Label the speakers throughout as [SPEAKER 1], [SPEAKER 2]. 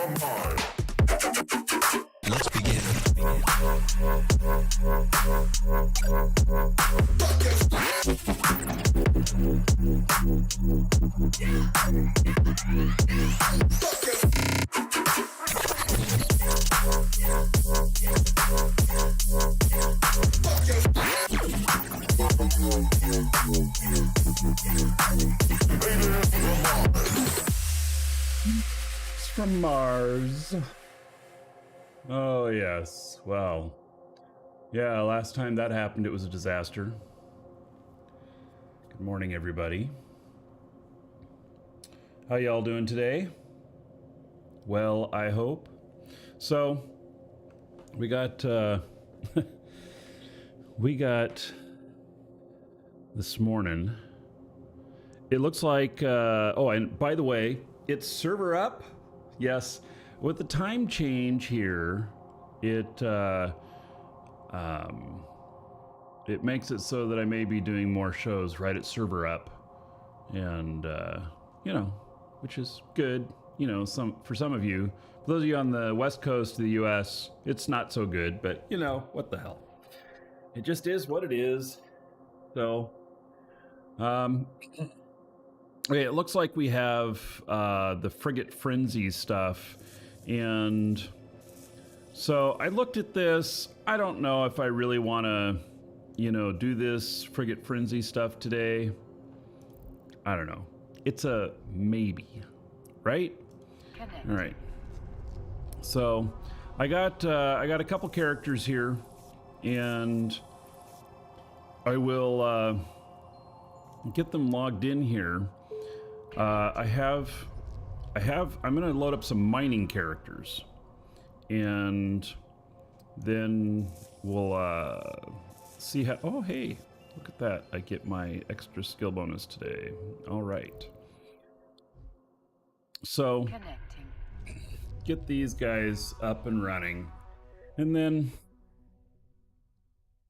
[SPEAKER 1] Let's begin.
[SPEAKER 2] It's from Mars. Oh, yes. Well, yeah, last time that happened, it was a disaster. Good morning, everybody. How y'all doing today? Well, I hope. So, we got, we got this morning. It looks like, oh, and by the way, it's server up. Yes. With the time change here, it makes it so that I may be doing more shows right at server up, and you know, which is good. You know, for some of you, for those of you on the west coast of the U.S., it's not so good. But you know, what the hell? It just is what it is. So, okay, it looks like we have the Frigate Frenzy stuff. And so I looked at this. I don't know if I really want to, you know, do this Frigate Frenzy stuff today. I don't know. It's a maybe, right? All right. So I got a couple characters here, and I will get them logged in here. I'm going to load up some mining characters, and then we'll see how. Oh, hey, look at that. I get my extra skill bonus today. All right. So get these guys up and running, and then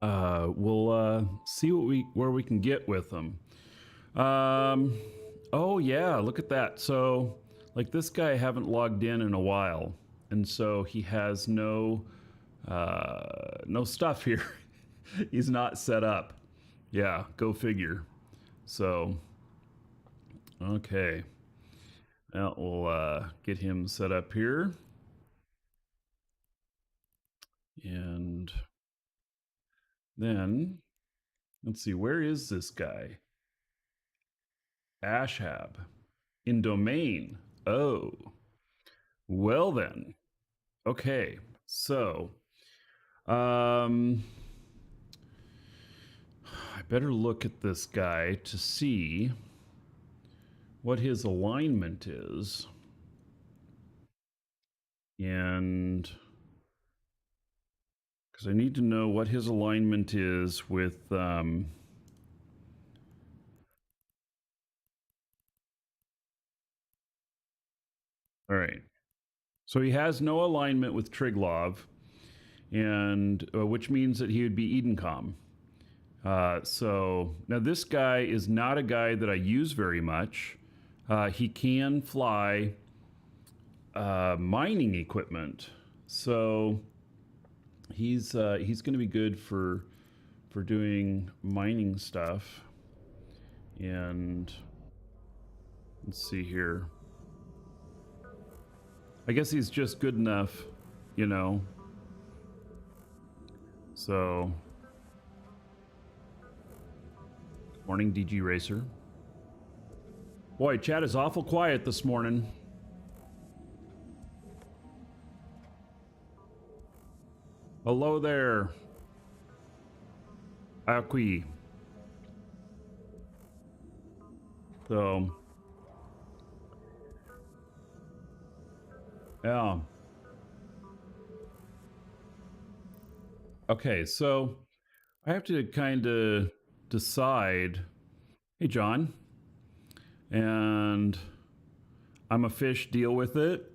[SPEAKER 2] we'll see where we can get with them. Oh yeah, look at that. So like this guy I haven't logged in a while, and so he has no stuff here. He's not set up. Yeah, go figure. So okay, now we'll get him set up here, and then let's see, where is this guy? Ashab in domain. Oh, well then. Okay, so I better look at this guy to see what his alignment is, and because I need to know what his alignment is with all right. So he has no alignment with Triglov, and which means that he would be Edencom. So now this guy is not a guy that I use very much. He can fly mining equipment, so he's going to be good for doing mining stuff. And let's see here. I guess he's just good enough, you know. So, morning, DG Racer. Boy, chat is awful quiet this morning. Hello there, Aki. So, yeah. Okay, so I have to kind of decide. Hey, John. And I'm a fish, deal with it.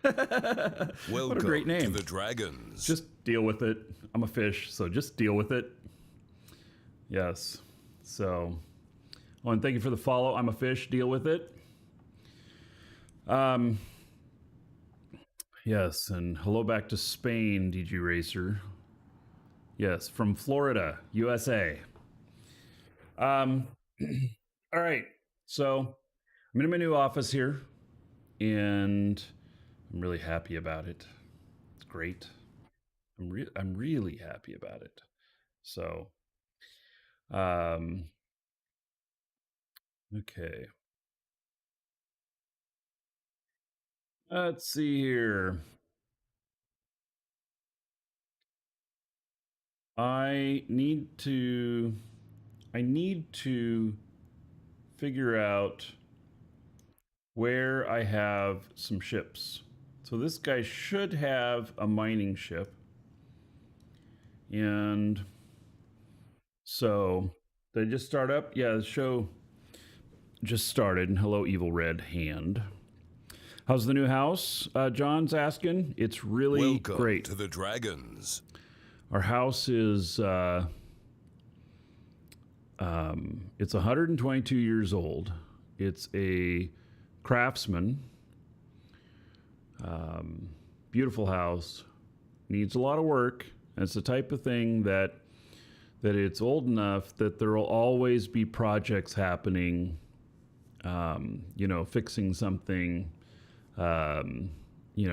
[SPEAKER 1] Welcome
[SPEAKER 2] what a great name.
[SPEAKER 1] To the Dragons.
[SPEAKER 2] Just deal with it. I'm a fish, so just deal with it. Yes. So, oh, and thank you for the follow. I'm a fish, deal with it. Yes, and hello back to Spain, DG Racer. Yes, from Florida, USA. All right, so I'm in my new office here, and I'm really happy about it. It's great. I'm really happy about it. So, um, okay. Let's see here. I need to figure out where I have some ships. So this guy should have a mining ship. And so did I just start up? Yeah, the show just started. And hello, Evil Red Hand. How's the new house? John's asking. It's really
[SPEAKER 1] Welcome
[SPEAKER 2] great.
[SPEAKER 1] to the Dragons.
[SPEAKER 2] Our house is it's 122 years old. It's a craftsman. Beautiful house. Needs a lot of work. And it's the type of thing that it's old enough that there will always be projects happening. Fixing something.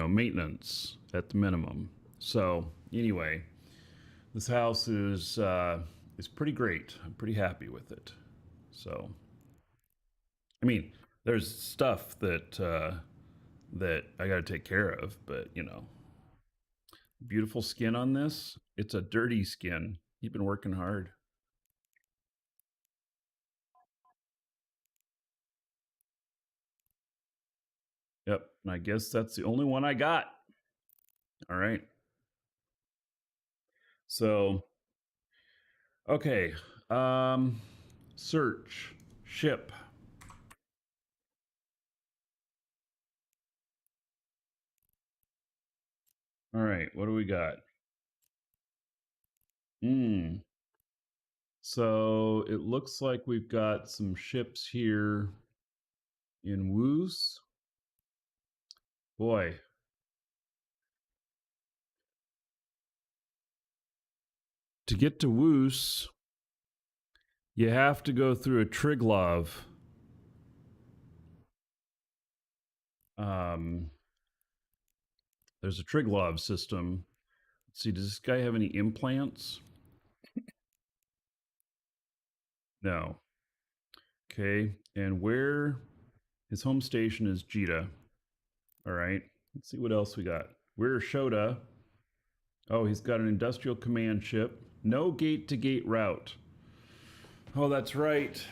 [SPEAKER 2] Maintenance at the minimum. So anyway, this house is pretty great. I'm pretty happy with it. So, I mean, there's stuff that I got to take care of, but beautiful skin on this. It's a dirty skin. You've been working hard. Yep, and I guess that's the only one I got. All right. So, okay. Search ship. All right, what do we got? So it looks like we've got some ships here in Woos. Boy. To get to Woos, you have to go through a Triglov. There's a Triglov system. Let's see, does this guy have any implants? No. Okay, and where his home station is Jita. All right, let's see what else we got. Where's Shota? Oh, he's got an industrial command ship. No gate-to-gate route. Oh, that's right.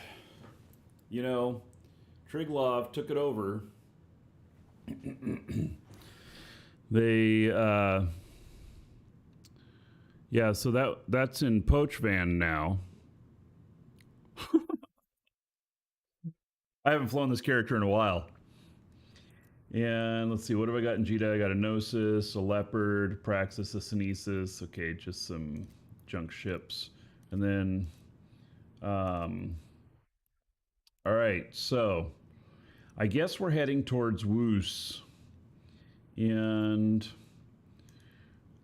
[SPEAKER 2] Triglov took it over. They, yeah, so that's in Pochvan now. I haven't flown this character in a while. And let's see, what have I got in Jita? I got a Gnosis, a Leopard, Praxis, a Synesis. Okay, just some junk ships. And then, all right, so I guess we're heading towards Woos. And,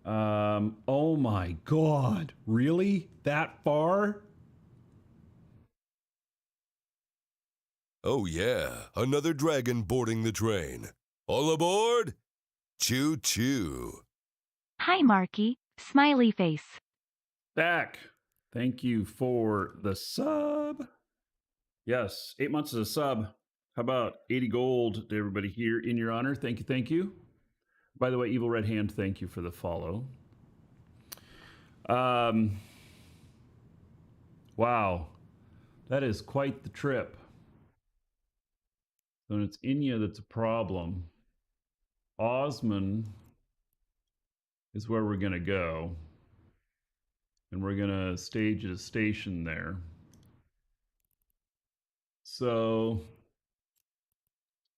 [SPEAKER 2] oh my God, really? That far?
[SPEAKER 1] Oh yeah, another dragon boarding the train. All aboard? Choo choo.
[SPEAKER 3] Hi, Markee. Smiley face.
[SPEAKER 2] Back. Thank you for the sub. Yes, 8 months as a sub. How about 80 gold to everybody here in your honor? Thank you, thank you. By the way, Evil Red Hand, thank you for the follow. Wow, that is quite the trip. So it's Inya that's a problem. Osman is where we're going to go. And we're going to stage at a station there. So,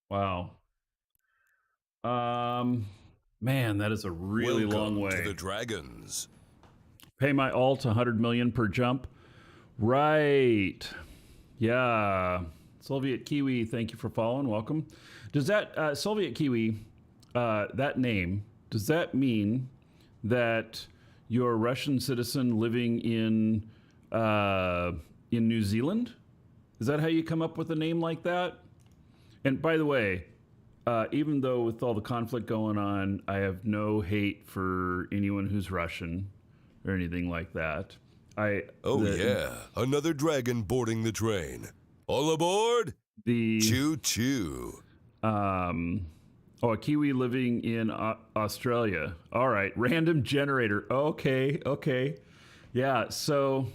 [SPEAKER 2] wow. Man, that is a really long way.
[SPEAKER 1] Welcome to the Dragons.
[SPEAKER 2] Pay my alt 100 million per jump. Right. Yeah. Soviet Kiwi, thank you for following. Welcome. Does that Soviet Kiwi, that name, does that mean that you're a Russian citizen living in New Zealand? Is that how you come up with a name like that? And by the way, even though with all the conflict going on, I have no hate for anyone who's Russian or anything like that.
[SPEAKER 1] Yeah, another dragon boarding the train. All aboard! Choo-choo.
[SPEAKER 2] A Kiwi living in Australia. All right, random generator. Okay. Yeah, so,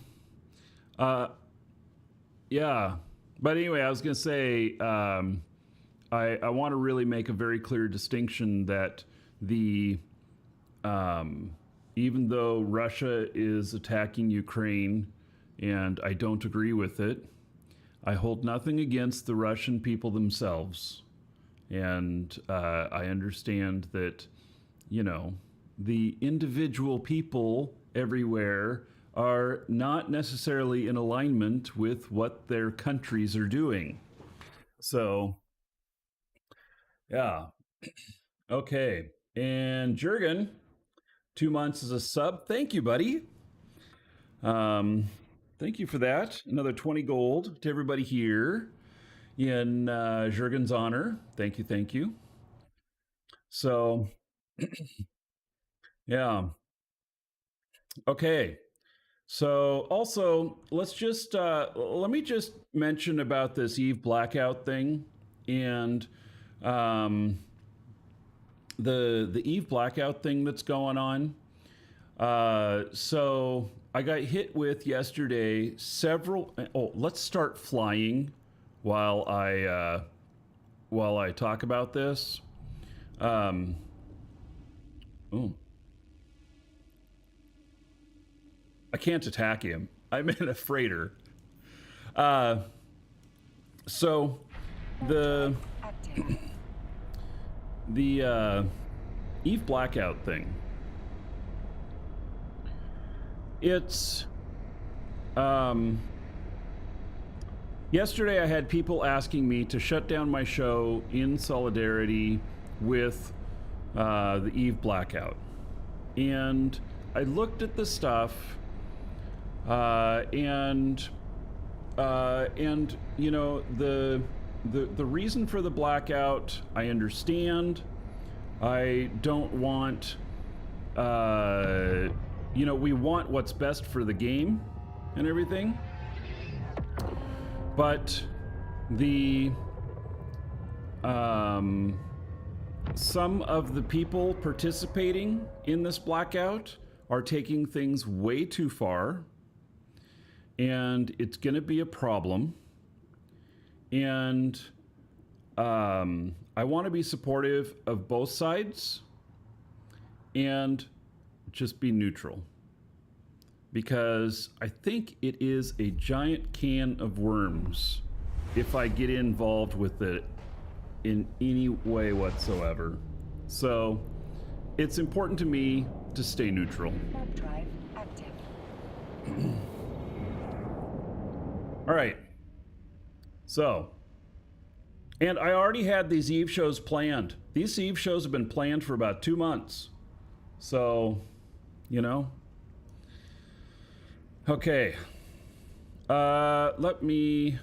[SPEAKER 2] yeah. But anyway, I was going to say, I want to really make a very clear distinction that even though Russia is attacking Ukraine, and I don't agree with it, I hold nothing against the Russian people themselves. And I understand that, the individual people everywhere are not necessarily in alignment with what their countries are doing. So, yeah. Okay. And Jurgen, 2 months as a sub. Thank you, buddy. Thank you for that. Another 20 gold to everybody here in Jurgen's honor. Thank you. So, yeah. Okay. So also, let me just mention about this Eve Blackout thing and the Eve Blackout thing that's going on. So I got hit with yesterday several. Oh, let's start flying while I talk about this. Oh. I can't attack him. I'm in a freighter. So the Eve Blackout thing. It's yesterday I had people asking me to shut down my show in solidarity with the Eve Blackout. And I looked at the stuff and the reason for the blackout, I understand. I don't want, we want what's best for the game and everything. But some of the people participating in this blackout are taking things way too far. And it's going to be a problem. And I want to be supportive of both sides and just be neutral. Because I think it is a giant can of worms if I get involved with it in any way whatsoever. So it's important to me to stay neutral.
[SPEAKER 4] Warp drive active.
[SPEAKER 2] All right. So, and I already had these Eve shows planned. These Eve shows have been planned for about 2 months. So, Okay. Let me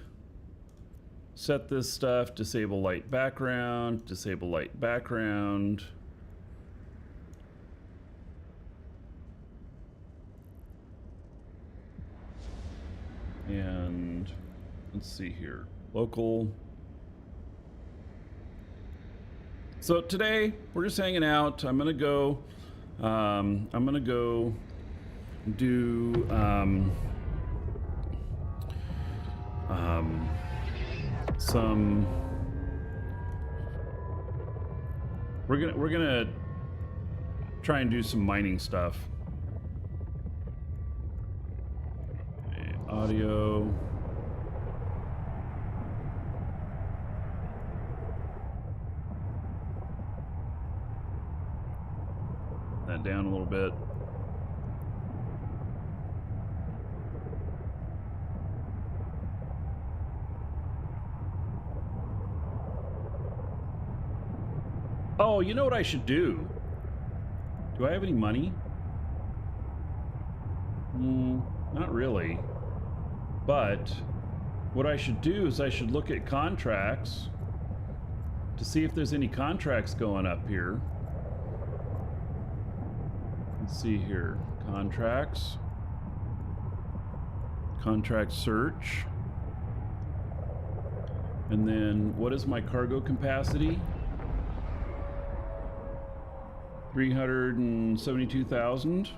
[SPEAKER 2] set this stuff. Disable light background. Disable light background. And let's see here. Local. So today we're just hanging out. I'm gonna go do some. We're gonna try and do some mining stuff. Audio. That down a little bit. Oh, you know what I should do? Do I have any money? Not really. But what I should do is I should look at contracts to see if there's any contracts going up here. Let's see here. Contracts. Contract search. And then what is my cargo capacity? 372,000.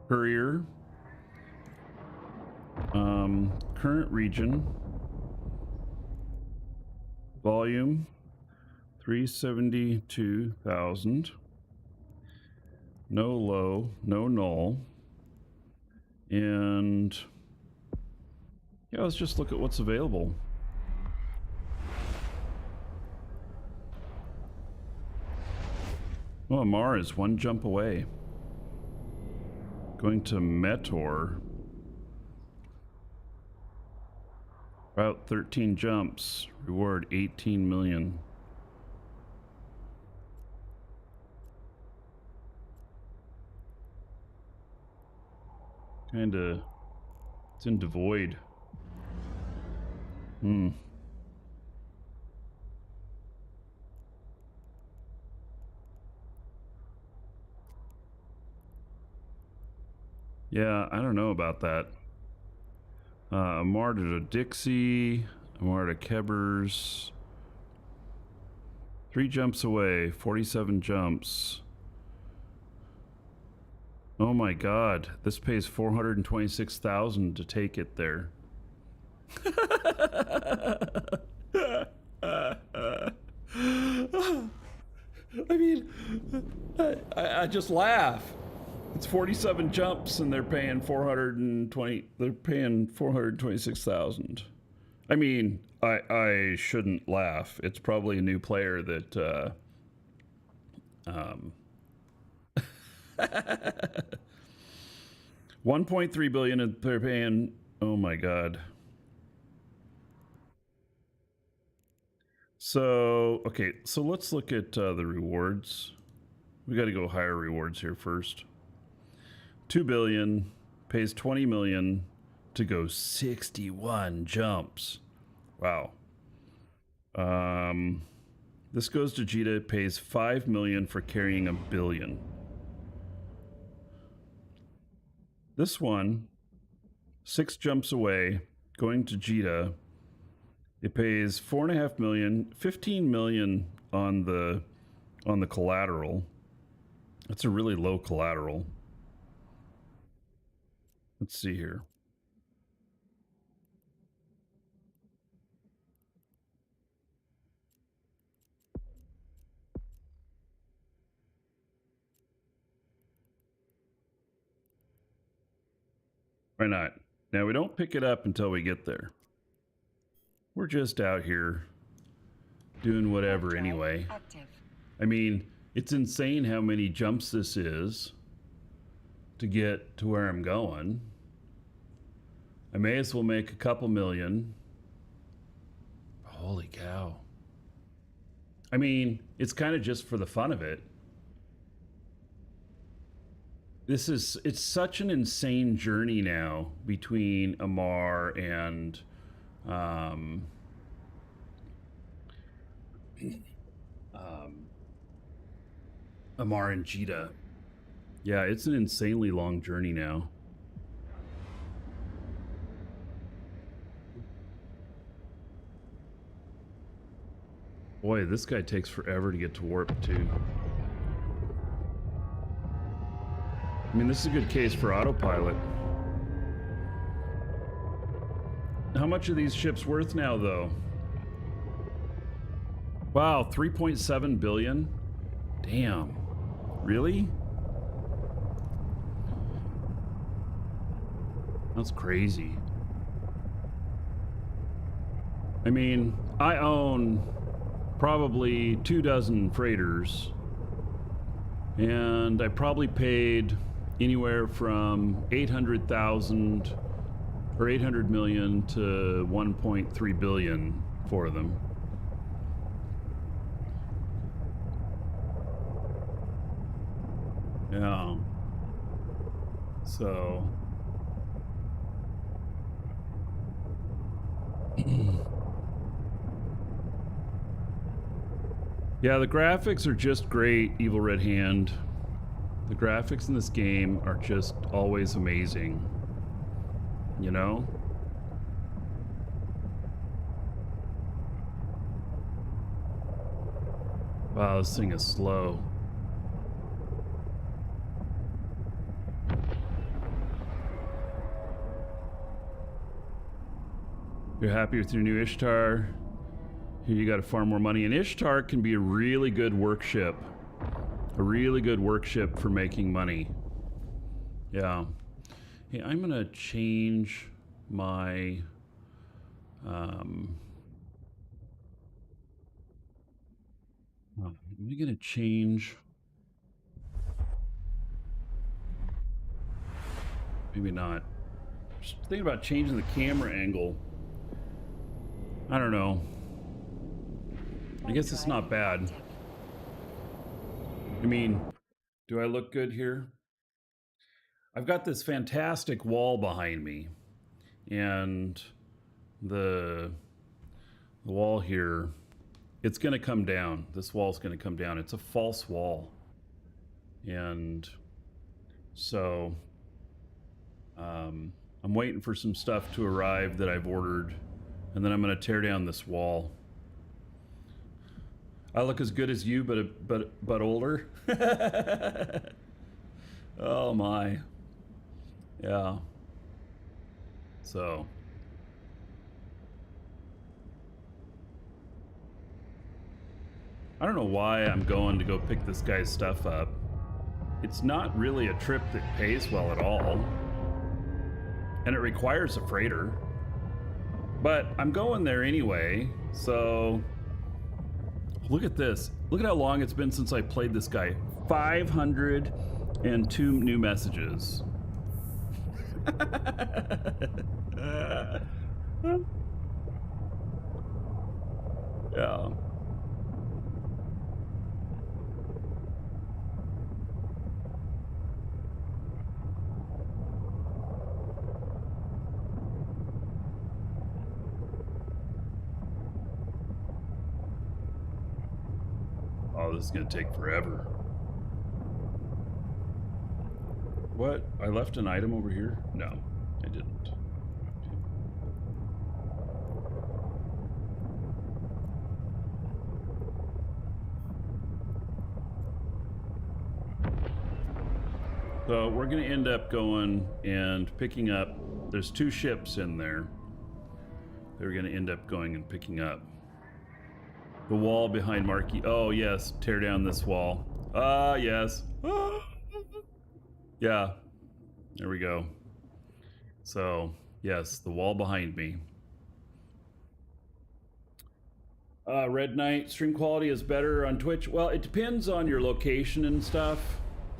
[SPEAKER 2] Courier. Current region. Volume 372,000. No low, no null. And yeah, let's just look at what's available. Oh, Amar is one jump away. Going to Metor. Route 13 jumps. Reward 18 million. Kinda. It's in devoid. Yeah, I don't know about that. Amar to Dixie, Amar to Kebbers. 3 jumps away, 47 jumps. Oh my god, this pays 426,000 to take it there. I mean, I just laugh. It's 47 jumps and they're paying 426,000. I mean, I shouldn't laugh. It's probably a new player that 1.3 billion and they're paying, oh my god. So, okay, so let's look at the rewards. We got to go higher rewards here first. 2 billion pays 20 million to go 61 jumps. Wow. This goes to Jita, pays 5 million for carrying 1 billion. This one, 6 jumps away, going to Jita. It pays 4.5 million, 15 million on the collateral. That's a really low collateral. Let's see here. Why not? Now, we don't pick it up until we get there. We're just out here doing whatever anyway. I mean, it's insane how many jumps this is to get to where I'm going. I may as well make a couple million. Holy cow. I mean, it's kind of just for the fun of it. It's such an insane journey now between Amar and Amar and Jita. Yeah, it's an insanely long journey now. Boy, this guy takes forever to get to warp too. I mean, this is a good case for autopilot. How much are these ships worth now, though? Wow, 3.7 billion? Damn. Really? That's crazy. I mean, I own probably 24 freighters, and I probably paid anywhere from 800,000 or 800 million to 1.3 billion for them. Yeah. So. Yeah, the graphics are just great, Evil Red Hand. The graphics in this game are just always amazing. You know? Wow, this thing is slow. You're happy with your new Ishtar? Here you got to farm more money. And Ishtar can be a really good workship. A really good workship for making money. Yeah. Hey, I'm going to change my... I'm going to change... Maybe not. Just thinking about changing the camera angle. I don't know. I guess it's not bad. I mean, do I look good here? I've got this fantastic wall behind me, and the wall here, it's going to come down. This wall's going to come down. It's a false wall. And so I'm waiting for some stuff to arrive that I've ordered, and then I'm going to tear down this wall. I look as good as you, but older. Oh my. Yeah. So. I don't know why I'm going to go pick this guy's stuff up. It's not really a trip that pays well at all. And it requires a freighter. But I'm going there anyway, so... Look at this. Look at how long it's been since I played this guy. 502 new messages. Yeah. Oh, this is gonna take forever. What? I left an item over here? No, I didn't. So we're gonna end up going and picking up, there's 2 ships in there. They're gonna end up going and picking up. The wall behind Markee. Oh, yes. Tear down this wall. Ah, yes. Yeah. There we go. So, yes, the wall behind me. Red Knight, stream quality is better on Twitch. Well, it depends on your location and stuff.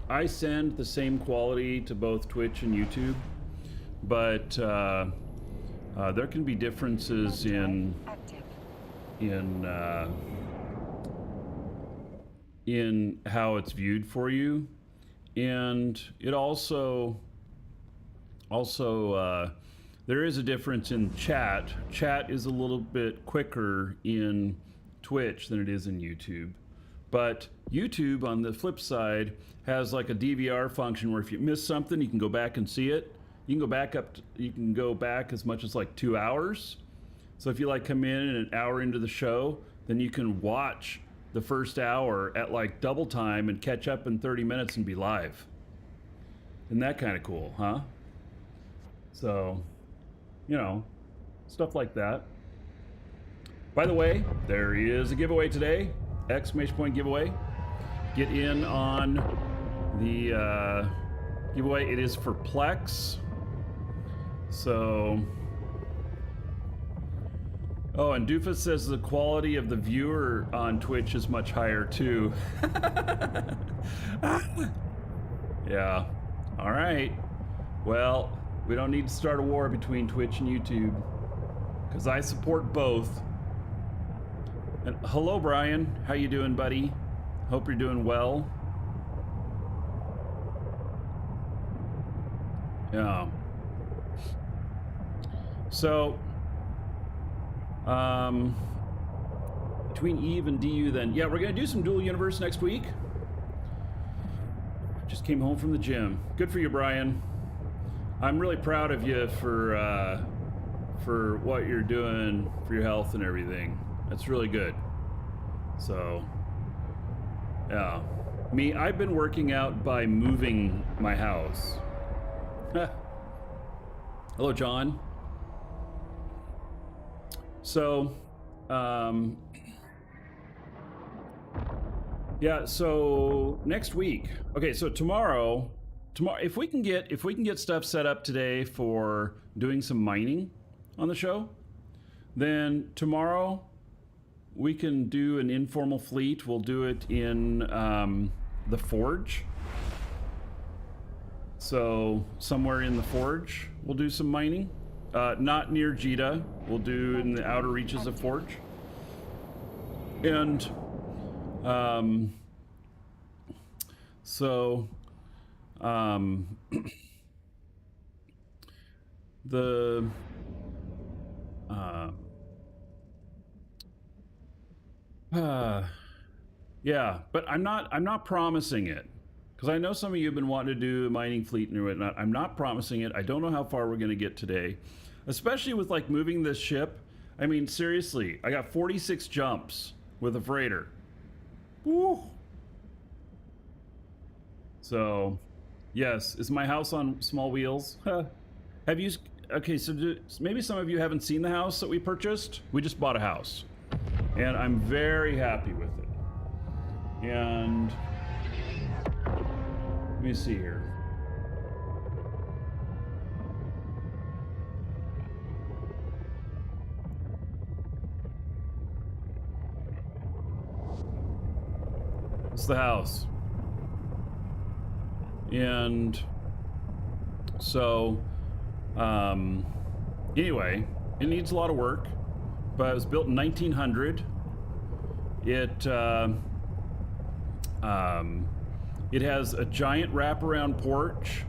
[SPEAKER 2] I send the same quality to both Twitch and YouTube. But there can be differences in how it's viewed for you, and it also there is a difference in chat. Chat is a little bit quicker in Twitch than it is in YouTube, but YouTube on the flip side has like a DVR function where if you miss something you can go back and see it. You can go back you can go back as much as like 2 hours. So if you like come in an hour into the show, then you can watch the first hour at like double time and catch up in 30 minutes and be live. Isn't that kind of cool, huh? So, you know, stuff like that. By the way, there is a giveaway today, exclamation point giveaway. Get in on the giveaway. It is for Plex. So... Oh, and Doofus says the quality of the viewer on Twitch is much higher too. Yeah. All right. Well, we don't need to start a war between Twitch and YouTube because I support both. And hello, Brian. How you doing, buddy? Hope you're doing well. Yeah. So, between Eve and DU then. Yeah, we're going to do some dual universe next week. Just came home from the gym. Good for you, Brian. I'm really proud of you for what you're doing for your health and everything. That's really good. So, yeah. Me, I've been working out by moving my house. Hello, John. So, yeah, so next week. Okay, so tomorrow if we can get stuff set up today for doing some mining on the show, then tomorrow we can do an informal fleet. We'll do it in the Forge. So somewhere in the Forge, we'll do some mining. Not near Jita. We'll do in the outer reaches of Forge. And so the yeah, but I'm not promising it, because I know some of you have been wanting to do a mining fleet and whatnot. I'm not promising it. I don't know how far we're going to get today, especially with like moving this ship. I mean, seriously, I got 46 jumps with a freighter. Woo! So, yes, is my house on small wheels? Have you? Okay, so maybe some of you haven't seen the house that we purchased. We just bought a house, and I'm very happy with it. And let me see here. It's the house. And so, anyway, it needs a lot of work, but it was built in 1900. It has a giant wraparound porch.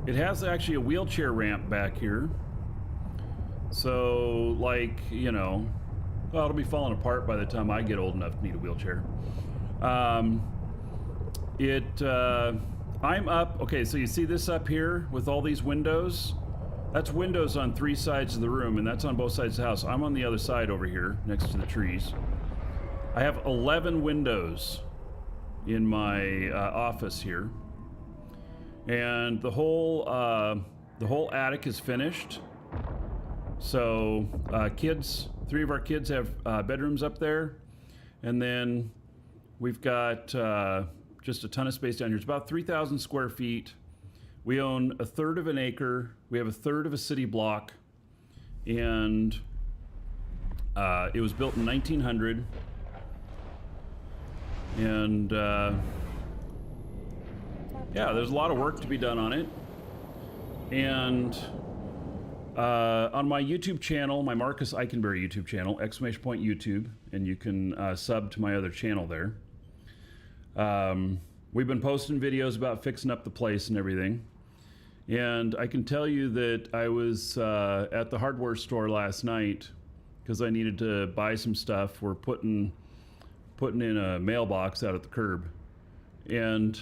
[SPEAKER 2] It has actually a wheelchair ramp back here. So, like, you know, well, it'll be falling apart by the time I get old enough to need a wheelchair. I'm up, okay, so you see this up here with all these windows? That's windows on 3 sides of the room, and that's on both sides of the house. I'm on the other side over here, next to the trees. I have 11 windows in my office here. And the whole attic is finished. So, 3 of our kids have bedrooms up there. And then we've got just a ton of space down here. It's about 3,000 square feet. We own 1/3 of an acre. We have 1/3 of a city block. And it was built in 1900. And yeah, there's a lot of work to be done on it. And on my YouTube channel, my Marcus Eichenberry YouTube channel, !YouTube, and you can sub to my other channel there. We've been posting videos about fixing up the place and everything. And I can tell you that I was at the hardware store last night because I needed to buy some stuff. We're putting in a mailbox out at the curb. And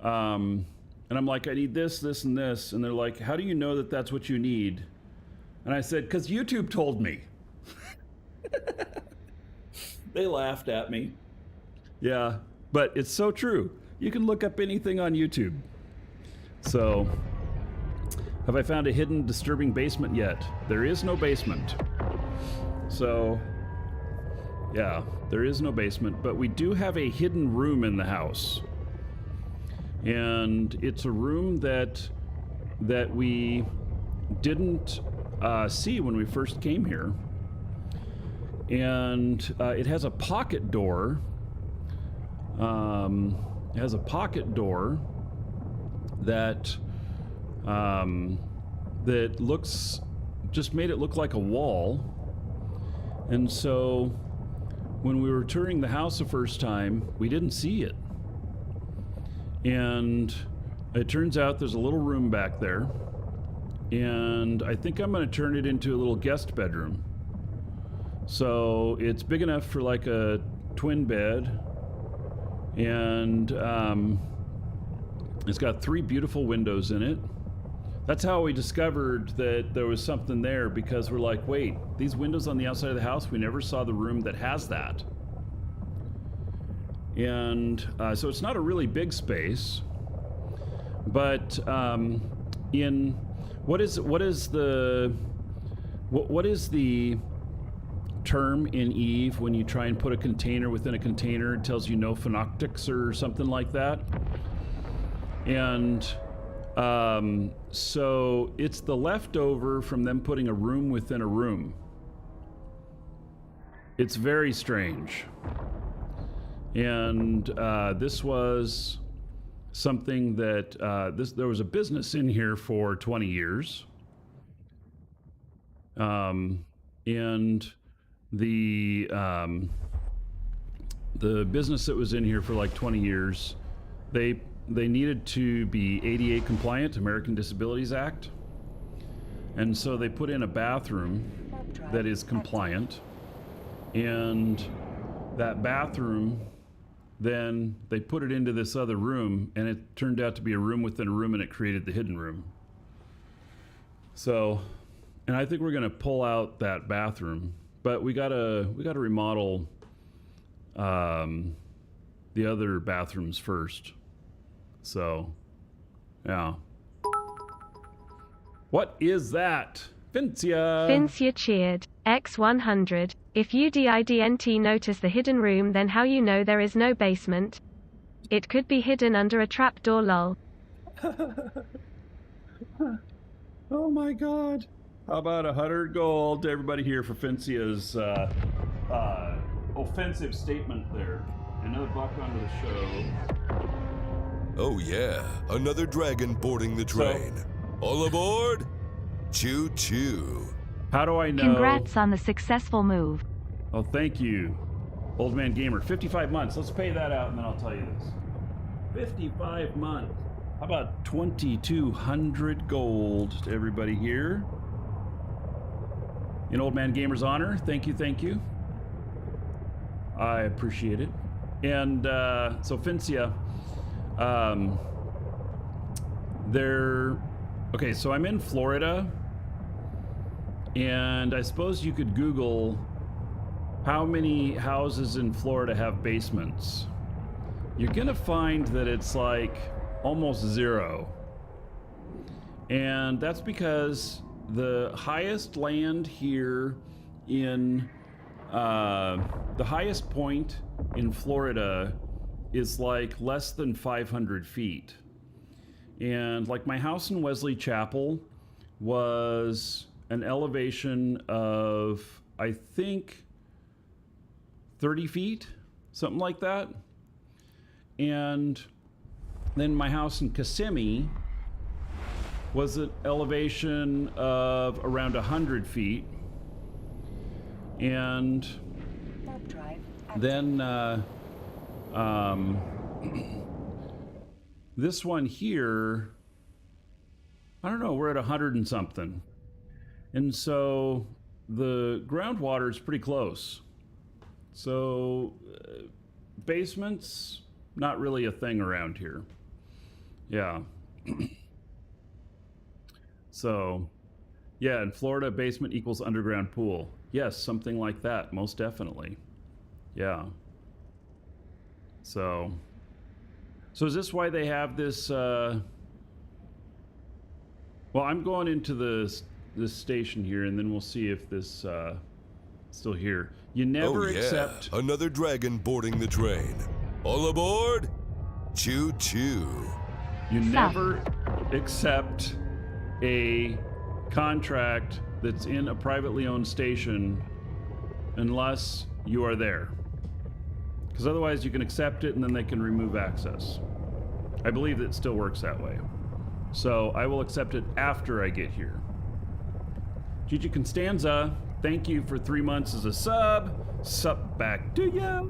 [SPEAKER 2] I'm like, I need this, this, and this. And they're like, how do you know that that's what you need? And I said, because YouTube told me. They laughed at me. Yeah, but it's so true. You can look up anything on YouTube. So, have I found a hidden, disturbing basement yet? There is no basement. So, yeah, there is no basement, but we do have a hidden room in the house. And it's a room that we didn't see when we first came here. And it has a pocket door. It has a pocket door that that just made it look like a wall. And so when we were touring the house the first time, we didn't see it. And It turns out there's a little room back there, and I think I'm going to turn it into a little guest bedroom. So it's big enough for like a twin bed, and it's got 3 beautiful windows in it. That's how we discovered that there was something there, because we're like, wait, these windows on the outside of the house, we never saw the room that has that. And so it's not a really big space, but in what is the term in Eve when you try and put a container within a container? It tells you no phonoctics or something like that. And so it's the leftover from them putting a room within a room. It's very strange. And this was something that there was a business in here for 20 years. And the business that was in here for like 20 years, they needed to be ADA compliant, American Disabilities Act. And so they put in a bathroom that is compliant. And that bathroom, then they put it into this other room, and it turned out to be a room within a room, and it created the hidden room. So, and I think we're going to pull out that bathroom, but we gotta remodel the other bathrooms first. So, yeah. What is that? Fincia!
[SPEAKER 4] Fincia cheered. X100. If you didn't notice the hidden room, then how you know there is no basement? It could be hidden under a trapdoor, lol.
[SPEAKER 2] Oh my god. How about 100 gold to everybody here for Fincia's offensive statement there. Another buck onto the show.
[SPEAKER 1] Oh yeah, another dragon boarding the train. All aboard! Choo choo.
[SPEAKER 2] How do I know?
[SPEAKER 3] Congrats on the successful move.
[SPEAKER 2] Oh, thank you, Old Man Gamer. 55 months. Let's pay that out, and then I'll tell you this. 55 months. How about 2,200 gold to everybody here? In Old Man Gamer's honor, thank you, thank you. I appreciate it. And so Fincia, okay, so I'm in Florida, and I suppose you could Google how many houses in Florida have basements. You're gonna find that it's like almost 0. And that's because the highest land here in the highest point in Florida is like less than 500 feet. And like my house in Wesley Chapel was an elevation of, I think, 30 feet, something like that. And then my house in Kissimmee was an elevation of around 100 feet. And then this one here, I don't know, we're at 100 and something. And so the groundwater is pretty close. So basements, not really a thing around here. Yeah. So, yeah, in Florida, basement equals underground pool. Yes, something like that, most definitely. Yeah. So is this why they have this, well, I'm going into this station here, and then we'll see if this, still here. You never accept...
[SPEAKER 1] Another dragon boarding the train. All aboard! Choo choo.
[SPEAKER 2] You never accept a contract that's in a privately owned station unless you are there. Because otherwise you can accept it and then they can remove access. I believe that it still works that way. So I will accept it after I get here. Gigi Constanza, thank you for 3 months as a sub. Sup back to ya.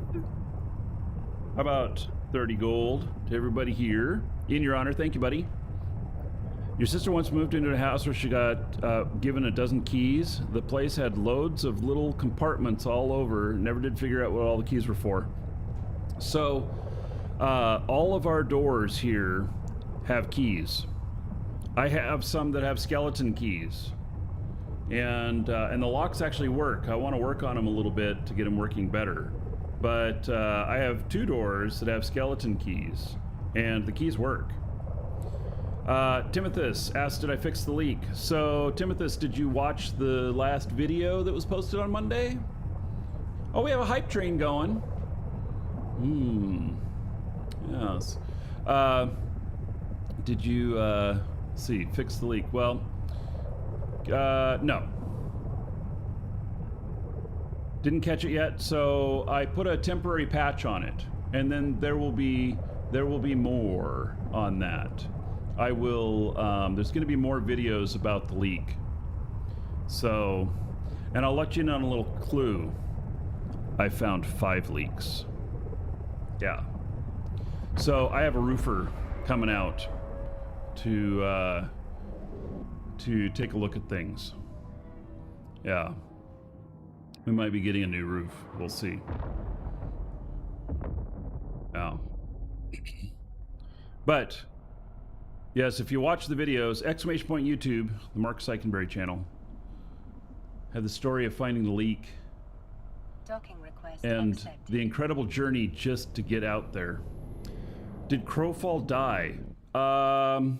[SPEAKER 2] How about 30 gold to everybody here? In your honor, thank you, buddy. Your sister once moved into a house where she got given a dozen keys. The place had loads of little compartments all over. Never did figure out what all the keys were for. So, all of our doors here have keys. I have some that have skeleton keys. And the locks actually work. I want to work on them a little bit to get them working better. But I have 2 doors that have skeleton keys, and the keys work. Timothus asked, did I fix the leak? So, Timothus, did you watch the last video that was posted on Monday? Oh, we have a hype train going. Yes. Did you, see, fix the leak? Well, no. Didn't catch it yet, so I put a temporary patch on it, and then there will be more on that. I will, there's going to be more videos about the leak. So, and I'll let you in on a little clue. I found 5 leaks. Yeah. So I have a roofer coming out to take a look at things. Yeah. We might be getting a new roof. We'll see. Yeah. But yes, if you watch the videos, !YouTube, the Mark Sykenberry channel, have the story of finding the leak
[SPEAKER 5] Docking request
[SPEAKER 2] and
[SPEAKER 5] accepted.
[SPEAKER 2] the incredible journey just to get out there. Did Crowfall die? Crowfall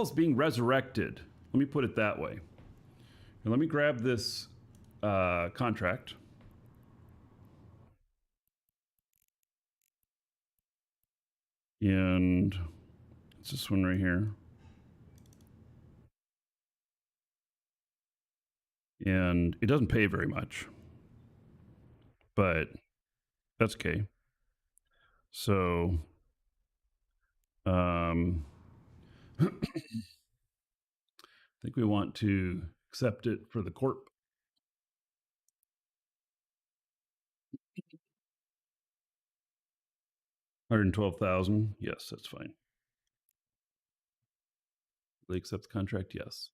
[SPEAKER 2] is being resurrected. Let me put it that way. And let me grab this contract. And it's this one right here. And it doesn't pay very much, but that's okay. So, I think we want to accept it for the corp. $112,000. Yes, that's fine. Will they accept the contract? Yes.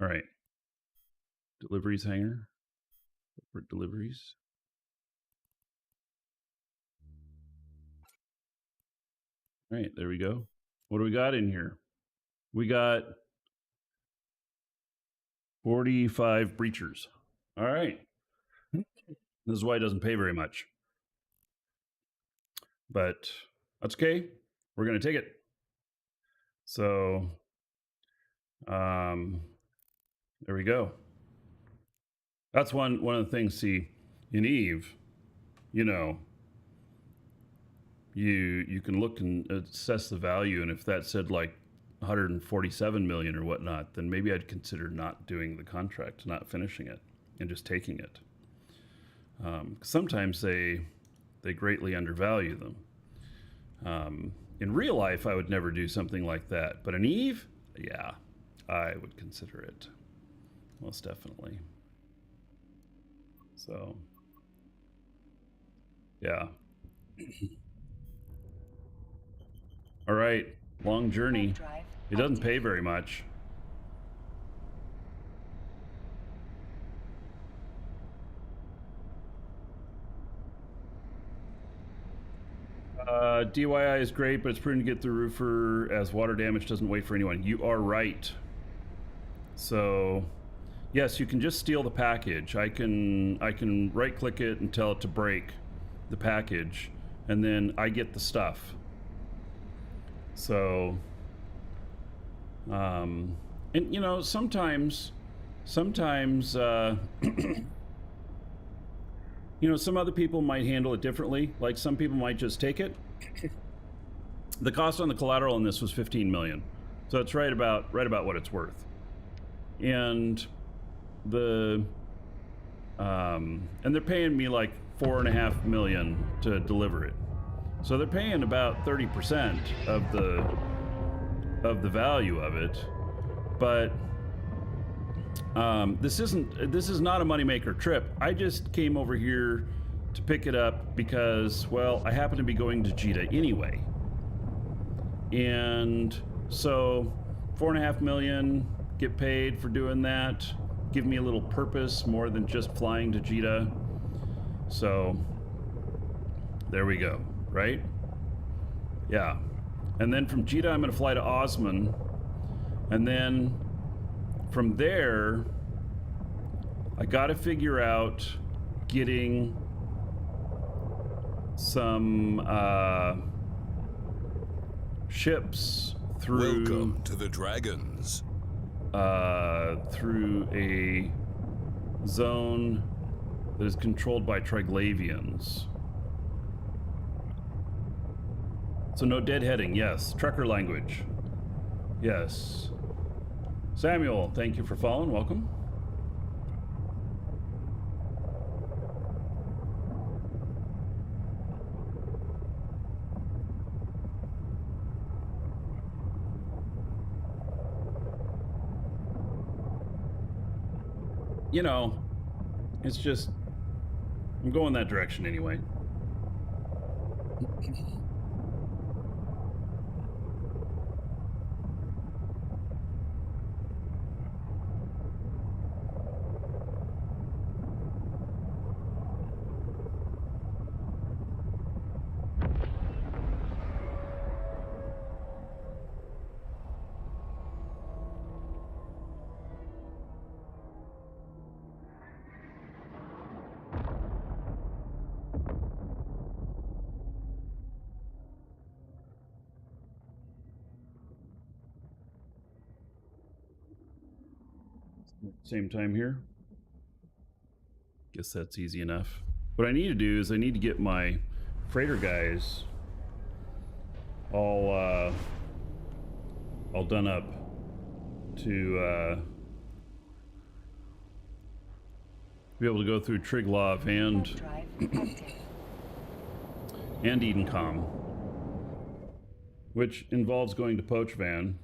[SPEAKER 2] All right. Deliveries hanger. For deliveries. All right, there we go. What do we got in here? We got 45 breachers. All right. This is why it doesn't pay very much. But that's okay. We're going to take it. So, there we go. That's one of the things, see, in Eve, you know, you can look and assess the value, and if that said like 147 million or whatnot, then maybe I'd consider not doing the contract, not finishing it, and just taking it. Sometimes they greatly undervalue them. In real life, I would never do something like that, but in Eve, yeah, I would consider it, most definitely. So, yeah. All right, long journey. It doesn't pay very much. DIY is great, but it's prudent to get the roofer as water damage doesn't wait for anyone. You are right. So, yes, you can just steal the package. I can right-click it and tell it to break the package, and then I get the stuff. So, and you know, sometimes, you know, some other people might handle it differently. Like some people might just take it. The cost on the collateral in this was 15 million. So it's right about what it's worth. And and they're paying me like 4.5 million to deliver it. So they're paying about 30% of the value of it. But this is not a moneymaker trip. I just came over here to pick it up because, well, I happen to be going to Jita anyway. And so 4.5 million, get paid for doing that. Give me a little purpose more than just flying to Jita. So there we go, right? Yeah. And then from Jita, I'm going to fly to Osman. And then from there, I got to figure out getting some ships through.
[SPEAKER 1] Welcome to the Dragons.
[SPEAKER 2] Through a zone that is controlled by Triglavians. So no deadheading, yes. Trucker language. Yes. Samuel, thank you for following. Welcome. You know, it's just, I'm going that direction anyway. Same time here. Guess that's easy enough. What I need to do is I need to get my freighter guys all done up to be able to go through Triglav and and Edencom, which involves going to Pochvan.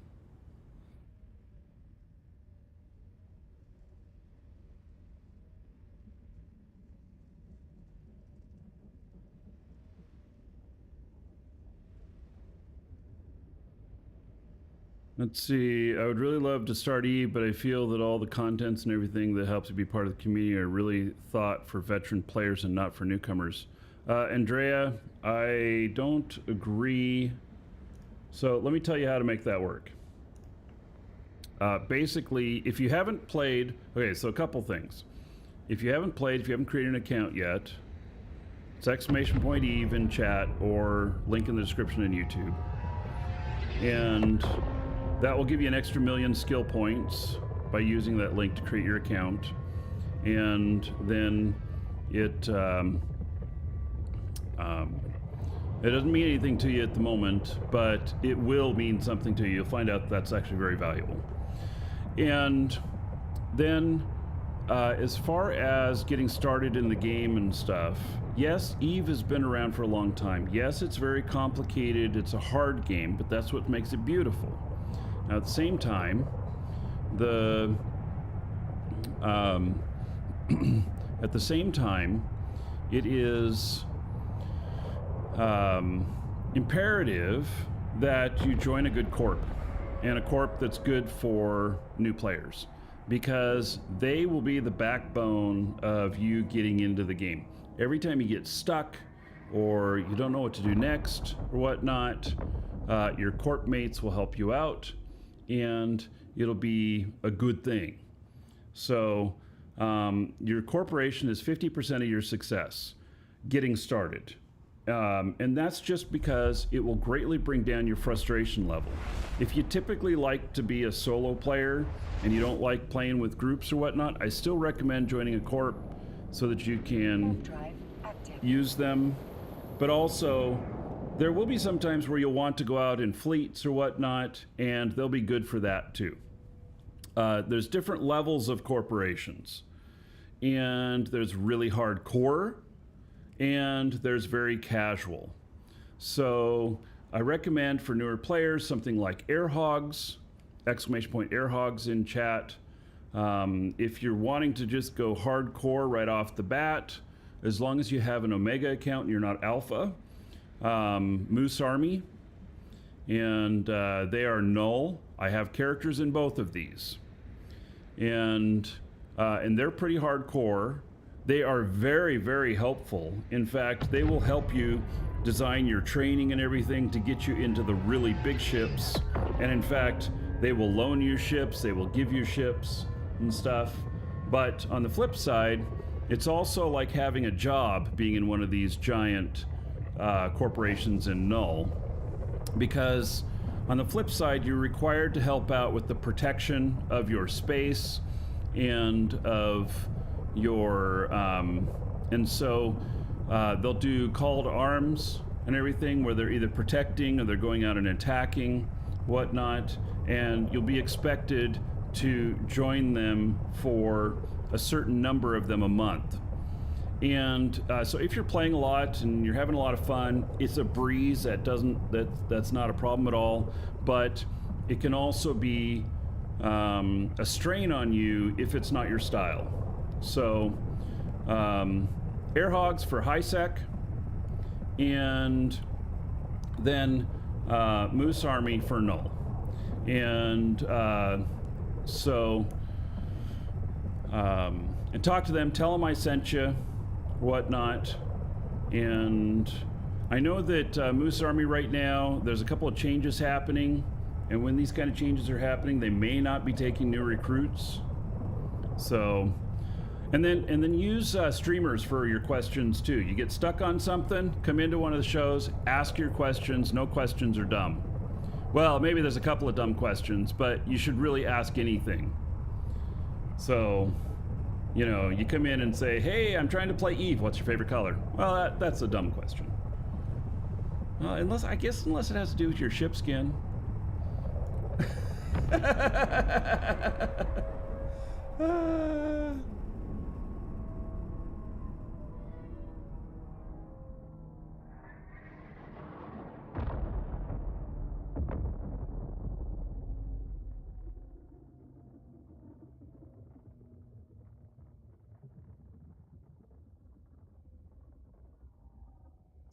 [SPEAKER 2] Let's see, I would really love to start Eve, but I feel that all the contents and everything that helps you be part of the community are really thought for veteran players and not for newcomers. Andrea, I don't agree. So let me tell you how to make that work. Basically, if you haven't played, okay, so a couple things. If you haven't played, if you haven't created an account yet, it's !Eve in chat or link in the description in YouTube. And that will give you an extra 1,000,000 skill points by using that link to create your account. And then it doesn't mean anything to you at the moment, but it will mean something to you. You'll find out that's actually very valuable. And then as far as getting started in the game and stuff, yes, Eve has been around for a long time. Yes, it's very complicated. It's a hard game, but that's what makes it beautiful. Now, at the same time, it is imperative that you join a good corp, and a corp that's good for new players, because they will be the backbone of you getting into the game. Every time you get stuck or you don't know what to do next or whatnot, your corp mates will help you out, and it'll be a good thing. So your corporation is 50% of your success getting started. And that's just because it will greatly bring down your frustration level. If you typically like to be a solo player and you don't like playing with groups or whatnot, I still recommend joining a corp so that you can use them. But also, there will be some times where you'll want to go out in fleets or whatnot, and they'll be good for that too. There's different levels of corporations, and there's really hardcore, and there's very casual. So I recommend for newer players something like Airhogs, !Airhogs in chat. If you're wanting to just go hardcore right off the bat, as long as you have an Omega account and you're not Alpha, Moose Army and they are null. I have characters in both of these, and they're pretty hardcore. They are very, very helpful. In fact, they will help you design your training and everything to get you into the really big ships. And in fact, they will loan you ships, they will give you ships and stuff. But on the flip side, it's also like having a job being in one of these giant corporations in Null. Because on the flip side, you're required to help out with the protection of your space and of your and so they'll do call to arms and everything where they're either protecting or they're going out and attacking, whatnot, and you'll be expected to join them for a certain number of them a month. And so if you're playing a lot and you're having a lot of fun, it's a breeze. That's not a problem at all. But it can also be a strain on you if it's not your style. So air hogs for high sec, and then Moose Army for null. And and talk to them, tell them I sent you, whatnot. And I know that Moose Army right now, there's a couple of changes happening, and when these kind of changes are happening, they may not be taking new recruits. So and then use streamers for your questions too. You get stuck on something, come into one of the shows, ask your questions. No questions are dumb. Well, maybe there's a couple of dumb questions, but you should really ask anything. So, you know, you come in and say, hey, I'm trying to play Eve. What's your favorite color? Well, that's a dumb question. Unless it has to do with your ship skin.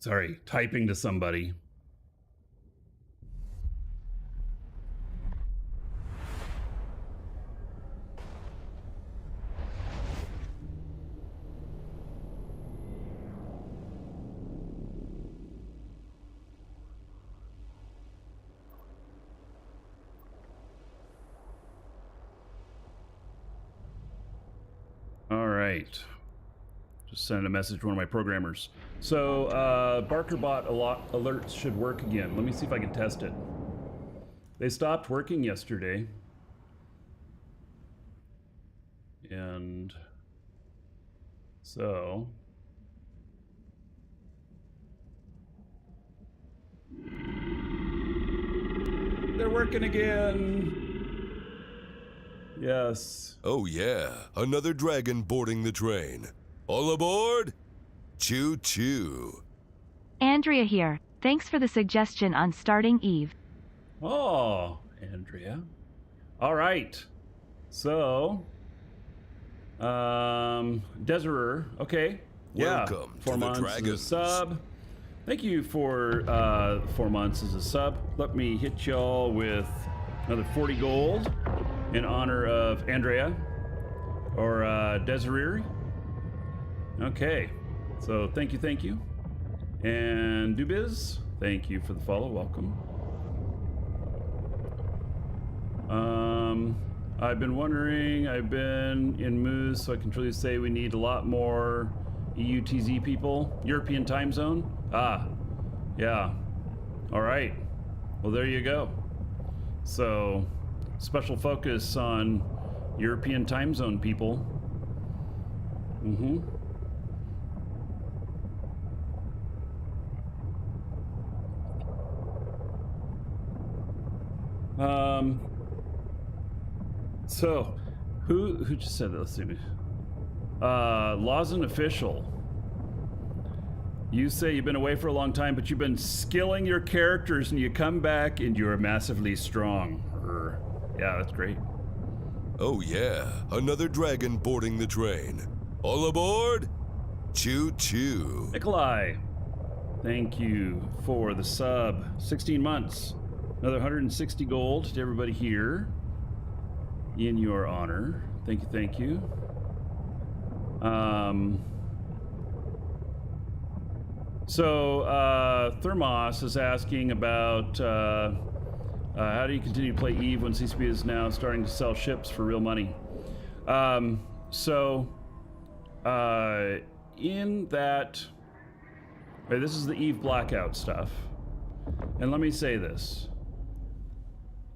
[SPEAKER 2] Sorry, typing to somebody. All right. Just send a message to one of my programmers. So, BarkerBot alerts should work again. Let me see if I can test it. They stopped working yesterday. And so... they're working again! Yes.
[SPEAKER 1] Oh yeah, another dragon boarding the train. All aboard! Choo-choo.
[SPEAKER 3] Andrea here. Thanks for the suggestion on starting Eve.
[SPEAKER 2] Oh, Andrea. All right. So, Desirer. Okay.
[SPEAKER 1] Welcome
[SPEAKER 2] yeah. 4
[SPEAKER 1] to the
[SPEAKER 2] months
[SPEAKER 1] Dragons.
[SPEAKER 2] as a sub. Thank you for 4 months as a sub. Let me hit y'all with another 40 gold in honor of Andrea or Desirer. Okay. So thank you. And Dubiz, thank you for the follow. Welcome. I've been wondering, I've been in Moose, so I can truly say we need a lot more EUTZ people. European time zone? Ah, yeah. All right. Well, there you go. So, special focus on European time zone people. Mm-hmm. So, who just said that? Let's see. Lawson Official. You say you've been away for a long time, but you've been skilling your characters and you come back and you're massively strong. Yeah, that's great.
[SPEAKER 1] Oh yeah, another dragon boarding the train. All aboard! Choo-choo.
[SPEAKER 2] Nikolai, thank you for the sub. 16 months. Another 160 gold to everybody here in your honor. Thank you, thank you. Thermos is asking about how do you continue to play Eve when CCP is now starting to sell ships for real money? In that, this is the Eve Blackout stuff. And let me say this.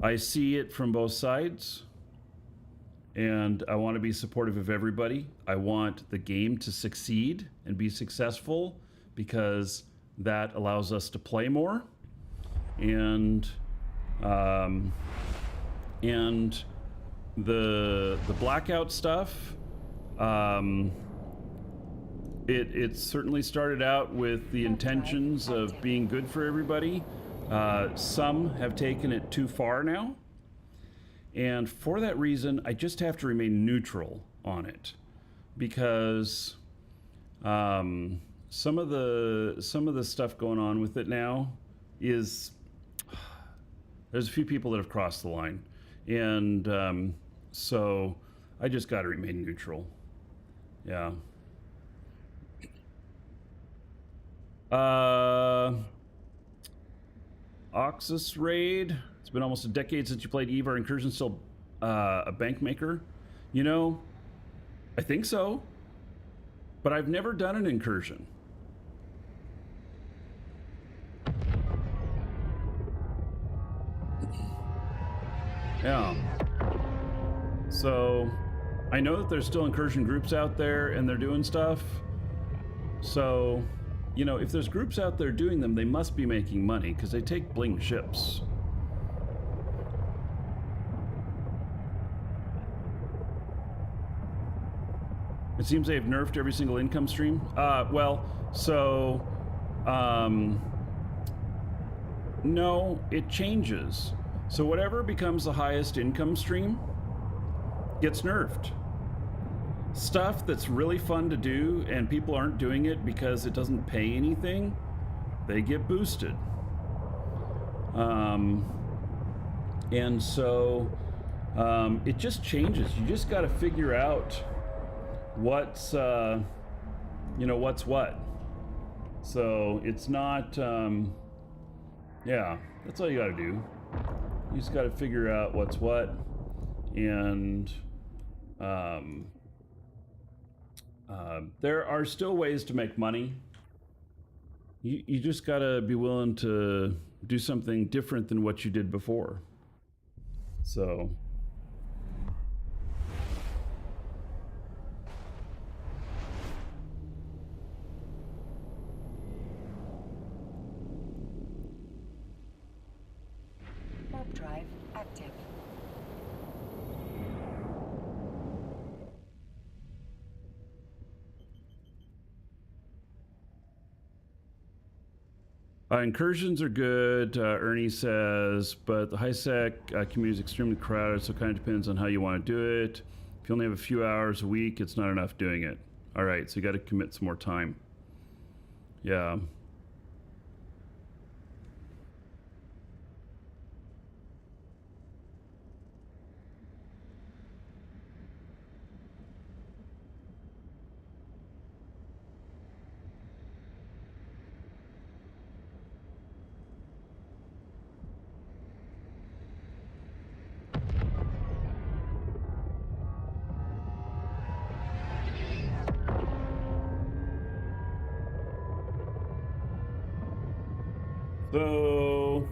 [SPEAKER 2] I see it from both sides. And I want to be supportive of everybody. I want the game to succeed and be successful because that allows us to play more. And the blackout stuff, it certainly started out with the intentions of being good for everybody. Some have taken it too far now. And for that reason, I just have to remain neutral on it, because some of the stuff going on with it now is there's a few people that have crossed the line, and so I just got to remain neutral. Yeah. Oxus Raid. It's been almost a decade since you played Eve. Are incursions still a bank maker? You know, I think so. But I've never done an incursion. Yeah. So I know that there's still incursion groups out there and they're doing stuff. So, you know, if there's groups out there doing them, they must be making money because they take bling ships. It seems they've nerfed every single income stream. No, it changes. So whatever becomes the highest income stream gets nerfed. Stuff that's really fun to do and people aren't doing it because it doesn't pay anything, they get boosted. It just changes. You just got to figure out what's what's what. So it's not that's all you got to do. You just got to figure out what's what, and there are still ways to make money. You just got to be willing to do something different than what you did before. So
[SPEAKER 5] warp drive active.
[SPEAKER 2] incursions are good, Ernie says, but the high-sec community is extremely crowded, so it kind of depends on how you want to do it. If you only have a few hours a week, it's not enough doing it. All right, so you got to commit some more time. Yeah. So,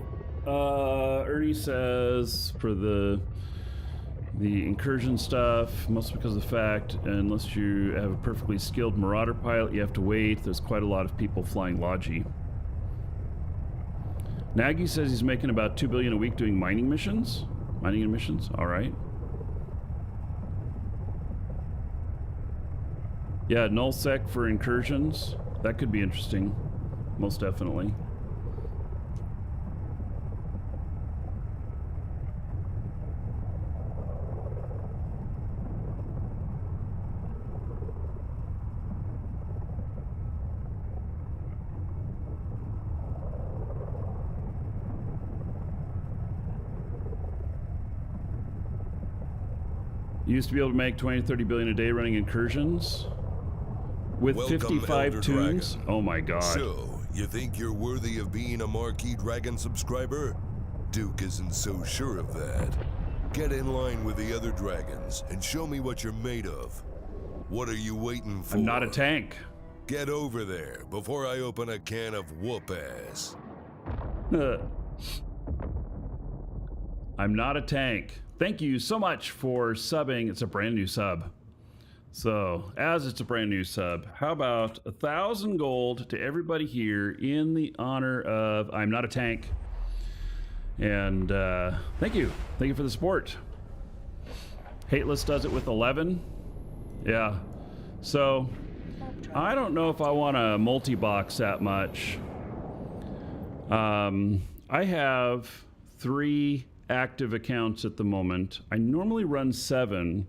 [SPEAKER 2] Ernie says for the incursion stuff, mostly because of the fact, unless you have a perfectly skilled Marauder pilot, you have to wait. There's quite a lot of people flying Logi. Nagy says he's making about $2 billion a week doing mining missions. Mining missions, all right. Yeah, null sec for incursions. That could be interesting, most definitely. You used to be able to make 20 to 30 billion a day running incursions with
[SPEAKER 1] Welcome,
[SPEAKER 2] 55
[SPEAKER 1] Elder
[SPEAKER 2] tunes.
[SPEAKER 1] Dragon.
[SPEAKER 2] Oh my god.
[SPEAKER 1] So, you think you're worthy of being a Markee Dragon subscriber? Duke isn't so sure of that. Get in line with the other dragons and show me what you're made of. What are you waiting for?
[SPEAKER 2] I'm not a tank.
[SPEAKER 1] Get over there before I open a can of whoop ass.
[SPEAKER 2] I'm not a tank. Thank you so much for subbing. It's a brand new sub. So, as it's a brand new sub, how about 1,000 gold to everybody here in the honor of I'm not a tank. And thank you. Thank you for the support. Hateless does it with 11. Yeah. So, I don't know if I want to multi-box that much. I have 3 active accounts at the moment. I normally run 7,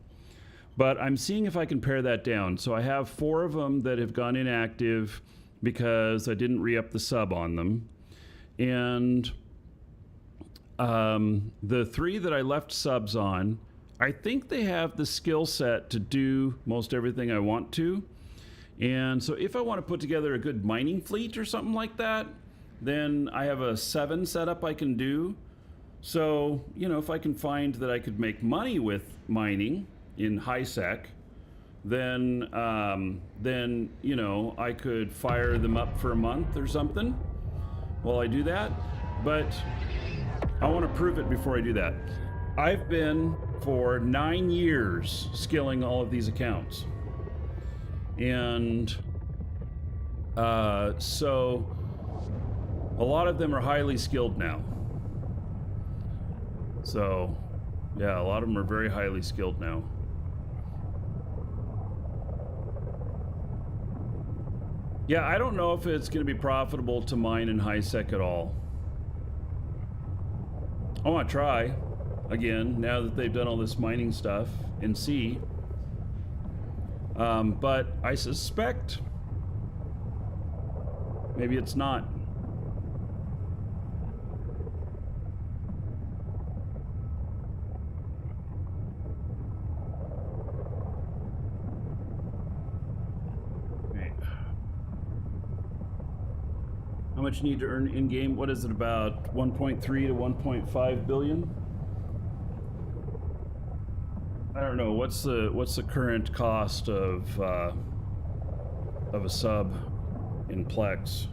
[SPEAKER 2] but I'm seeing if I can pare that down. So I have 4 of them that have gone inactive because I didn't re-up the sub on them. And the 3 that I left subs on, I think they have the skill set to do most everything I want to. And so if I want to put together a good mining fleet or something like that, then I have a 7 setup I can do. So, you know, if I can find that I could make money with mining in high sec, then you know, I could fire them up for a month or something while I do that. But I want to prove it before I do that. I've been for 9 years skilling all of these accounts. And so a lot of them are highly skilled now. So, yeah, a lot of them are very highly skilled now. Yeah, I don't know if it's going to be profitable to mine in high sec at all. I want to try again now that they've done all this mining stuff and see. But I suspect maybe it's not. How much you need to earn in-game? What is it, about 1.3 to 1.5 billion? I don't know. What's the current cost of a sub in Plex?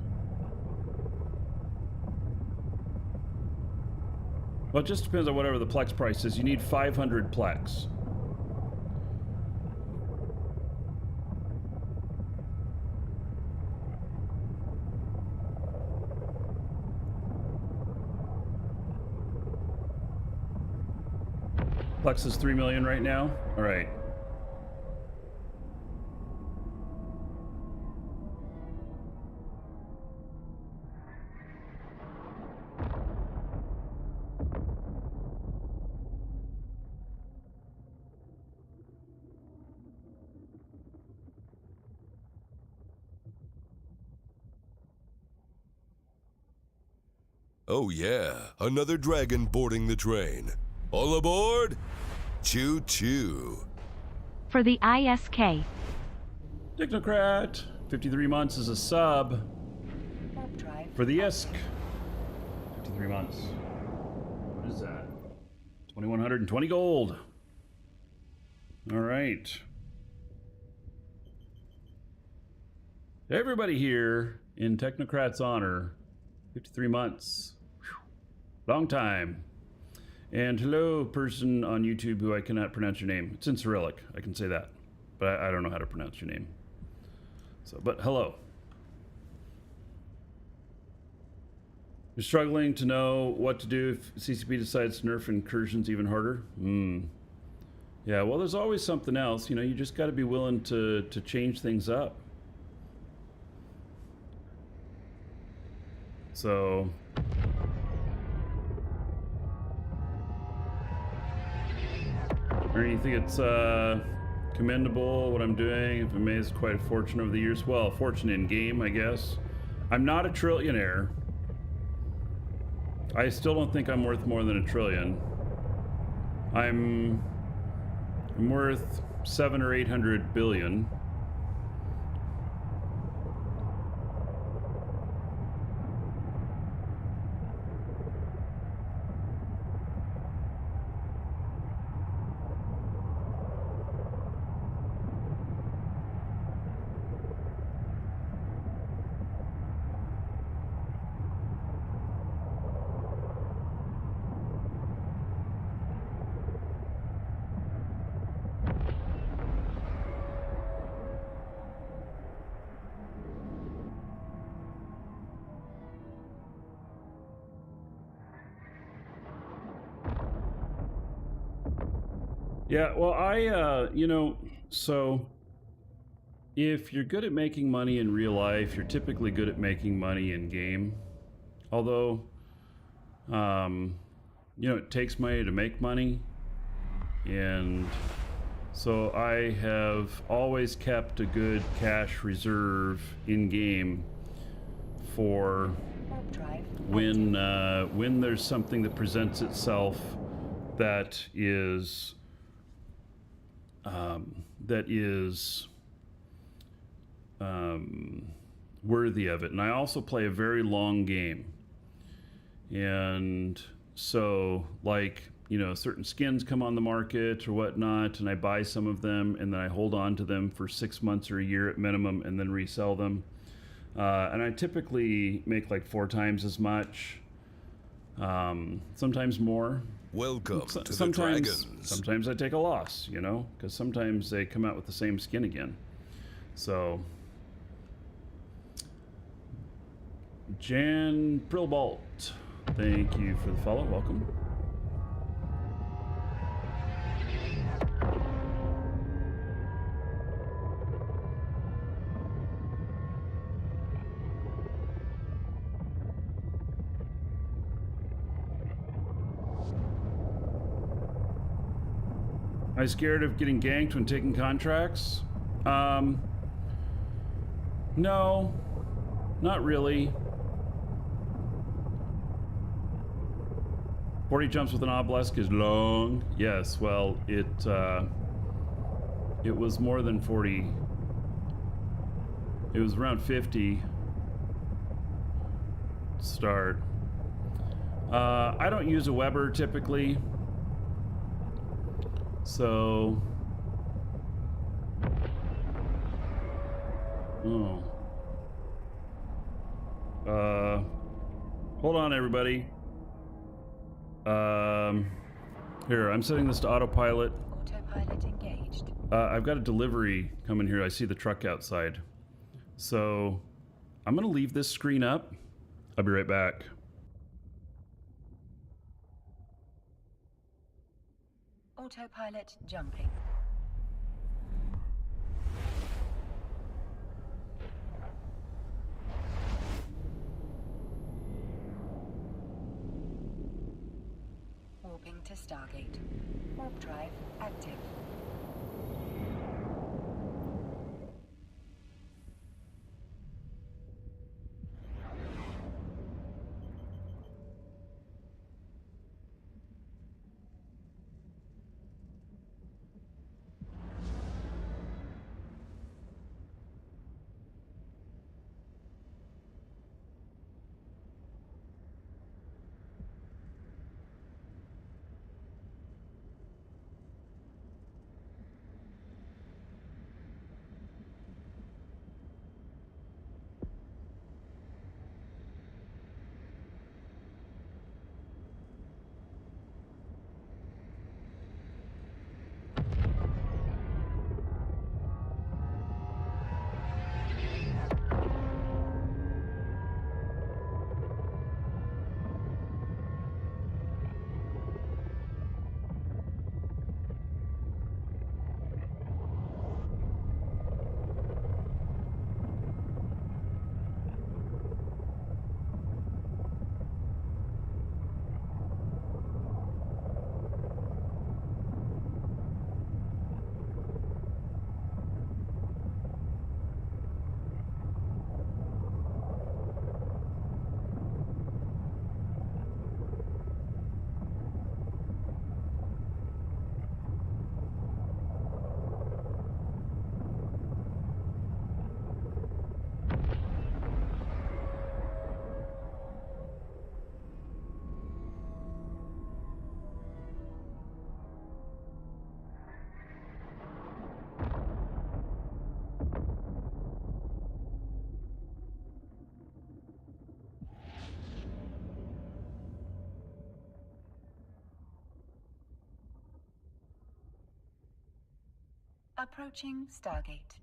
[SPEAKER 2] Well, it just depends on whatever the Plex price is. You need 500 Plex. Plex is 3 million right now. All right.
[SPEAKER 1] Oh yeah, another dragon boarding the train. All aboard! Choo choo.
[SPEAKER 3] For the ISK.
[SPEAKER 2] Technocrat, 53 months as a sub.
[SPEAKER 5] Warp drive.
[SPEAKER 2] For the ISK, 53 months. What is that? 2,120 gold. All right. Everybody here in Technocrat's honor, 53 months. Whew. Long time. And hello, person on YouTube who I cannot pronounce your name. It's in Cyrillic, I can say that. But I don't know how to pronounce your name. So, but hello. You're struggling to know what to do if CCP decides to nerf incursions even harder? Yeah, well, there's always something else. You know, you just got to be willing to change things up. So... Or you think it's commendable what I'm doing? If it made quite a fortune over the years, well, fortune in game, I guess. I'm not a trillionaire. I still don't think I'm worth more than $1 trillion. I'm I'm worth 7 or 800 billion. Yeah, well, so if you're good at making money in real life, you're typically good at making money in game. Although, it takes money to make money. And so I have always kept a good cash reserve in game for
[SPEAKER 5] Warp drive
[SPEAKER 2] when there's something that presents itself that is worthy of it. And I also play a very long game. And so, like, certain skins come on the market or whatnot, and I buy some of them, and then I hold on to them for 6 months or a year at minimum, and then resell them. And I typically make like 4 times as much, sometimes more.
[SPEAKER 1] Welcome to the
[SPEAKER 2] Sometimes,
[SPEAKER 1] Dragons.
[SPEAKER 2] sometimes I take a loss, because sometimes they come out with the same skin again. So, Jan Prillbolt, thank you for the follow. Welcome. Am I scared of getting ganked when taking contracts? No, not really. 40 jumps with an obelisk is long. Yes, well, it was more than 40. It was around 50 to start. I don't use a Weber typically. So, hold on, everybody. Here, I'm setting this to autopilot.
[SPEAKER 5] autopilot engaged.
[SPEAKER 2] I've got a delivery coming here. I see the truck outside. So, I'm gonna leave this screen up. I'll be right back.
[SPEAKER 5] Autopilot jumping. Warping to Stargate. Warp drive active. Approaching Stargate.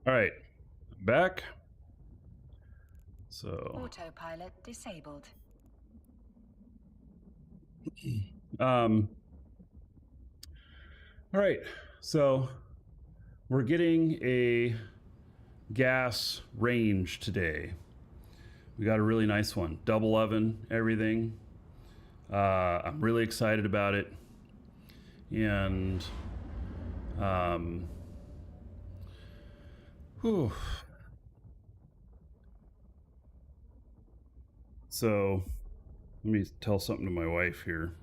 [SPEAKER 2] All right, back. So,
[SPEAKER 5] Autopilot disabled.
[SPEAKER 2] all right, so we're getting a gas range today. We got a really nice one, double oven, everything. I'm really excited about it, and whew. So let me tell something to my wife here.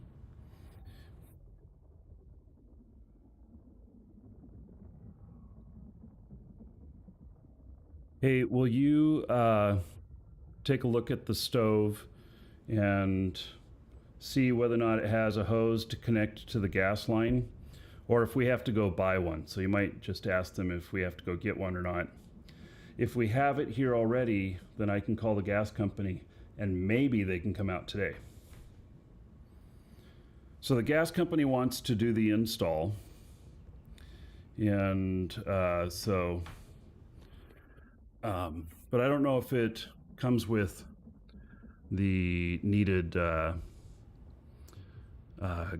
[SPEAKER 2] Hey, will you take a look at the stove and see whether or not it has a hose to connect to the gas line, or if we have to go buy one. So you might just ask them if we have to go get one or not. If we have it here already, then I can call the gas company and maybe they can come out today. So the gas company wants to do the install, and but I don't know if it comes with the needed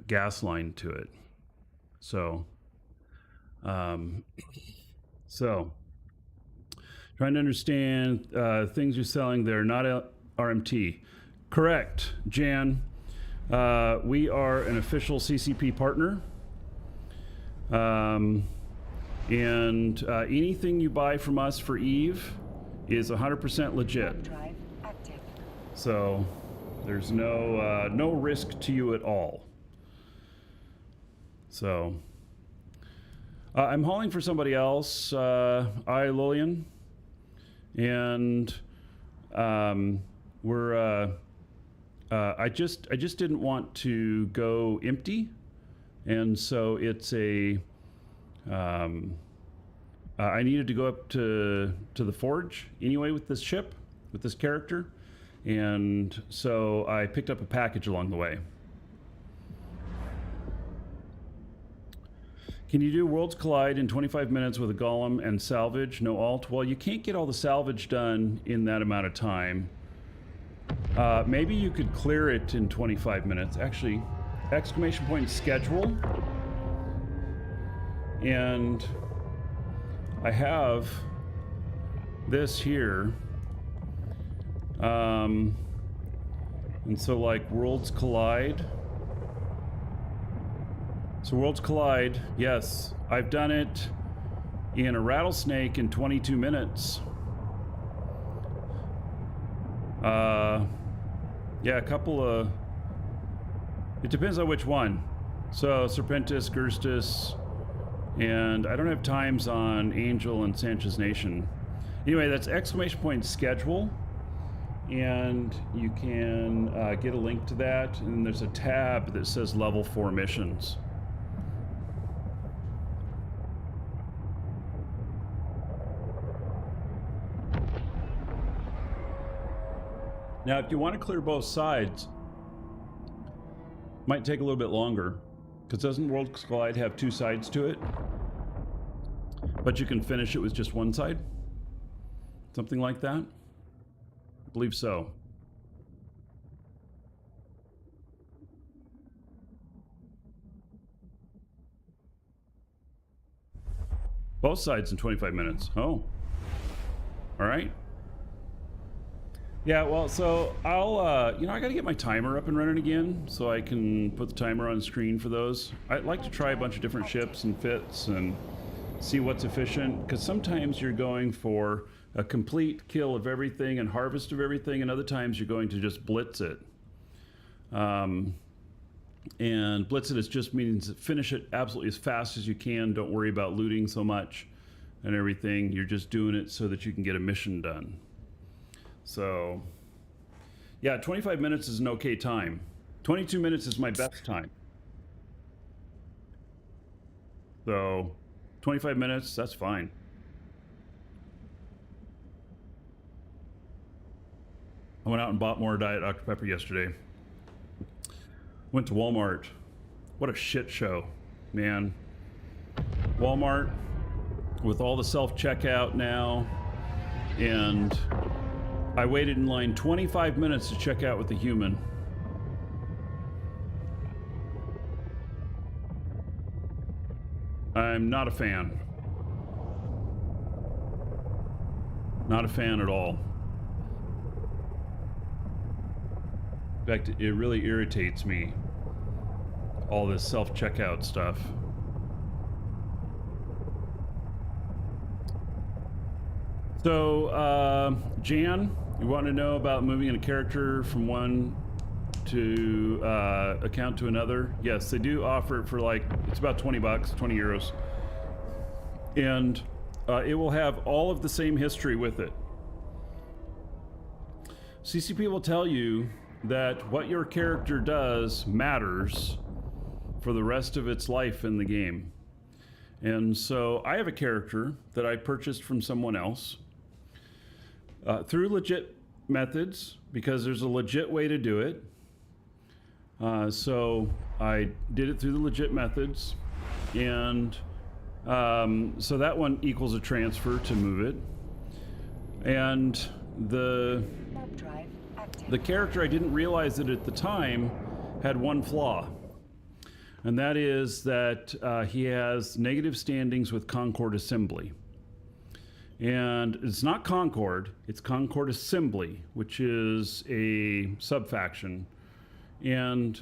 [SPEAKER 2] gas line to it. So trying to understand things you're selling. They're not RMT. Correct, Jan. We are an official CCP partner. And anything you buy from us for Eve is 100% legit.
[SPEAKER 5] Drive active.
[SPEAKER 2] So there's no risk to you at all. So I'm hauling for somebody else, Lillian, and I just didn't want to go empty, and so it's a I needed to go up to the forge anyway with this ship, with this character, and so I picked up a package along the way. Can you do Worlds Collide in 25 minutes with a golem and salvage, no alt? Well, you can't get all the salvage done in that amount of time. Maybe you could clear it in 25 minutes. Actually, exclamation point schedule. And I have this here. And so like Worlds Collide. So Worlds Collide, yes, I've done it in a rattlesnake in 22 minutes. Yeah, a couple of, it depends on which one. So Serpentis, Gerstis, and I don't have times on Angel and Sanchez Nation. Anyway, that's exclamation point schedule, and you can get a link to that, and there's a tab that says level 4 missions. Now, if you want to clear both sides, might take a little bit longer, because doesn't Worlds Collide have 2 sides to it? But you can finish it with just one side? Something like that? I believe so. Both sides in 25 minutes. Oh. All right. Yeah, well, so I'll, I got to get my timer up and running again so I can put the timer on screen for those. I'd like to try a bunch of different ships and fits and see what's efficient, because sometimes you're going for a complete kill of everything and harvest of everything, and other times you're going to just blitz it. And blitz it just means finish it absolutely as fast as you can. Don't worry about looting so much and everything. You're just doing it so that you can get a mission done. So, yeah, 25 minutes is an okay time. 22 minutes is my best time. So, 25 minutes, that's fine. I went out and bought more Diet Dr. Pepper yesterday. Went to Walmart. What a shit show, man. Walmart with all the self-checkout now, and I waited in line 25 minutes to check out with the human. I'm not a fan. Not a fan at all. In fact, it really irritates me, all this self-checkout stuff. So, Jan, you want to know about moving a character from one to account to another? Yes, they do offer it for like, it's about 20 bucks, 20 euros. And it will have all of the same history with it. CCP will tell you that what your character does matters for the rest of its life in the game. And so I have a character that I purchased from someone else through legit methods, because there's a legit way to do it. So I did it through the legit methods, and so that one equals a transfer to move it. And the character, I didn't realize it at the time, had one flaw. And that is that he has negative standings with Concord Assembly. And it's not Concord, it's Concord Assembly, which is a sub-faction. And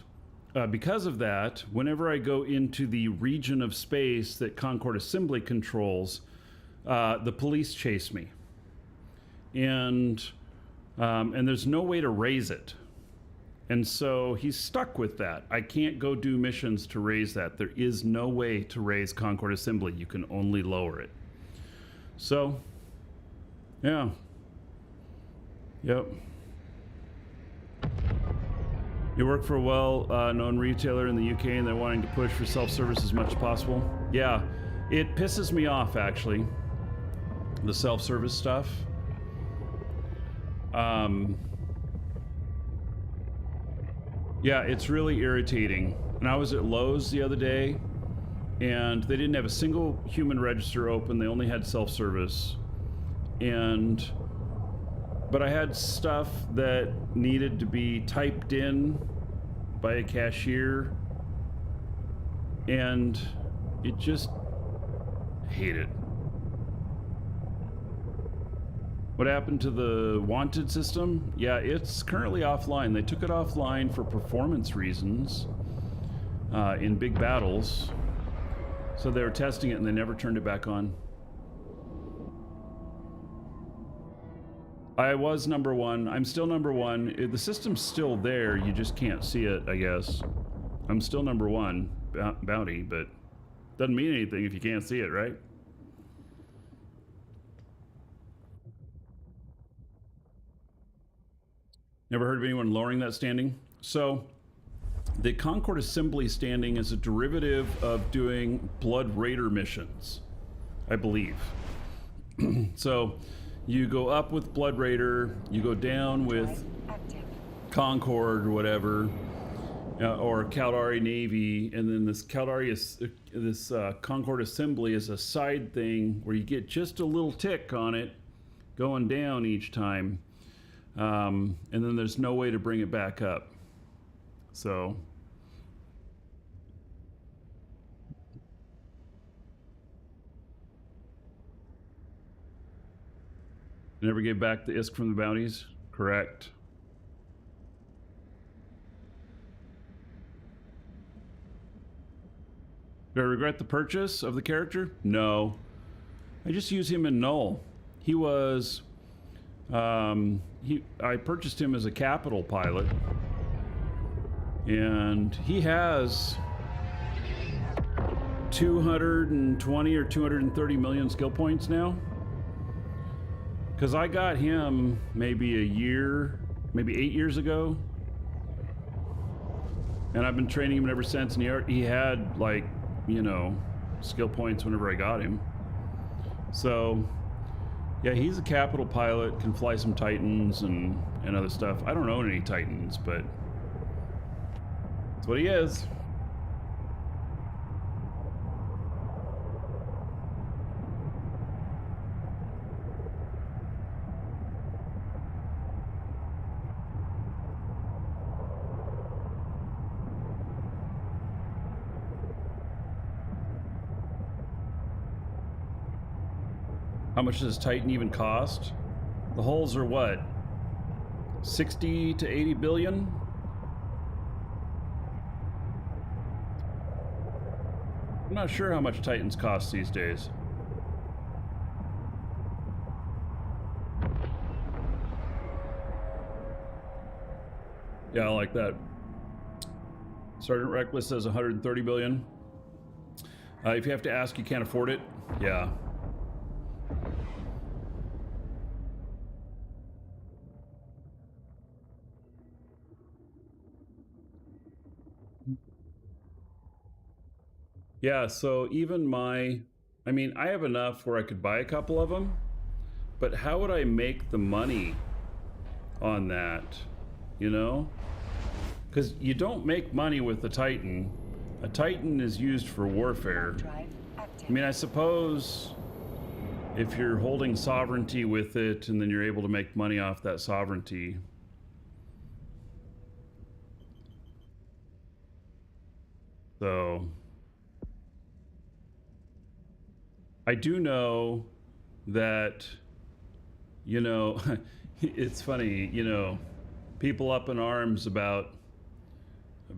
[SPEAKER 2] because of that, whenever I go into the region of space that Concord Assembly controls, the police chase me. And there's no way to raise it. And so he's stuck with that. I can't go do missions to raise that. There is no way to raise Concord Assembly. You can only lower it. So, yeah. Yep. You work for a well-known retailer in the UK, and they're wanting to push for self-service as much as possible. Yeah, it pisses me off, actually, the self-service stuff. Yeah, it's really irritating. And I was at Lowe's the other day, and they didn't have a single human register open. They only had self-service. But I had stuff that needed to be typed in by a cashier, and it just, I hate it. What happened to the wanted system? Yeah, it's currently offline. They took it offline for performance reasons in big battles. So they were testing it and they never turned it back on. I was number one. I'm still number one. The system's still there. You just can't see it, I guess. I'm still number one bounty, but doesn't mean anything if you can't see it, right? Never heard of anyone lowering that standing? So the Concord Assembly standing is a derivative of doing Blood Raider missions, I believe. So you go up with Blood Raider, you go down with Concord or whatever, or Caldari Navy, and then this Concord Assembly is a side thing where you get just a little tick on it going down each time. And then there's no way to bring it back up. So never gave back the ISK from the bounties? Correct. Do I regret the purchase of the character? No. I just use him in Null. He was... I purchased him as a capital pilot, and he has 220 or 230 million skill points now, because I got him maybe a year, maybe 8 years ago, and I've been training him ever since, and he had, like, you know, skill points whenever I got him. So, yeah, he's a capital pilot, can fly some Titans and other stuff. I don't own any Titans, but that's what he is. How much does Titan even cost? The hulls are what? 60 to 80 billion? I'm not sure how much Titans cost these days. Yeah, I like that. Sergeant Reckless says 130 billion. If you have to ask, you can't afford it. Yeah. Yeah, so even I mean, I have enough where I could buy a couple of them, but how would I make the money on that, you know? Because you don't make money with the Titan. A Titan is used for warfare.
[SPEAKER 5] Drive active.
[SPEAKER 2] I mean, I suppose if you're holding sovereignty with it and then you're able to make money off that sovereignty. So I do know that, you know, it's funny, you know, people up in arms about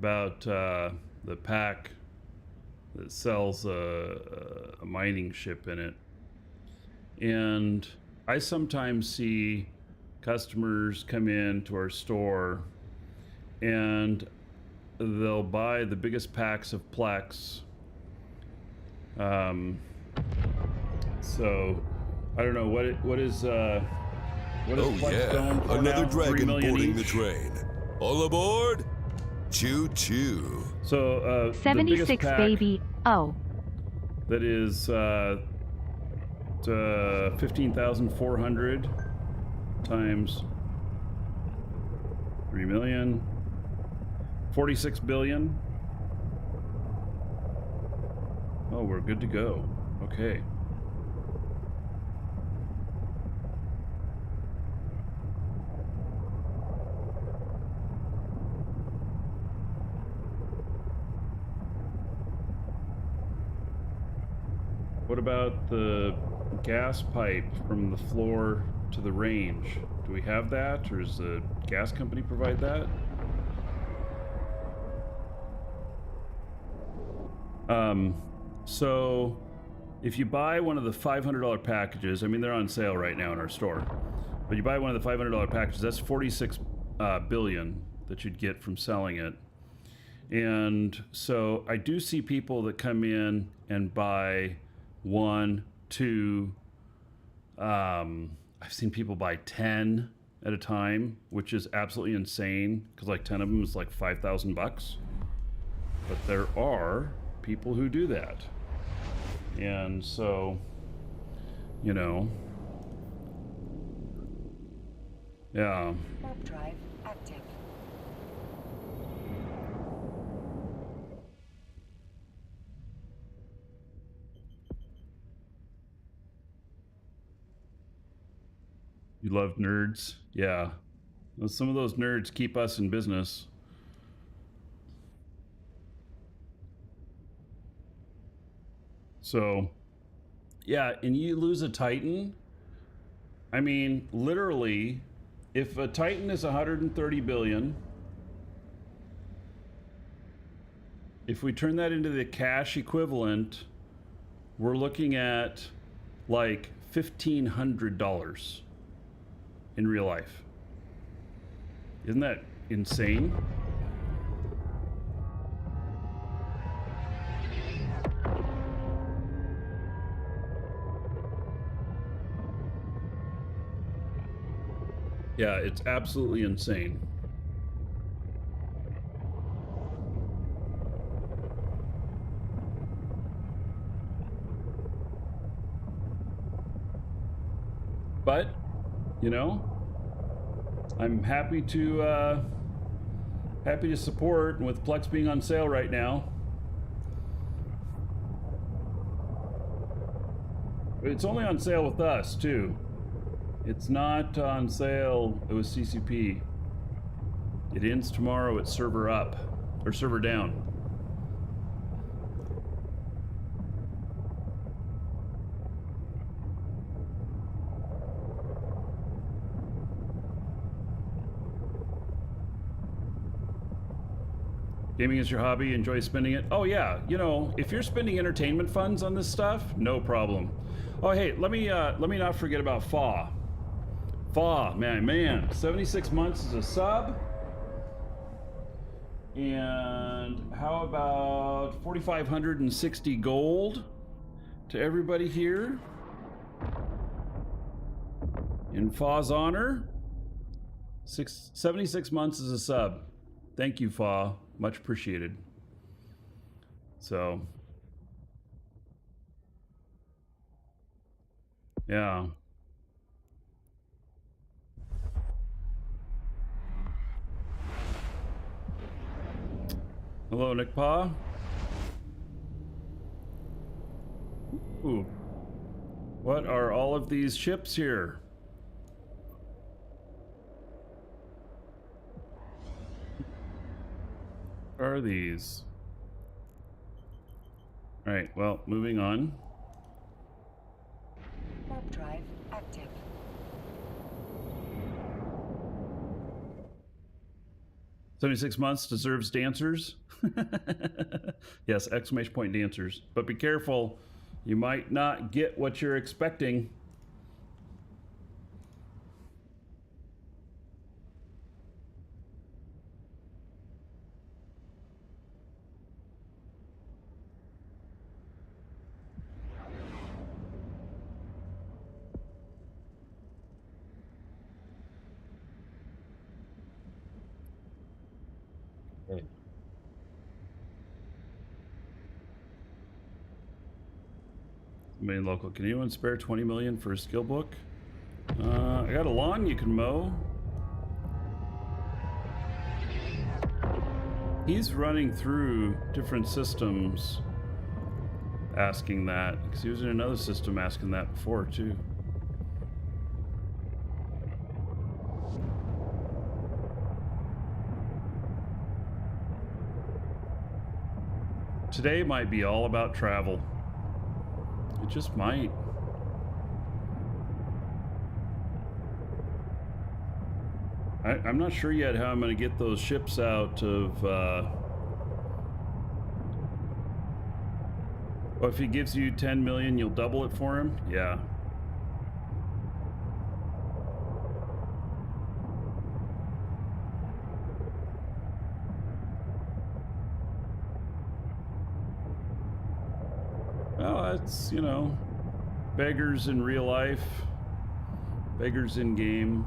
[SPEAKER 2] the pack that sells a mining ship in it. And I sometimes see customers come in to our store and they'll buy the biggest packs of Plex. So I don't know what is
[SPEAKER 1] Oh
[SPEAKER 2] Plex
[SPEAKER 1] yeah,
[SPEAKER 2] going for
[SPEAKER 1] another
[SPEAKER 2] now? 3
[SPEAKER 1] dragon
[SPEAKER 2] million
[SPEAKER 1] boarding the
[SPEAKER 2] each?
[SPEAKER 1] train. All aboard! Choo choo.
[SPEAKER 2] So the
[SPEAKER 3] 76
[SPEAKER 2] biggest pack
[SPEAKER 3] baby. Oh.
[SPEAKER 2] that is 15,400 times 3 million, 46 billion. Oh, we're good to go. Okay. What about the gas pipe from the floor to the range? Do we have that, or does the gas company provide that? So if you buy one of the $500 packages, I mean, they're on sale right now in our store, but you buy one of the $500 packages, that's 46 billion that you'd get from selling it. And so I do see people that come in and buy 1, 2, I've seen people buy 10 at a time, which is absolutely insane because like 10 of them is like 5,000 bucks. But there are people who do that. And so, you know, yeah.
[SPEAKER 5] Warp drive active.
[SPEAKER 2] You love nerds? Yeah. Well, some of those nerds keep us in business. So, yeah, and you lose a Titan. I mean, literally, if a Titan is 130 billion, if we turn that into the cash equivalent, we're looking at like $1,500 in real life. Isn't that insane? Yeah, it's absolutely insane. But, you know, I'm happy to support, and with Plex being on sale right now. It's only on sale with us, too. It's not on sale with CCP. It ends tomorrow at server up, or server down. Gaming is your hobby, enjoy spending it. Oh yeah, you know, if you're spending entertainment funds on this stuff, no problem. Oh hey, let me not forget about Fa. Fa, man, 76 months as a sub. And how about 4,560 gold to everybody here? In Fa's honor, 76 months as a sub. Thank you, Fa. Much appreciated. So, yeah. Hello, Nick Pa. Ooh. What are all of these ships here? What are these? All right, well, moving on.
[SPEAKER 5] Warp drive active.
[SPEAKER 2] "76 months deserves dancers." Yes, exclamation point dancers. But be careful, you might not get what you're expecting. Main local. Can anyone spare 20 million for a skill book? I got a lawn you can mow. He's running through different systems asking that, because he was in another system asking that before too. Today might be all about travel. It just might. I'm not sure yet how I'm going to get those ships out of... Oh, if he gives you 10 million, you'll double it for him? Yeah. Well, that's, you know, beggars in real life, beggars in game.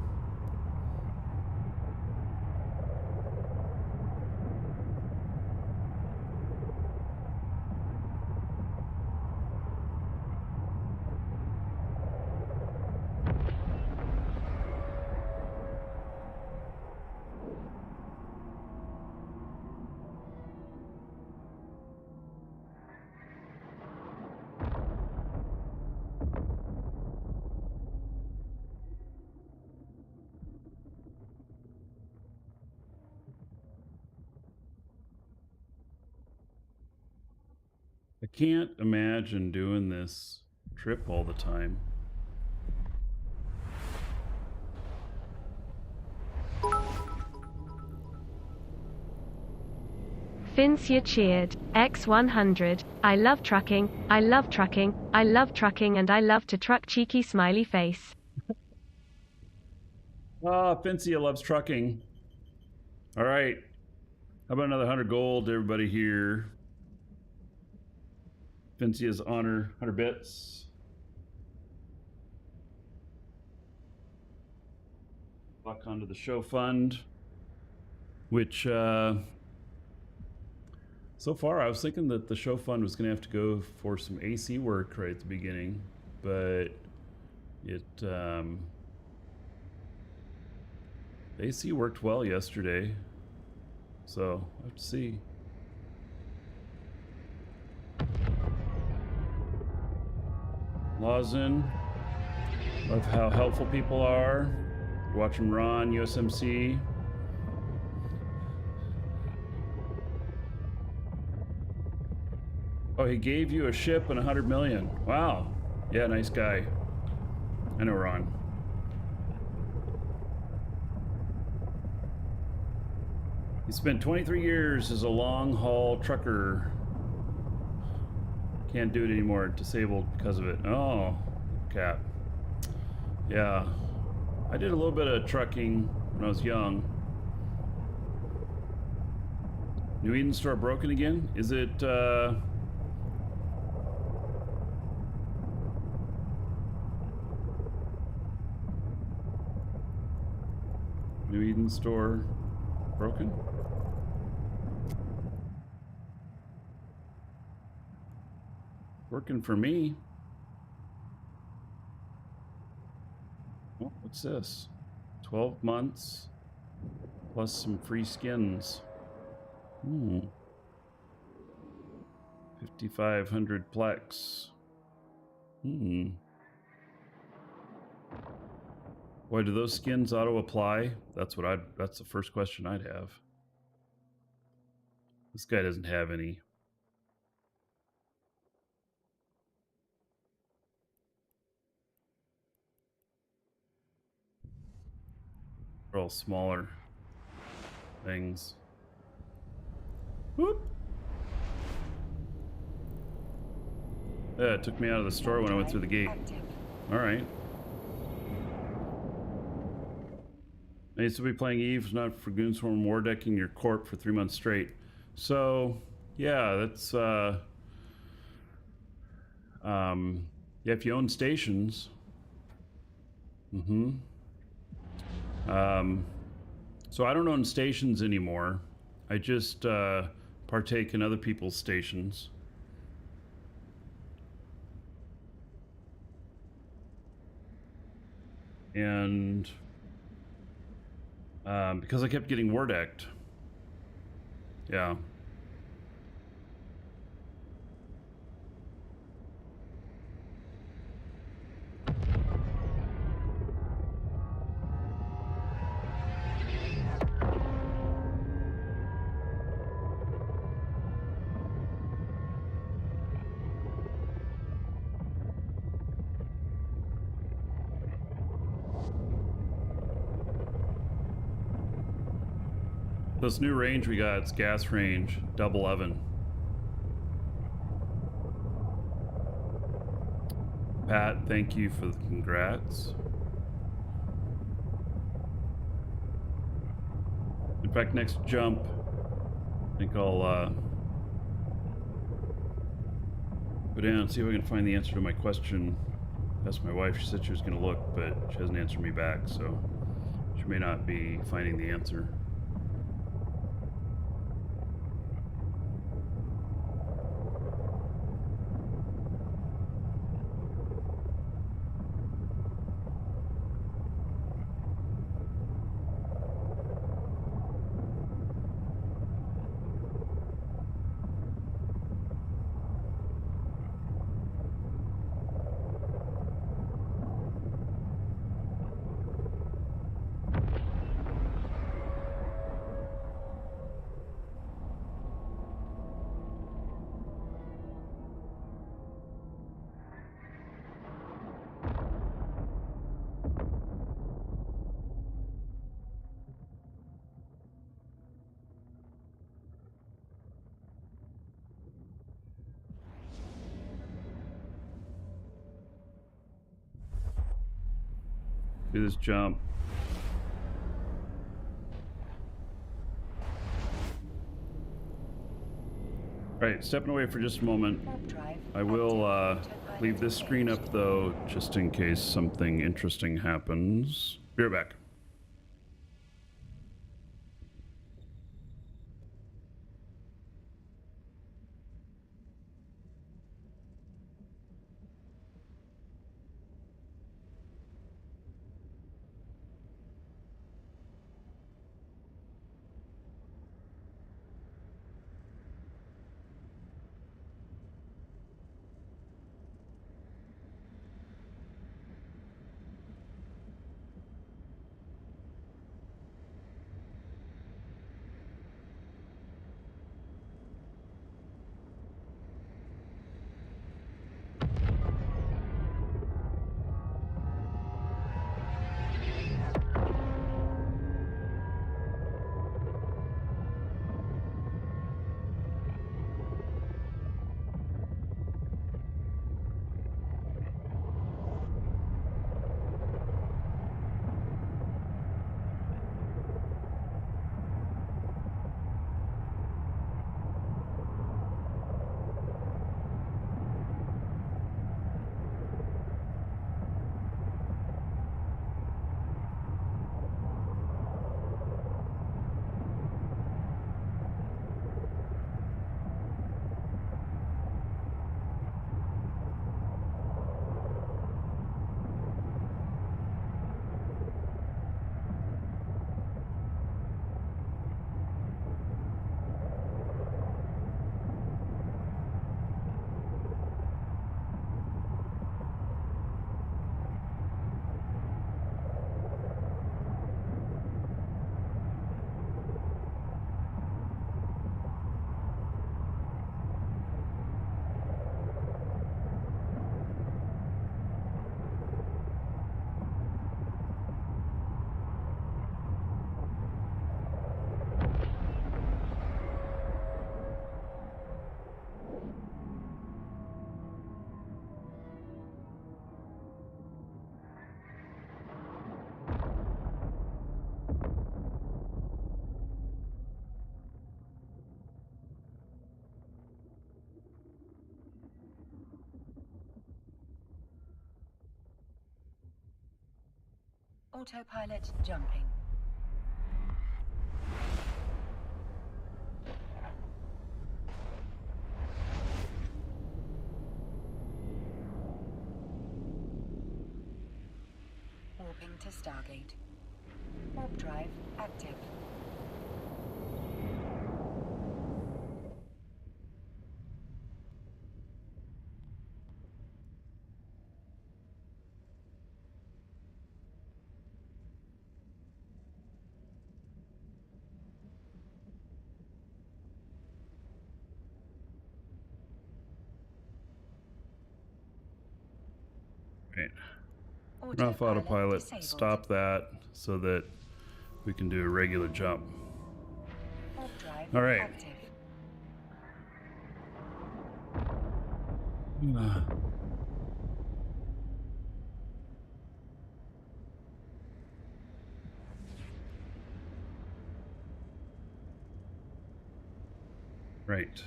[SPEAKER 2] I can't imagine doing this trip all the time.
[SPEAKER 4] Fincia cheered. X100. I love trucking, I love trucking, I love trucking, and I love to truck. Cheeky smiley face.
[SPEAKER 2] Ah, Fincia loves trucking. All right. How about another 100 gold to everybody here? Fincia's honor, 100 bits. Buck onto the show fund, which so far I was thinking that the show fund was going to have to go for some AC work right at the beginning, but It, the AC worked well yesterday, so I have to see. Lawson, love how helpful people are. Watching Ron, USMC. Oh, he gave you a ship and 100 million. Wow. Yeah, nice guy. I know Ron. He spent 23 years as a long-haul trucker. Can't do it anymore. Disabled because of it. Oh, cap. Yeah. I did a little bit of trucking when I was young. New Eden store broken again? Is it, New Eden store broken? Working for me. Oh, what's this? 12 months plus some free skins. 5,500 plex. Boy, do those skins auto apply? That's the first question I'd have. This guy doesn't have any. They're all smaller things. Whoop. Yeah, it took me out of the store when I went through the gate. All right. I used to be playing Eve, not for Goonswarm war decking your corp for 3 months straight. So, yeah, that's, yeah, if you own stations. So I don't own stations anymore. I just, partake in other people's stations. And because I kept getting war decked. Yeah. This new range we got, it's gas range, double oven. Pat, thank you for the congrats. In fact, next jump, I think I'll go down and see if I can find the answer to my question. Asked my wife, she said she was gonna look, but she hasn't answered me back, so she may not be finding the answer. Do this jump. Right, stepping away for just a moment. I will leave this screen up though, just in case something interesting happens. Be right back.
[SPEAKER 5] Autopilot jumping. Warping to Stargate. Warp drive active.
[SPEAKER 2] Right. Turn off autopilot,
[SPEAKER 5] disabled.
[SPEAKER 2] stop that so that we can do a regular jump.
[SPEAKER 5] Warp drive
[SPEAKER 2] All right.
[SPEAKER 5] active.
[SPEAKER 2] Right.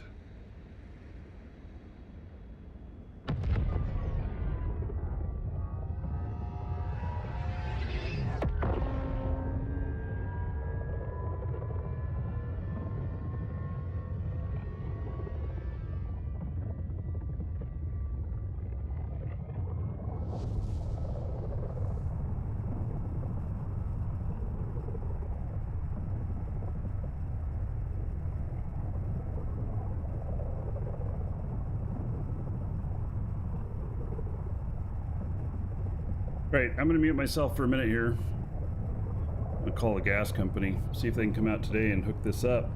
[SPEAKER 2] Right, I'm going to mute myself for a minute here. I'm going to call the gas company, see if they can come out today and hook this up.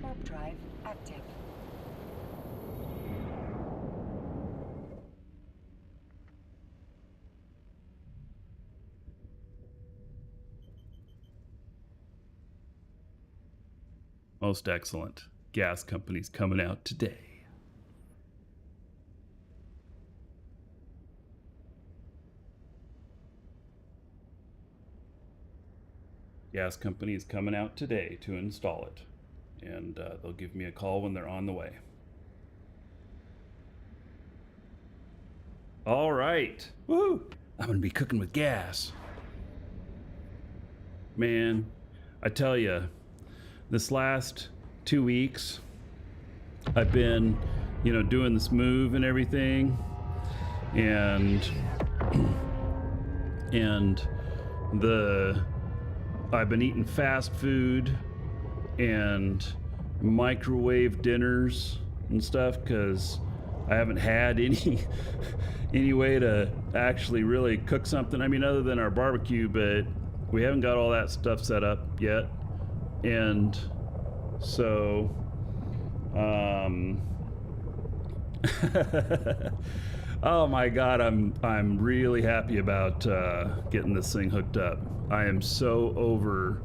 [SPEAKER 5] Warp drive active.
[SPEAKER 2] Most excellent. Gas company's coming out today. Gas company is coming out today to install it. And they'll give me a call when they're on the way. All right. Woo! I'm going to be cooking with gas. Man, I tell you, this last 2 weeks, I've been, doing this move and everything. And I've been eating fast food and microwave dinners and stuff because I haven't had any way to actually really cook something. I mean, other than our barbecue, but we haven't got all that stuff set up yet. And so Oh my god, I'm really happy about getting this thing hooked up. I am so over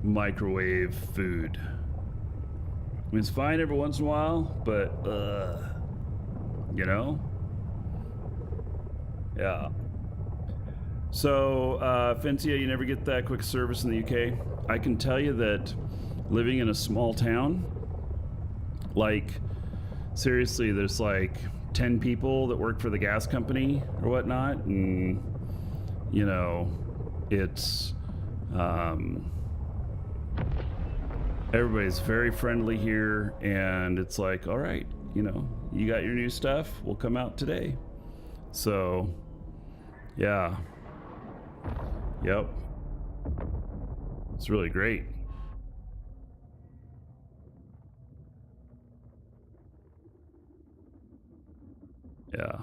[SPEAKER 2] microwave food. I mean, it's fine every once in a while, but you know? Yeah. So, Fencia, you never get that quick service in the UK. I can tell you that living in a small town, like, seriously, there's like 10 people that work for the gas company or whatnot, and, you know, it's, everybody's very friendly here, and it's like, all right, you know, you got your new stuff, we'll come out today. So, yeah. Yep. It's really great. Yeah.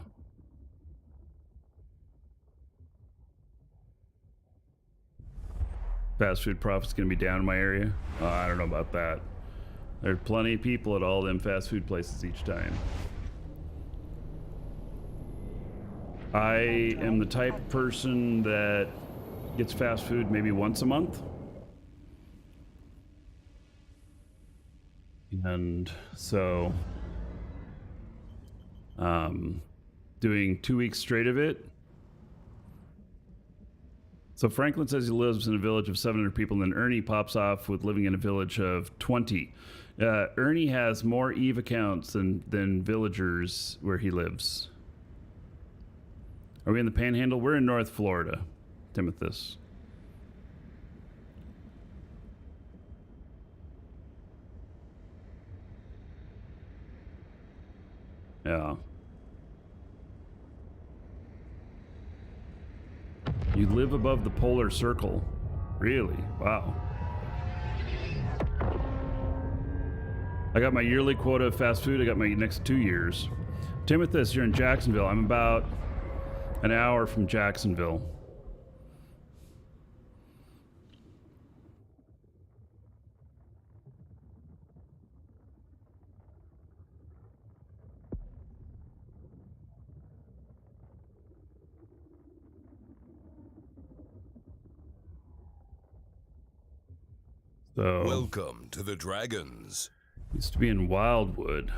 [SPEAKER 2] Fast food profits going to be down in my area? I don't know about that. There are plenty of people at all them fast food places each time. I am the type of person that gets fast food maybe once a month. And so, doing 2 weeks straight of it. So Franklin says he lives in a village of 700 people, and then Ernie pops off with living in a village of 20. Ernie has more Eve accounts than villagers where he lives. Are we in the Panhandle? We're in North Florida, Timothus. Yeah. You live above the polar circle. Really? Wow. I got my yearly quota of fast food. I got my next 2 years. Timothus, you're in Jacksonville. I'm about an hour from Jacksonville. So,
[SPEAKER 1] Welcome to the Dragons.
[SPEAKER 2] used to be in Wildwood.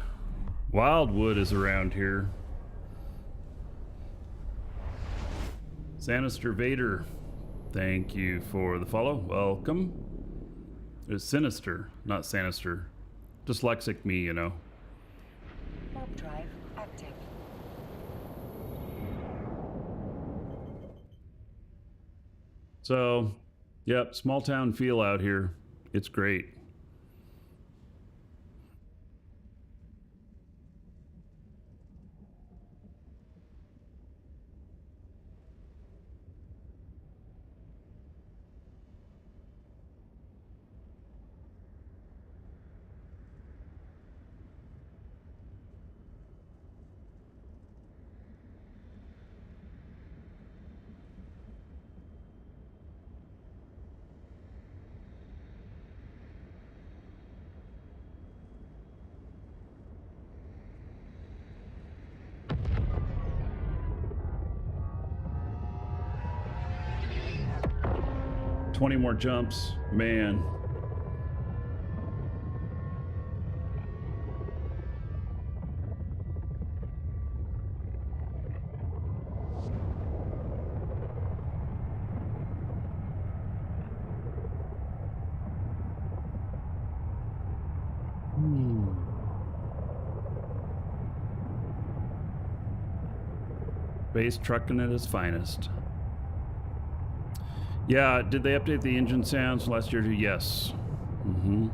[SPEAKER 2] Wildwood is around here. Sinister Vader, thank you for the follow. Welcome. It's Sinister, not Sinister. Dyslexic me, you know.
[SPEAKER 5] Warp drive active.
[SPEAKER 2] So, yep, small town feel out here. It's great. Twenty more jumps, man. Base trucking at its finest. Yeah, did they update the engine sounds last year? Yes. Mm-hmm.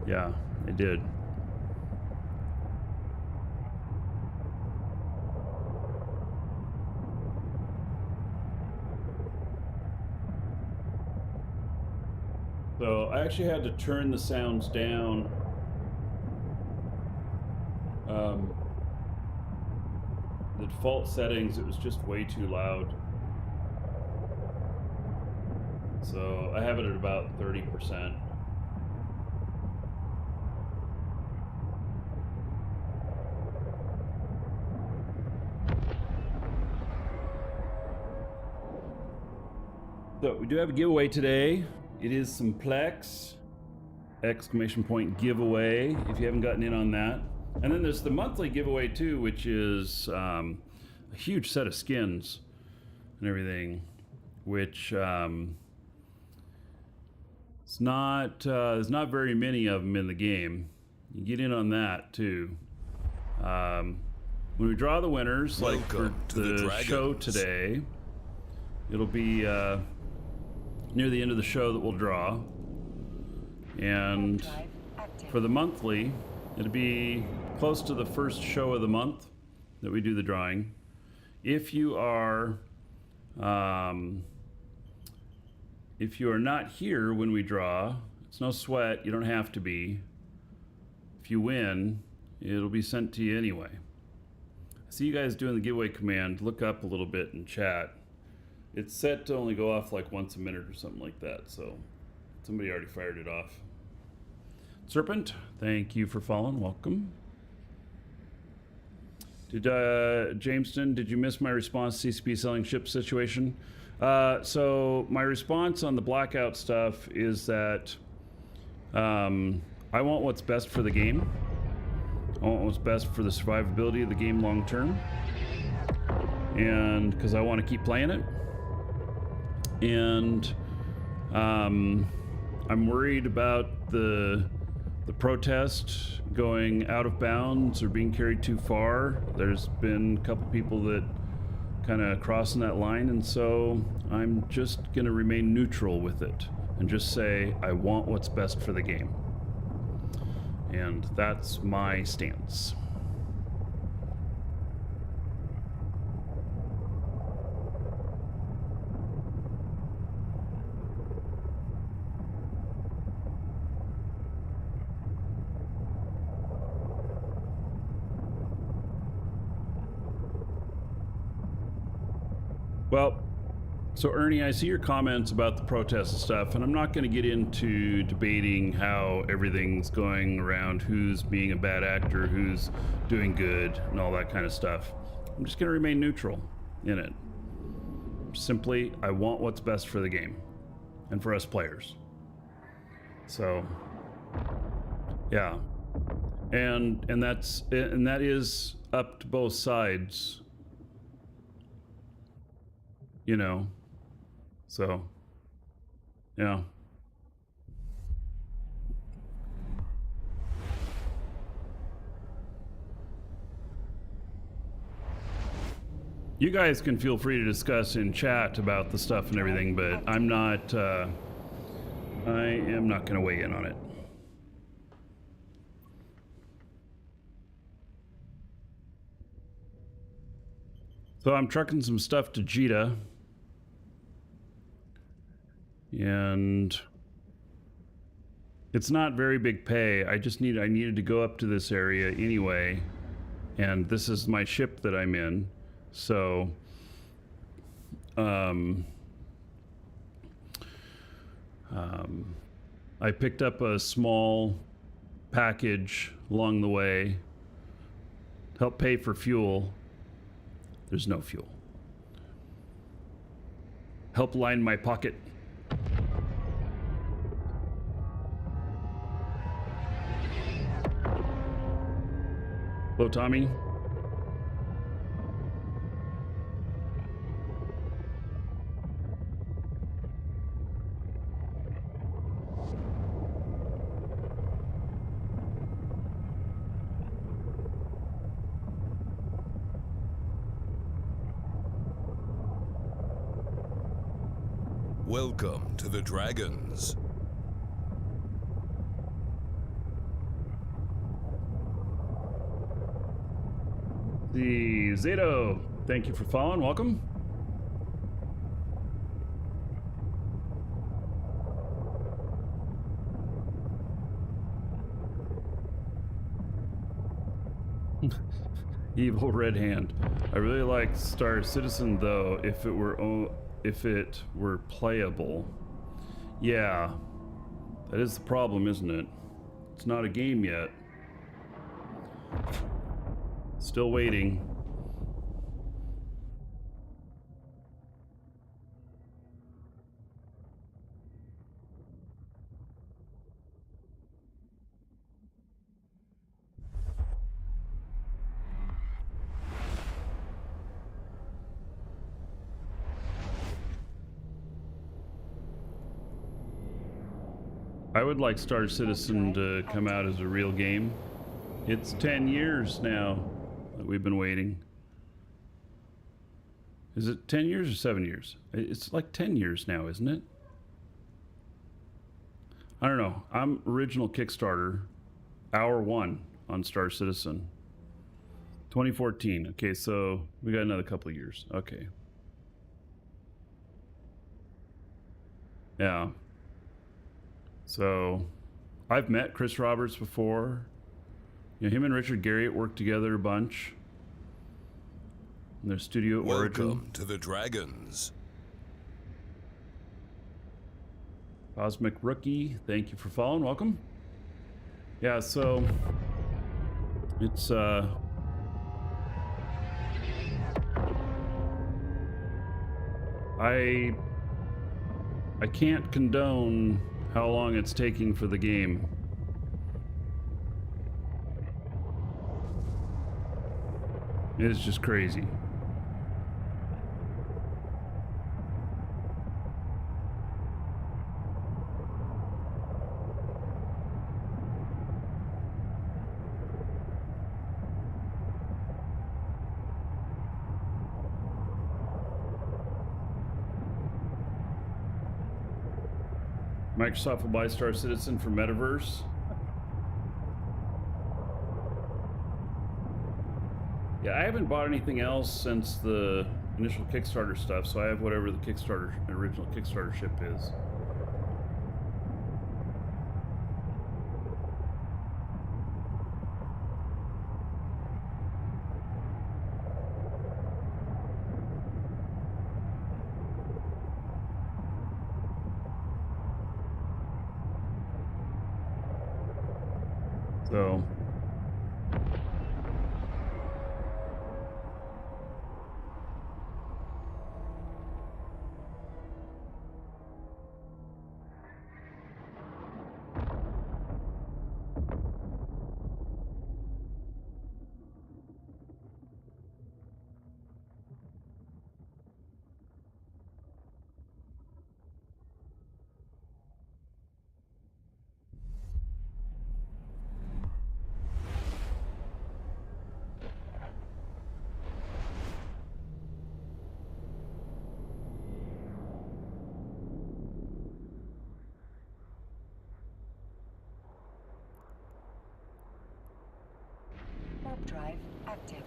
[SPEAKER 2] Yeah, they did. So I actually had to turn the sounds down. The default settings, it was just way too loud. So I have it at about 30%. So we do have a giveaway today. It is some Plex! Exclamation point giveaway, if you haven't gotten in on that. And then there's the monthly giveaway too, which is a huge set of skins and everything, which it's not there's not very many of them in the game. You get in on that too. When we draw the winners, like for the show today, it'll be near the end of the show that we'll draw. And for the monthly, it'll be close to the first show of the month that we do the drawing. If you are not here when we draw, it's no sweat. You don't have to be. If you win, it'll be sent to you anyway. I see you guys doing the giveaway command. Look up a little bit in chat. It's set to only go off like once a minute or something like that, so somebody already fired it off. Serpent, thank you for following. Welcome. Did Jameson, did you miss my response to CCP selling ship situation? So my response on the Blackout stuff is that I want what's best for the game. I want what's best for the survivability of the game long term, and because I want to keep playing it. And I'm worried about the protest going out of bounds or being carried too far. There's been a couple people that kind of crossing that line, and so I'm just going to remain neutral with it and just say I want what's best for the game. And that's my stance. Well, so Ernie, I see your comments about the protests and stuff, and I'm not going to get into debating how everything's going around, who's being a bad actor, who's doing good, and all that kind of stuff. I'm just going to remain neutral in it. Simply, I want what's best for the game and for us players. So, yeah, and that is up to both sides. You know, so, yeah. You guys can feel free to discuss in chat about the stuff and everything, but I'm not, I am not going to weigh in on it. So I'm trucking some stuff to Jita. And it's not very big pay. I needed to go up to this area anyway, and this is my ship that I'm in. So I picked up a small package along the way to help pay for fuel. There's no fuel. Help line my pocket. Hello, Tommy.
[SPEAKER 1] Welcome to the Dragons.
[SPEAKER 2] The Zato, thank you for following. Welcome. Evil Red Hand. I really like Star Citizen though. If it were playable. Yeah, that is the problem, isn't it? It's not a game yet. Still waiting. I would like Star Citizen to come out as a real game. It's 10 years now that we've been waiting. Is it 10 years or 7 years? It's like 10 years now, isn't it? I don't know. I'm original Kickstarter, hour 1 on Star Citizen. 2014. Okay, so we got another couple of years. Okay. Yeah. So, I've met Chris Roberts before. You know, him and Richard Garriott worked together a bunch. In their studio at Origin.
[SPEAKER 1] Welcome to the Dragons.
[SPEAKER 2] Cosmic Rookie, thank you for following. Welcome. Yeah, so it's I can't condone how long it's taking for the game. It's just crazy. Microsoft will buy Star Citizen for Metaverse. Yeah, I haven't bought anything else since the initial Kickstarter stuff, so I have whatever the original Kickstarter ship is. So
[SPEAKER 5] Warp drive active.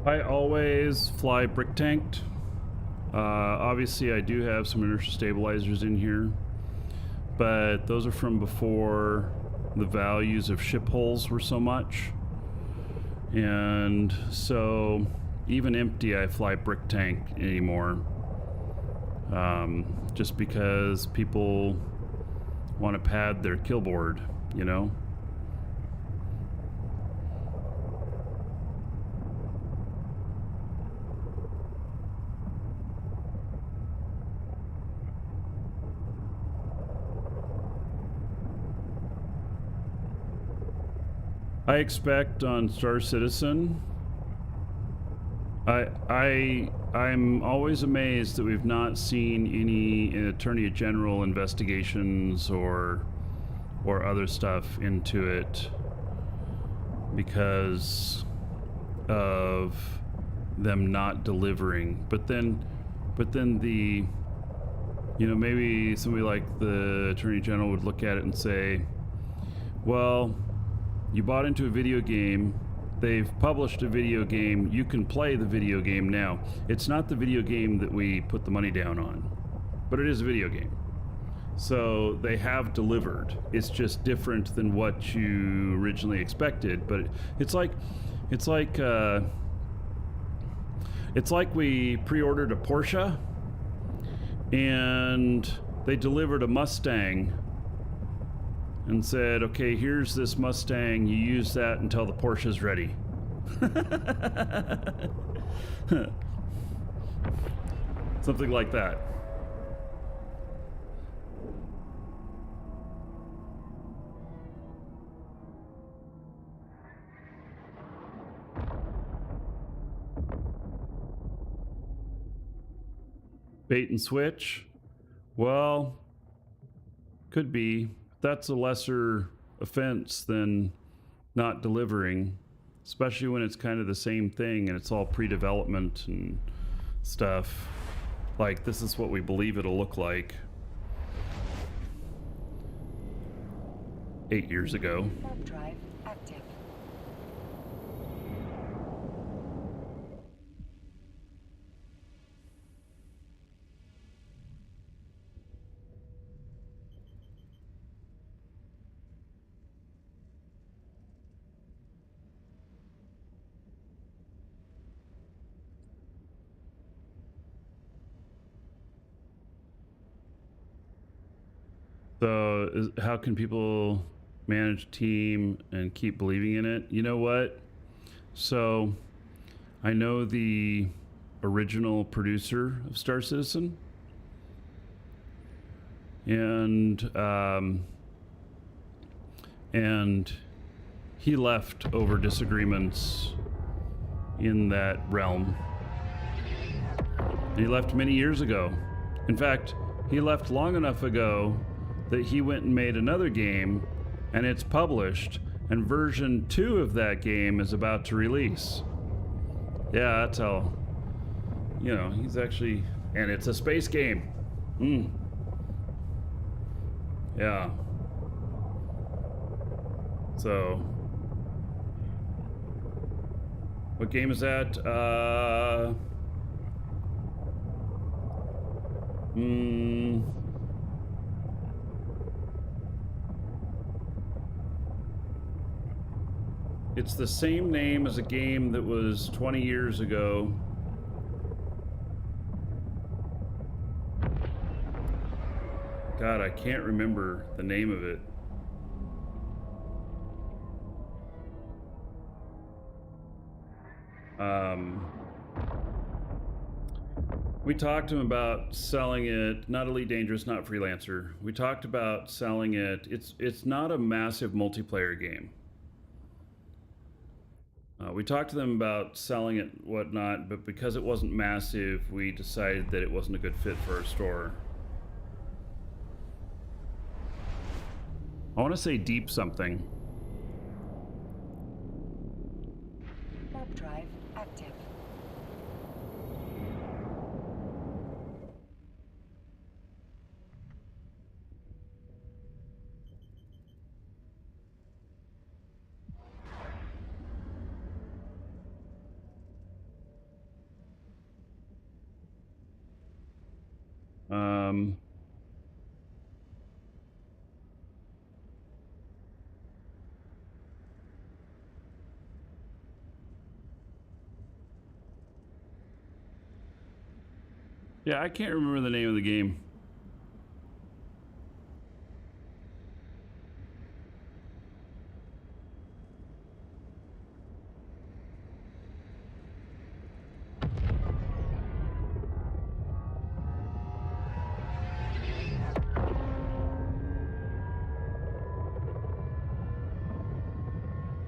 [SPEAKER 2] I always fly brick tanked. Obviously, I do have some inertial stabilizers in here, but those are from before the values of ship hulls were so much. And so, even empty, I fly brick tank anymore. Just because people want to pad their kill board, you know? I expect on Star Citizen, I'm always amazed that we've not seen any Attorney General investigations or other stuff into it because of them not delivering. But then the You know, maybe somebody like the Attorney General would look at it and say, well, you bought into a video game, they've published a video game, you can play the video game now. It's not the video game that we put the money down on, but it is a video game. So they have delivered. It's just different than what you originally expected. But it's like we pre-ordered a Porsche and they delivered a Mustang and said, okay, here's this Mustang, you use that until the Porsche's ready. Something like that. Bait and switch? Well, could be. That's a lesser offense than not delivering, especially when it's kind of the same thing and it's all pre-development and stuff. Like, this is what we believe it'll look like 8 years ago.
[SPEAKER 5] Warp drive active.
[SPEAKER 2] So how can people manage a team and keep believing in it? You know what? So I know the original producer of Star Citizen, and he left over disagreements in that realm. And he left many years ago. In fact, he left long enough ago that he went and made another game, and it's published, and version 2 of that game is about to release. Yeah, that's how, you know, he's actually, and it's a space game. Yeah. So, what game is that? It's the same name as a game that was 20 years ago. God, I can't remember the name of it. We talked to him about selling it, not Elite Dangerous, not Freelancer. We talked about selling it. It's not a massive multiplayer game. We talked to them about selling it, whatnot, but because it wasn't massive, we decided that it wasn't a good fit for our store. I want to say Deep something.
[SPEAKER 5] Warp drive active.
[SPEAKER 2] Yeah, I can't remember the name of the game.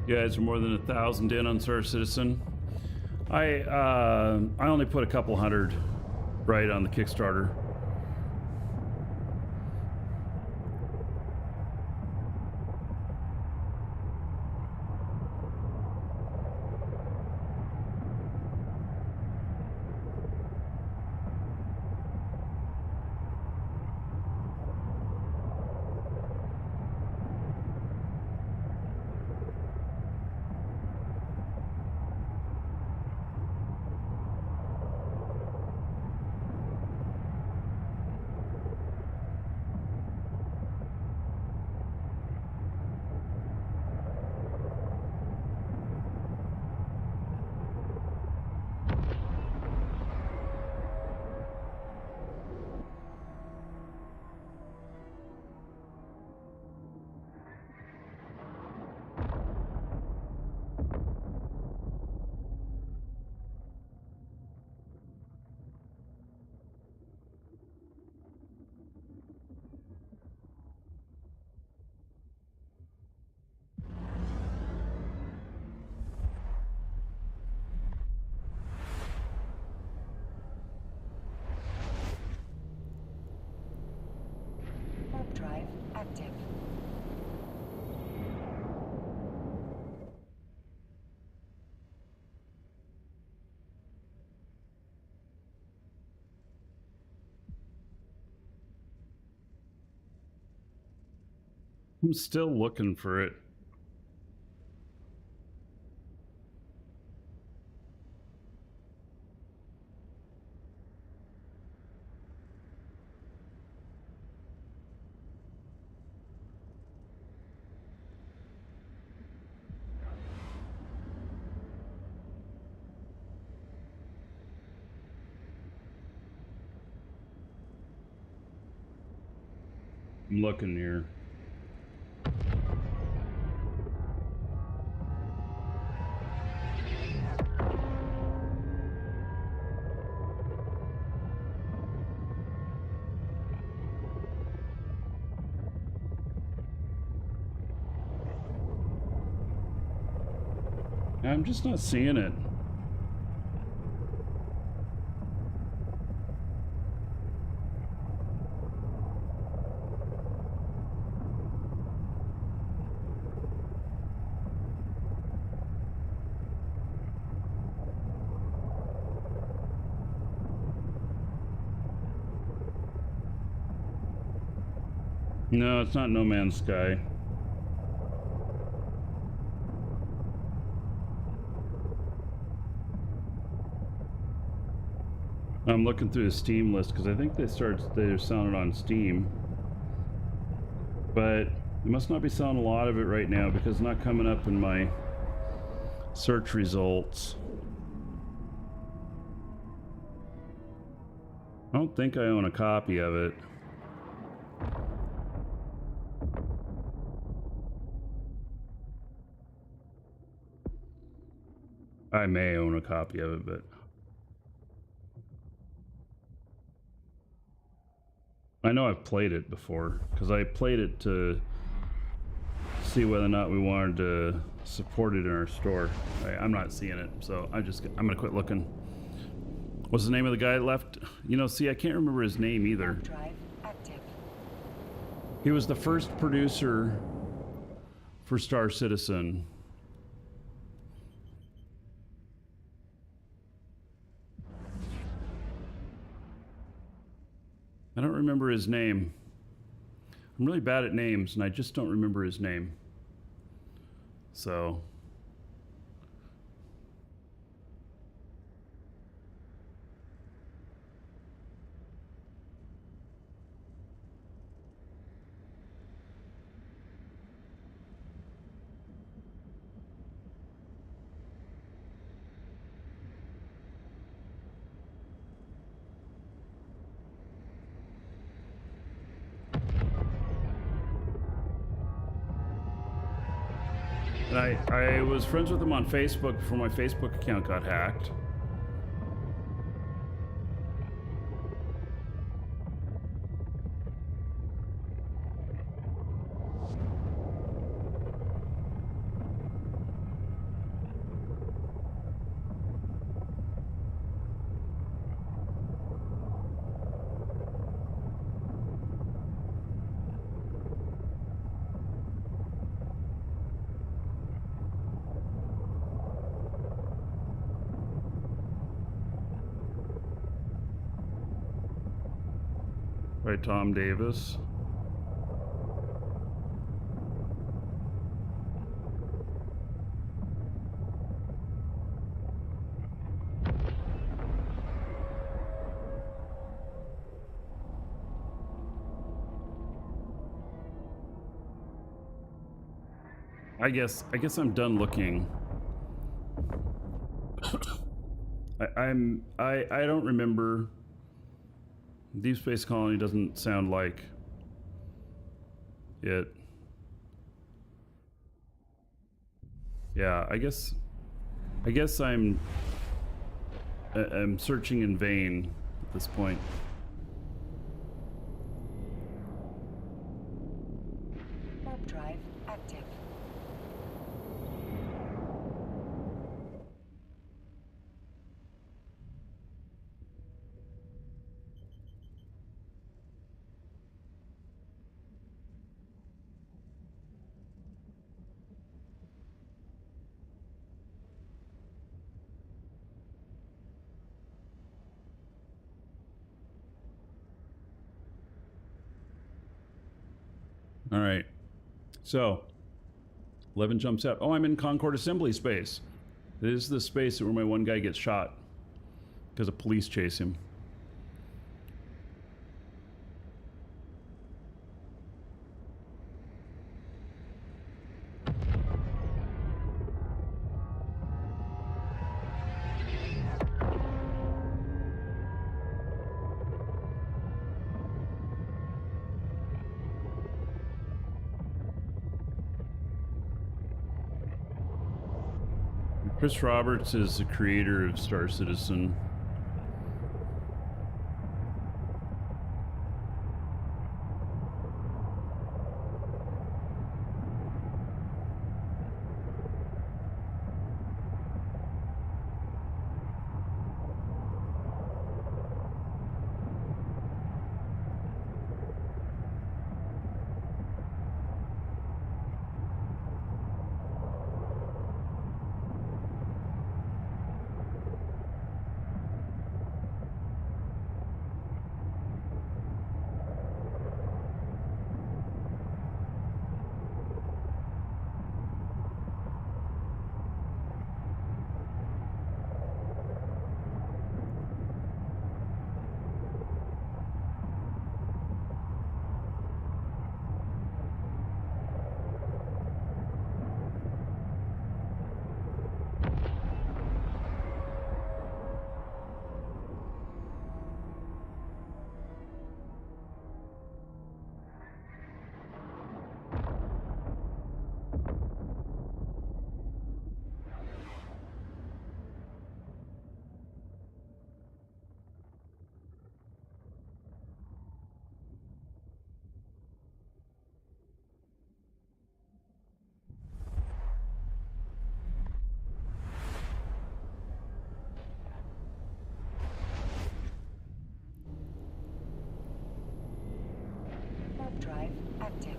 [SPEAKER 2] You guys are more than 1,000 in on Star Citizen. I only put a couple hundred right on the Kickstarter. I'm still looking for it. I'm looking here. I'm just not seeing it. No, it's not No Man's Sky. I'm looking through the Steam list because I think they're selling it on Steam. But they must not be selling a lot of it right now because it's not coming up in my search results. I don't think I own a copy of it. I may own a copy of it, but I know I've played it before because I played it to see whether or not we wanted to support it in our store. I'm not seeing it, so I'm gonna quit looking. What's the name of the guy that left? You know, see, I can't remember his name either.
[SPEAKER 5] Warp drive active.
[SPEAKER 2] He was the first producer for Star Citizen. I don't remember his name. I'm really bad at names, and I just don't remember his name. So... And I was friends with him on Facebook before my Facebook account got hacked. By Tom Davis. I guess I'm done looking. I don't remember. Deep Space Colony doesn't sound like it. Yeah, I guess I'm searching in vain at this point.
[SPEAKER 5] Warp drive active.
[SPEAKER 2] All right. So, 11 jumps out. Oh, I'm in Concord Assembly Space. This is the space where my one guy gets shot because of police chase him. Chris Roberts is the creator of Star Citizen.
[SPEAKER 5] Warp drive active.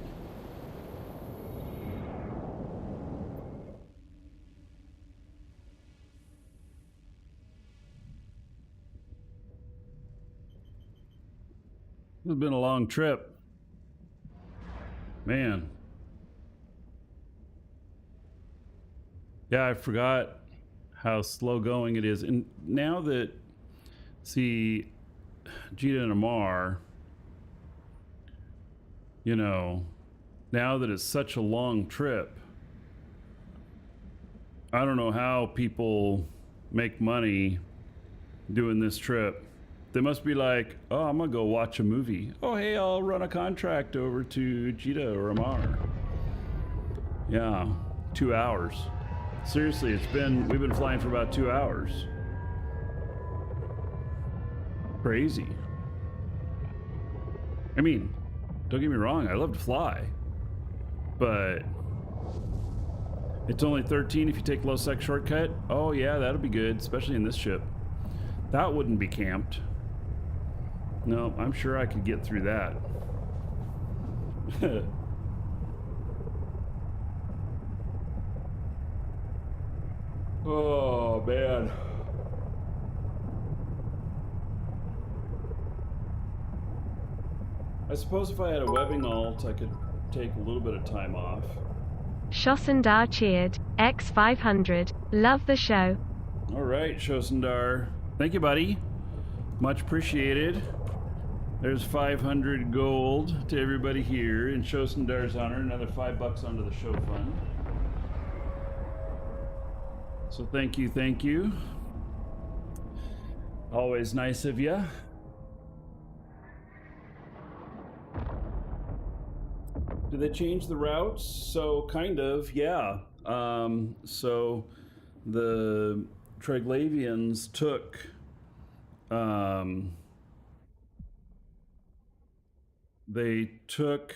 [SPEAKER 2] It's been a long trip. Man. Yeah, I forgot how slow going it is. And now that, see, Jita and Amar, you know, now that it's such a long trip, I don't know how people make money doing this trip. They must be like, oh, I'm gonna go watch a movie. Oh, hey, I'll run a contract over to Jita or Amar. Yeah, 2 hours. Seriously, we've been flying for about 2 hours. Crazy. I mean, don't get me wrong, I love to fly, but it's only 13 if you take low sec shortcut. Oh yeah, that'll be good, especially in this ship. That wouldn't be camped. No, I'm sure I could get through that. Oh man. I suppose if I had a webbing alt, I could take a little bit of time off.
[SPEAKER 4] Shossendar cheered. X500. Love the show.
[SPEAKER 2] All right, Shossendar. Thank you, buddy. Much appreciated. There's 500 gold to everybody here in Shossendar's honor. Another $5 onto the show fund. So thank you, thank you. Always nice of you. Did they change the routes? So kind of, yeah. So the Triglavians took they took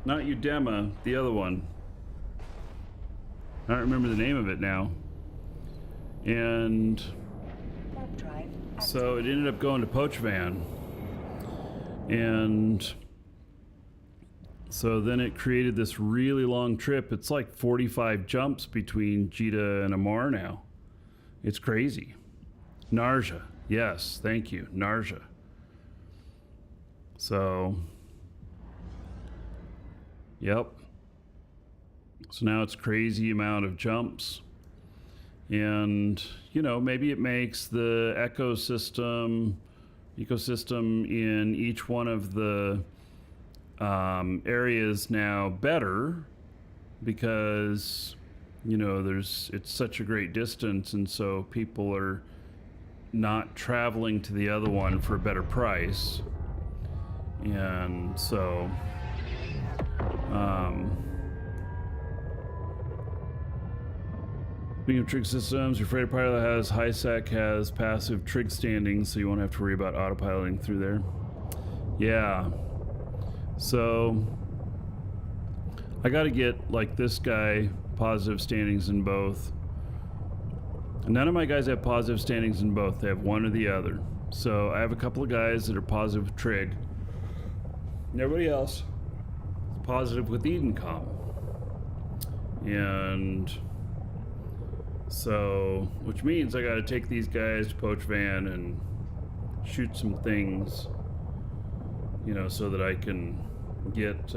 [SPEAKER 2] not Udema, the other one. I don't remember the name of it now. And
[SPEAKER 5] Warp drive active.
[SPEAKER 2] so it ended up going to Pochvan. And so then it created this really long trip. It's like 45 jumps between Jita and Amar now. It's crazy. Narja. Yes, thank you. Narja. So, Yep. So now it's crazy amount of jumps. And, you know, maybe it makes the ecosystem in each one of the areas now better because, you know, it's such a great distance, and so people are not traveling to the other one for a better price. And so speaking of trig systems, your freighter pilot has high-sec has passive trig standings, so you won't have to worry about autopiloting through there. Yeah. So I got to get, like, this guy positive standings in both. None of my guys have positive standings in both. They have one or the other. So I have a couple of guys that are positive with trig. And everybody else is positive with Edencom. And so, which means I got to take these guys to Poach Van and shoot some things, you know, so that I can get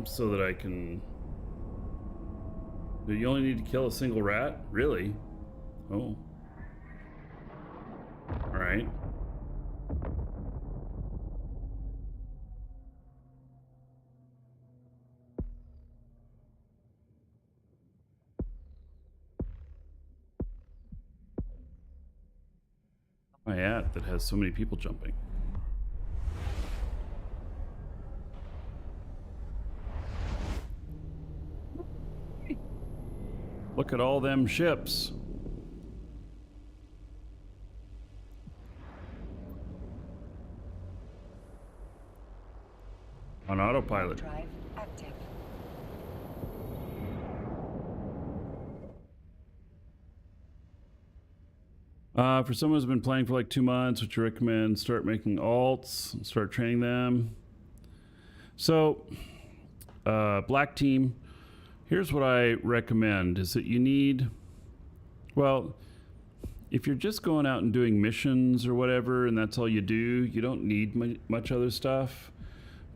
[SPEAKER 2] so that I can. Do you only need to kill a single rat? Really? Oh. All right. My ad that has so many people jumping. Look at all them ships. On autopilot.
[SPEAKER 5] Drive active.
[SPEAKER 2] For someone who's been playing for like 2 months, would you recommend start making alts and start training them? So, Black Team, here's what I recommend is that you need, well, if you're just going out and doing missions or whatever, and that's all you do, you don't need much other stuff.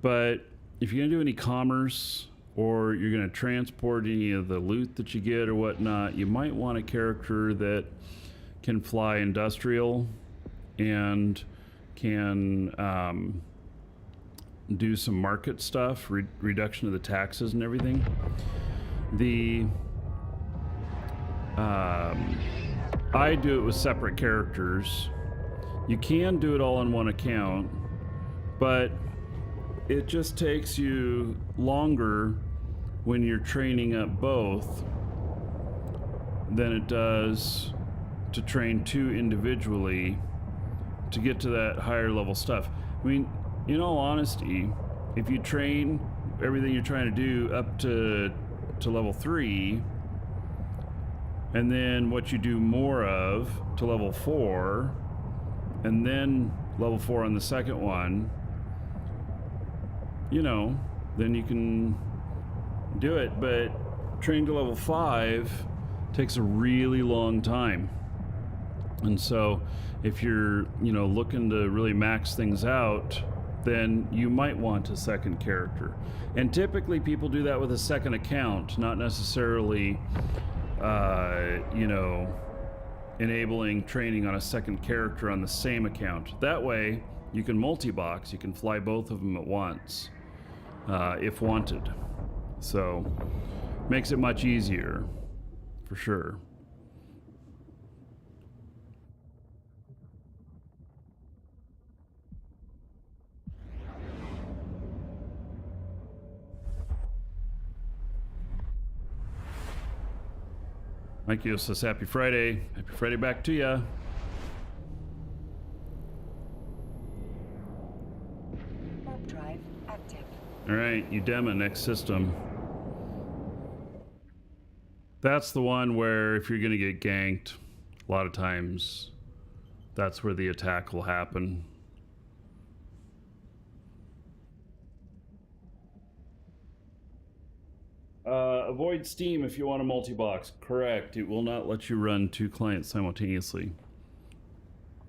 [SPEAKER 2] But if you're going to do any commerce or you're going to transport any of the loot that you get or whatnot, you might want a character that can fly industrial and can do some market stuff, reduction of the taxes and everything. I do it with separate characters. You can do it all on one account, but it just takes you longer when you're training up both than it does to train two individually to get to that higher level stuff. I mean, in all honesty, if you train everything you're trying to do up to level 3, and then what you do more of to level 4, and then level 4 on the second one, you know, then you can do it. But training to level 5 takes a really long time. And so if you're, you know, looking to really max things out, then you might want a second character. And typically people do that with a second account, not necessarily, you know, enabling training on a second character on the same account. That way you can multi-box, you can fly both of them at once, if wanted. So makes it much easier, for sure. Mikey says, happy Friday. Happy Friday back to ya.
[SPEAKER 5] Warp drive active.
[SPEAKER 2] All right, Udema, next system. That's the one where if you're going to get ganked, a lot of times that's where the attack will happen. Avoid Steam if you want a multi-box. Correct. It will not let you run 2 clients simultaneously.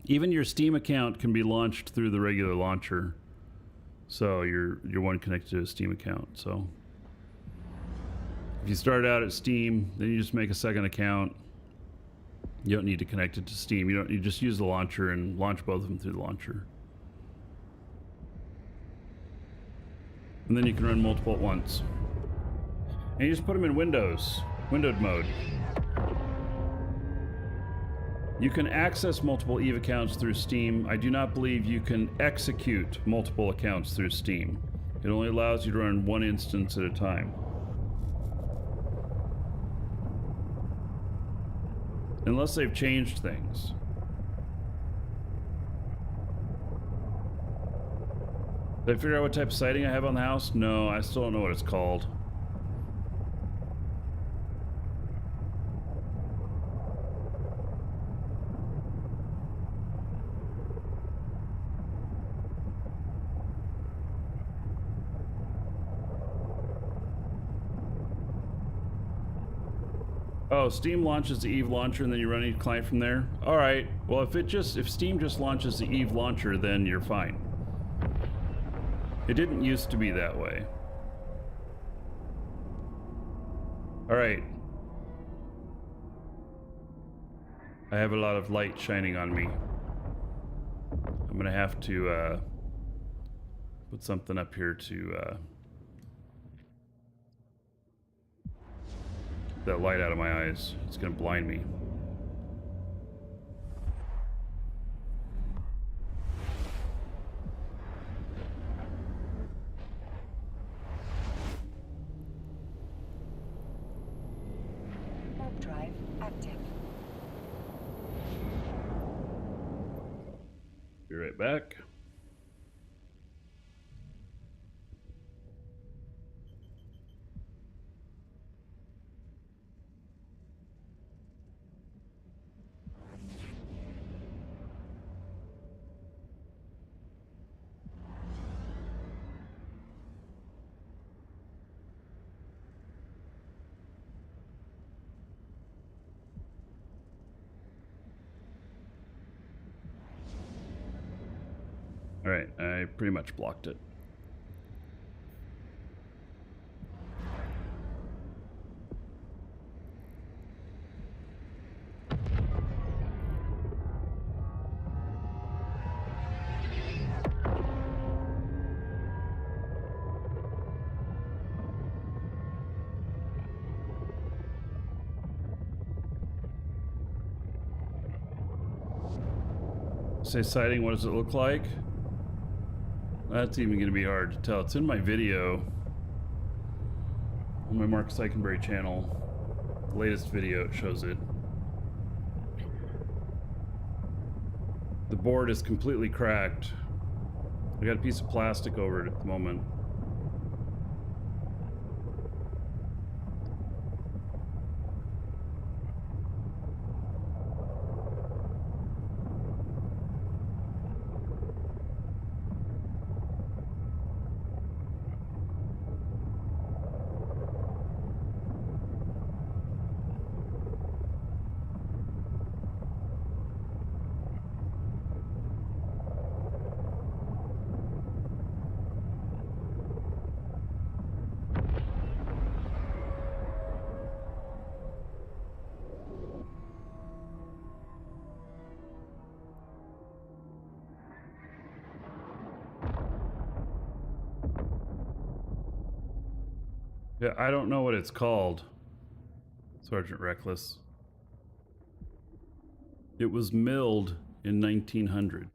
[SPEAKER 2] Even your Steam account can be launched through the regular launcher. So you're one connected to a Steam account. So if you start out at Steam, then you just make a second account. You don't need to connect it to Steam. You just use the launcher and launch both of them through the launcher. And then you can run multiple at once. And you just put them in windowed mode. You can access multiple Eve accounts through Steam. I do not believe you can execute multiple accounts through Steam. It only allows you to run one instance at a time. Unless they've changed things. Did I figure out what type of siding I have on the house? No, I still don't know what it's called. Oh, Steam launches the Eve launcher and then you run each client from there? Alright, well if Steam just launches the Eve launcher, then you're fine. It didn't used to be that way. Alright. I have a lot of light shining on me. I'm gonna have to put something up here to that light out of my eyes. It's gonna blind me.
[SPEAKER 5] Warp drive active.
[SPEAKER 2] Be right back. Alright, I pretty much blocked it. Say sighting, what does it look like? That's even going to be hard to tell. It's in my video on my Mark Sykenberry channel. The latest video, it shows it. The board is completely cracked. I got a piece of plastic over it at the moment. Yeah, I don't know what it's called, Sergeant Reckless. It was milled in 1900.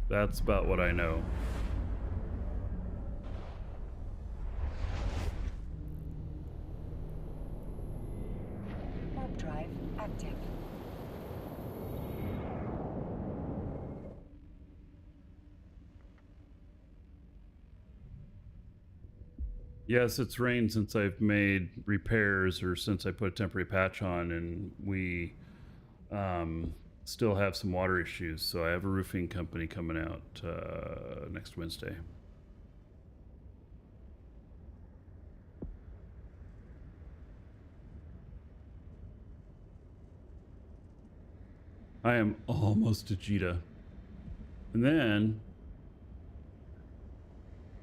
[SPEAKER 2] That's about what I know.
[SPEAKER 5] Warp drive active.
[SPEAKER 2] Yes, it's rained since I've made repairs or since I put a temporary patch on, and we still have some water issues. So I have a roofing company coming out next Wednesday. I am almost to Cheetah. And then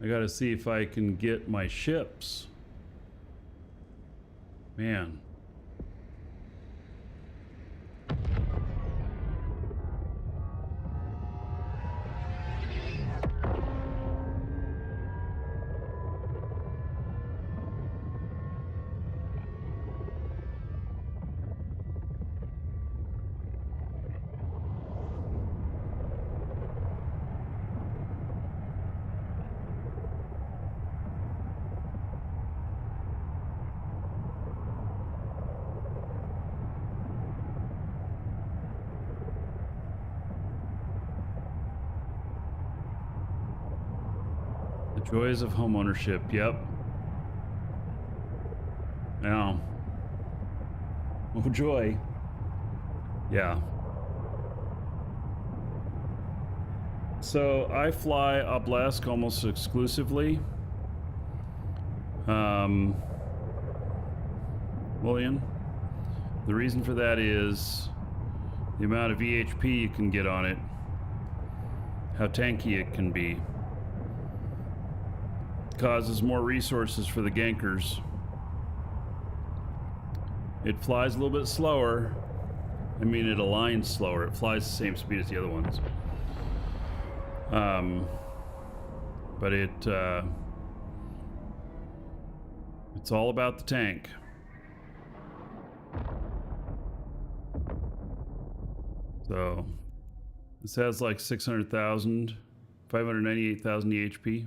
[SPEAKER 2] I gotta see if I can get my ships. Man. Joys of homeownership, yep. Now, oh joy. Yeah. So I fly Obelisk almost exclusively. William, the reason for that is the amount of EHP you can get on it, how tanky it can be. Causes more resources for the gankers. It flies a little bit slower. I mean, it aligns slower. It flies the same speed as the other ones. But it's all about the tank. So this has like 600,000, 598,000 EHP.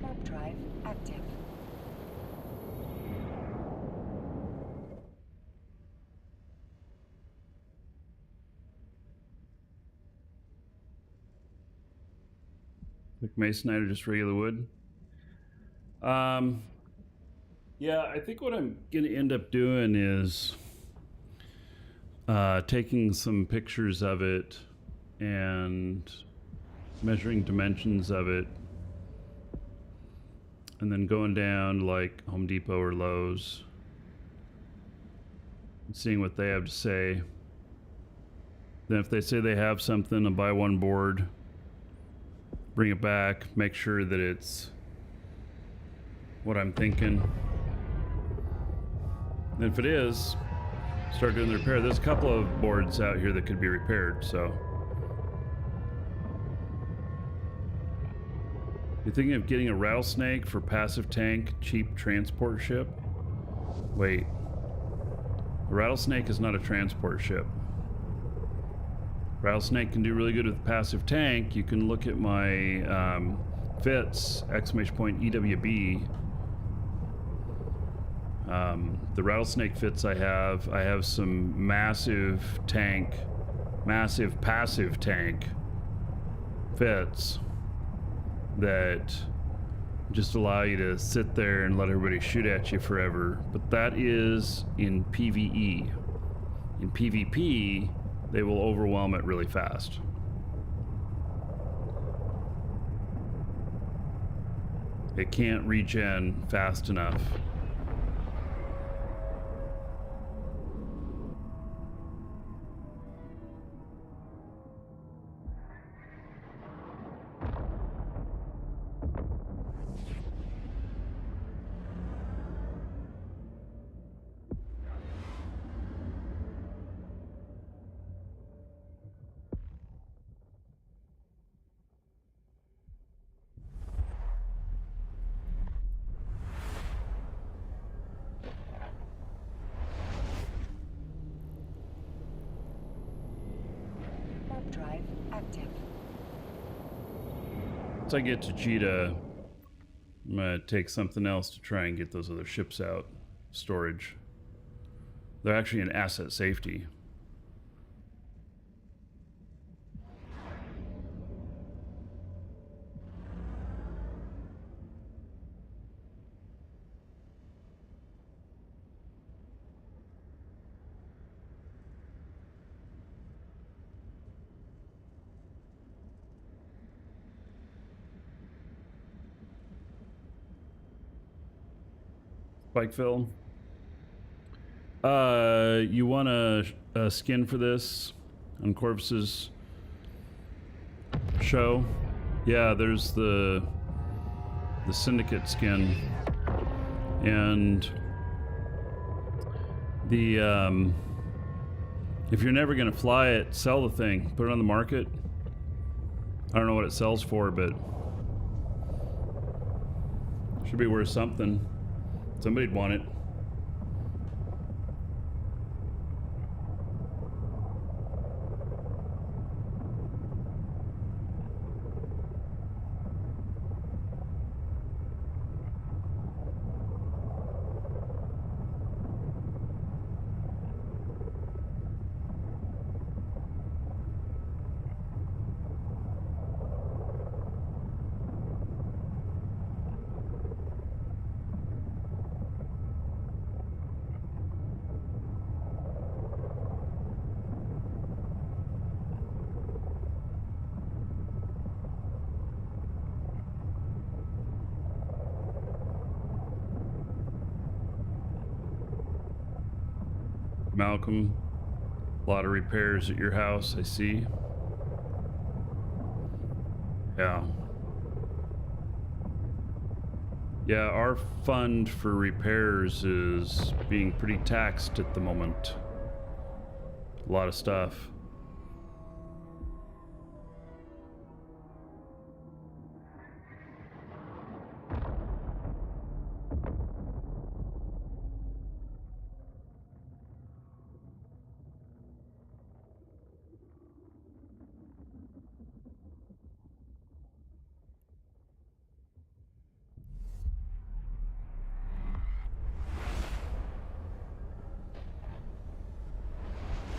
[SPEAKER 5] Warp drive active.
[SPEAKER 2] Like masonite or just regular wood. Yeah, I think what I'm gonna end up doing is taking some pictures of it and measuring dimensions of it, and then going down to like Home Depot or Lowe's and seeing what they have to say. Then if they say they have something, I'll buy one board, bring it back, make sure that it's what I'm thinking. And if it is, start doing the repair. There's a couple of boards out here that could be repaired, so. You're thinking of getting a rattlesnake for passive tank, cheap transport ship? Wait. A rattlesnake is not a transport ship. Rattlesnake can do really good with passive tank. You can look at my FITS, !EWB. The rattlesnake fits I have some massive passive tank fits that just allow you to sit there and let everybody shoot at you forever. But that is in PvE. In PvP, they will overwhelm it really fast. It can't regen fast enough.
[SPEAKER 5] Warp drive active.
[SPEAKER 2] Once I get to Cheetah, I'm gonna take something else to try and get those other ships out. Storage. They're actually in asset safety. Spikeville. You want a skin for this on Corvus's show? Yeah, there's the Syndicate skin, and the if you're never gonna fly it, sell the thing, put it on the market. I don't know what it sells for, but should be worth something. Somebody'd want it. Malcolm, a lot of repairs at your house, I see. Yeah. Yeah, our fund for repairs is being pretty taxed at the moment. A lot of stuff.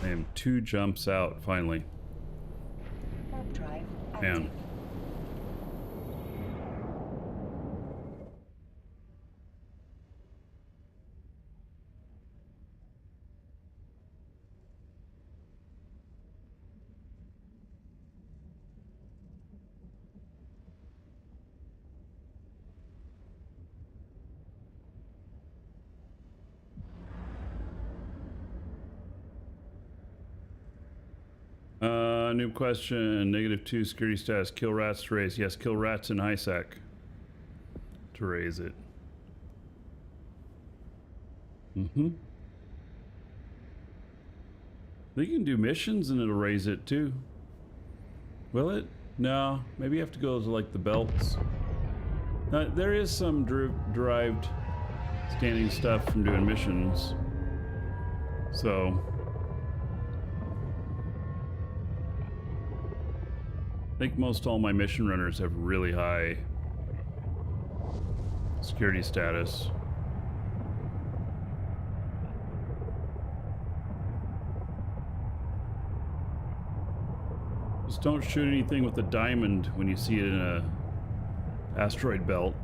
[SPEAKER 2] I am 2 jumps out, finally.
[SPEAKER 5] Warp drive active.
[SPEAKER 2] Man. New question. -2 security status. Kill rats to raise. Yes, kill rats in high sec to raise it. You can do missions and it'll raise it too. Will it? No. Maybe you have to go to like the belts. There is some derived standing stuff from doing missions. So I think most all my mission runners have really high security status. Just don't shoot anything with a diamond when you see it in a asteroid belt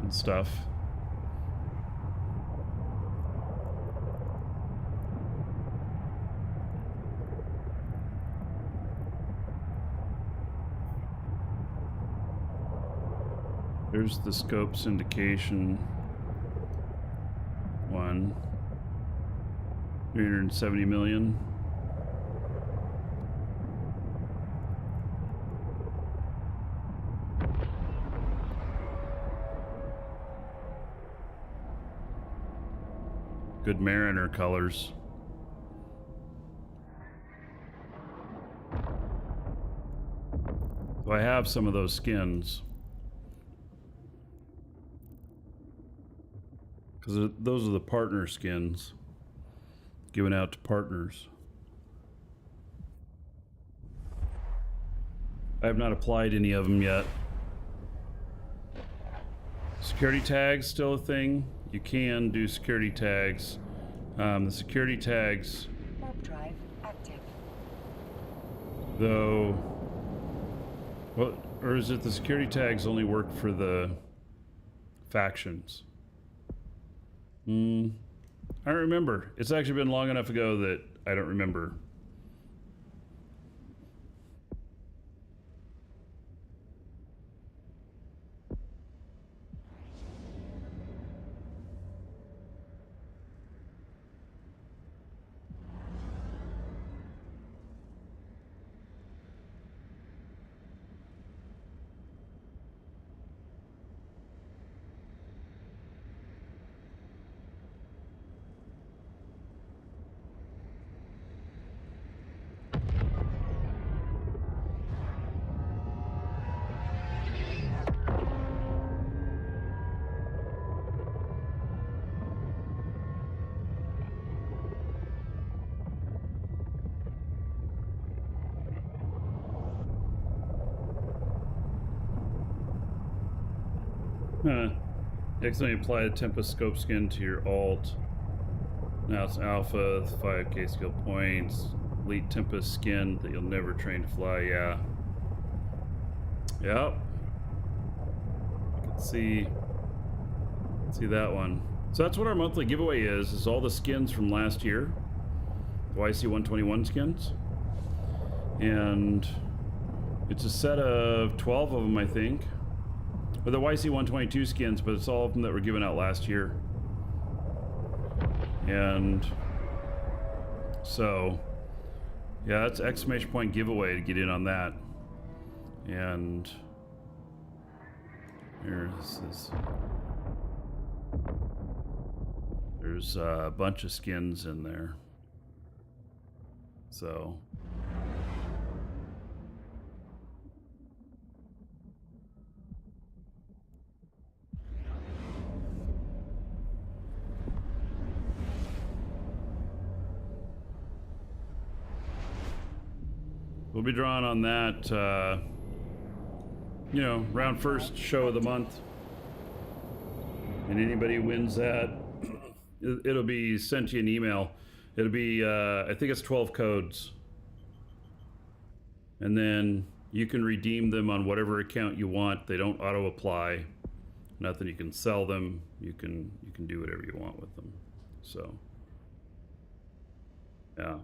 [SPEAKER 2] and stuff. There's the scope syndication one. 370 million. Good Mariner colors. So I have some of those skins. Because those are the partner skins given out to partners. I have not applied any of them yet. Security tags still a thing. You can do security tags. The security tags,
[SPEAKER 5] Warp drive active.
[SPEAKER 2] though, well, or is it the security tags only work for the factions? I don't remember. It's actually been long enough ago that I don't remember. Huh. You accidentally apply a Tempest scope skin to your alt. Now it's alpha, 5k skill points. Elite Tempest skin that you'll never train to fly. Yeah. Yep. You can see that one. So that's what our monthly giveaway is all the skins from last year. The YC 121 skins. And it's a set of 12 of them, I think. Or the YC 122 skins, but it's all of them that were given out last year. And so, yeah, that's exclamation point giveaway to get in on that. And here's this. There's a bunch of skins in there. So we'll be drawing on that, you know, round first show of the month. And anybody who wins that, it'll be sent to you an email. It'll be, I think it's 12 codes. And then you can redeem them on whatever account you want. They don't auto-apply. Nothing. You can sell them. You can do whatever you want with them. So, yeah.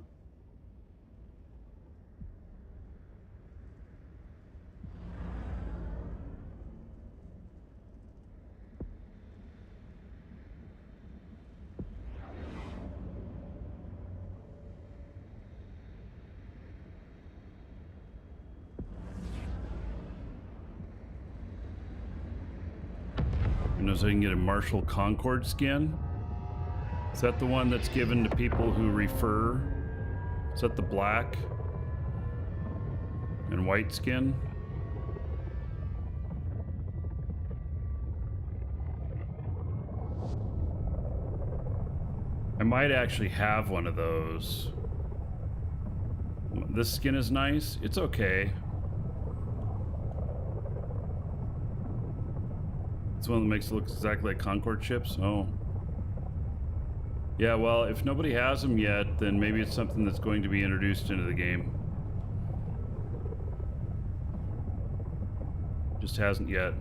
[SPEAKER 2] So I can get a Marshall Concord skin. Is that the one that's given to people who refer? Is that the black and white skin? I might actually have one of those. This skin is nice. It's okay. It's one that makes it look exactly like Concord ships. Oh. Yeah, well, if nobody has them yet, then maybe it's something that's going to be introduced into the game. Just hasn't yet.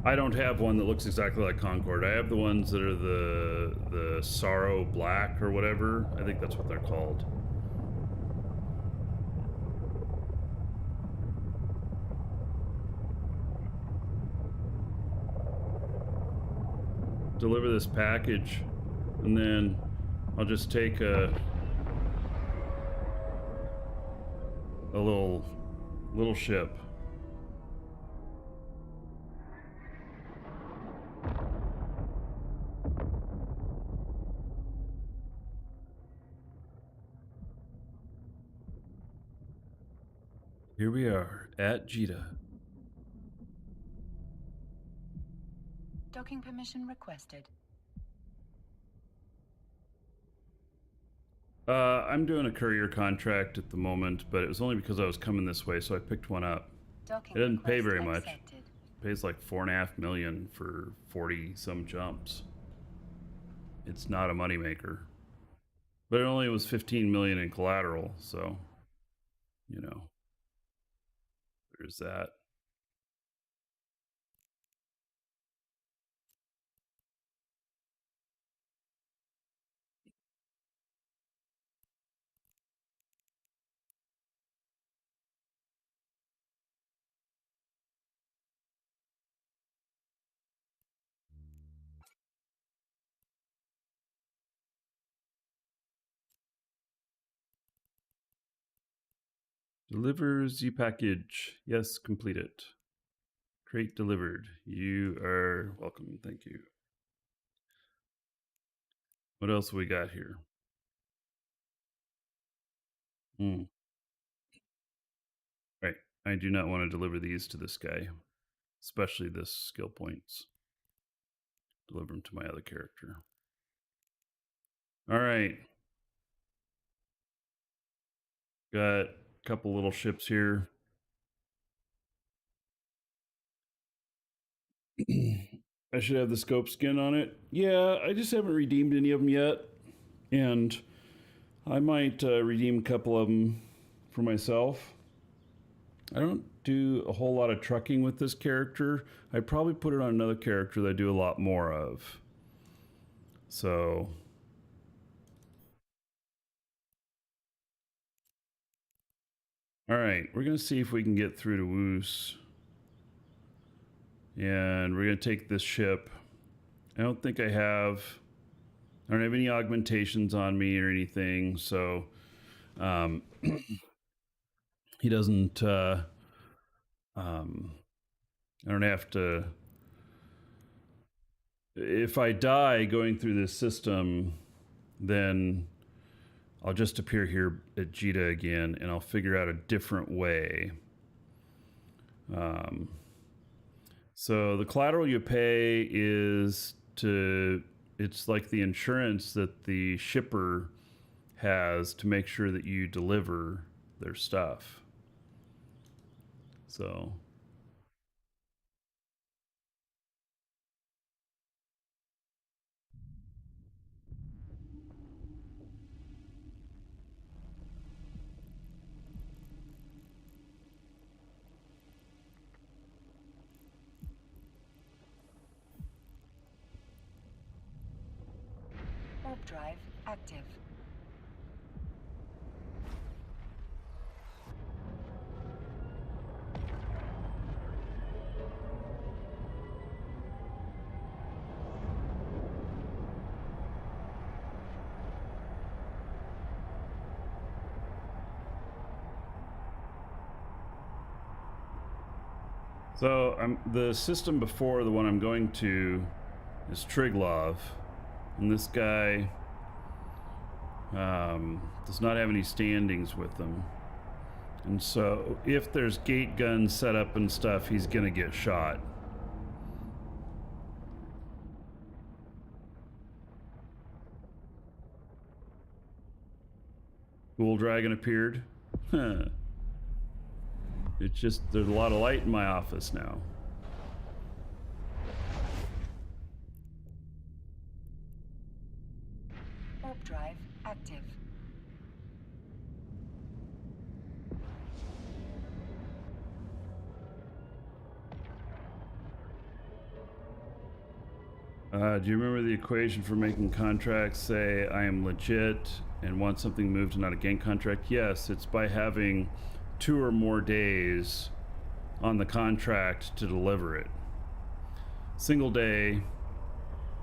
[SPEAKER 2] I don't have one that looks exactly like Concord. I have the ones that are the Sorrow Black or whatever. I think that's what they're called. Deliver this package, and then I'll just take a little ship. Here we are at Jita.
[SPEAKER 5] Docking permission requested.
[SPEAKER 2] I'm doing a courier contract at the moment, but it was only because I was coming this way, so I picked one up.
[SPEAKER 5] Docking
[SPEAKER 2] It didn't pay
[SPEAKER 5] request
[SPEAKER 2] very much.
[SPEAKER 5] accepted.
[SPEAKER 2] It pays like $4.5 million for 40 some jumps. It's not a moneymaker. But it only was 15 million in collateral, so you know. There's that. Deliver Z package. Yes, complete it. Crate delivered. You are welcome. Thank you. What else we got here? Right. I do not want to deliver these to this guy, especially this skill points. Deliver them to my other character. All right. Got a couple little ships here. I should have the scope skin on it. Yeah, I just haven't redeemed any of them yet. And I might redeem a couple of them for myself. I don't do a whole lot of trucking with this character. I'd probably put it on another character that I do a lot more of. So... Alright, we're going to see if we can get through to Woos. And we're going to take this ship. I don't think I don't have any augmentations on me or anything, so he doesn't, I don't have to, if I die going through this system, then I'll just appear here at Jita again, and I'll figure out a different way. So the collateral you pay is it's like the insurance that the shipper has to make sure that you deliver their stuff. So...
[SPEAKER 5] Warp drive active.
[SPEAKER 2] So the system before the one I'm going to is Triglov, and this guy does not have any standings with them. And so if there's gate guns set up and stuff, he's gonna get shot. Cool Dragon appeared. Huh. It's just, there's a lot of light in my office now.
[SPEAKER 5] Warp drive active.
[SPEAKER 2] Do you remember the equation for making contracts say I am legit and want something moved and not a gang contract? Yes, it's by having 2 or more days on the contract to deliver it. Single day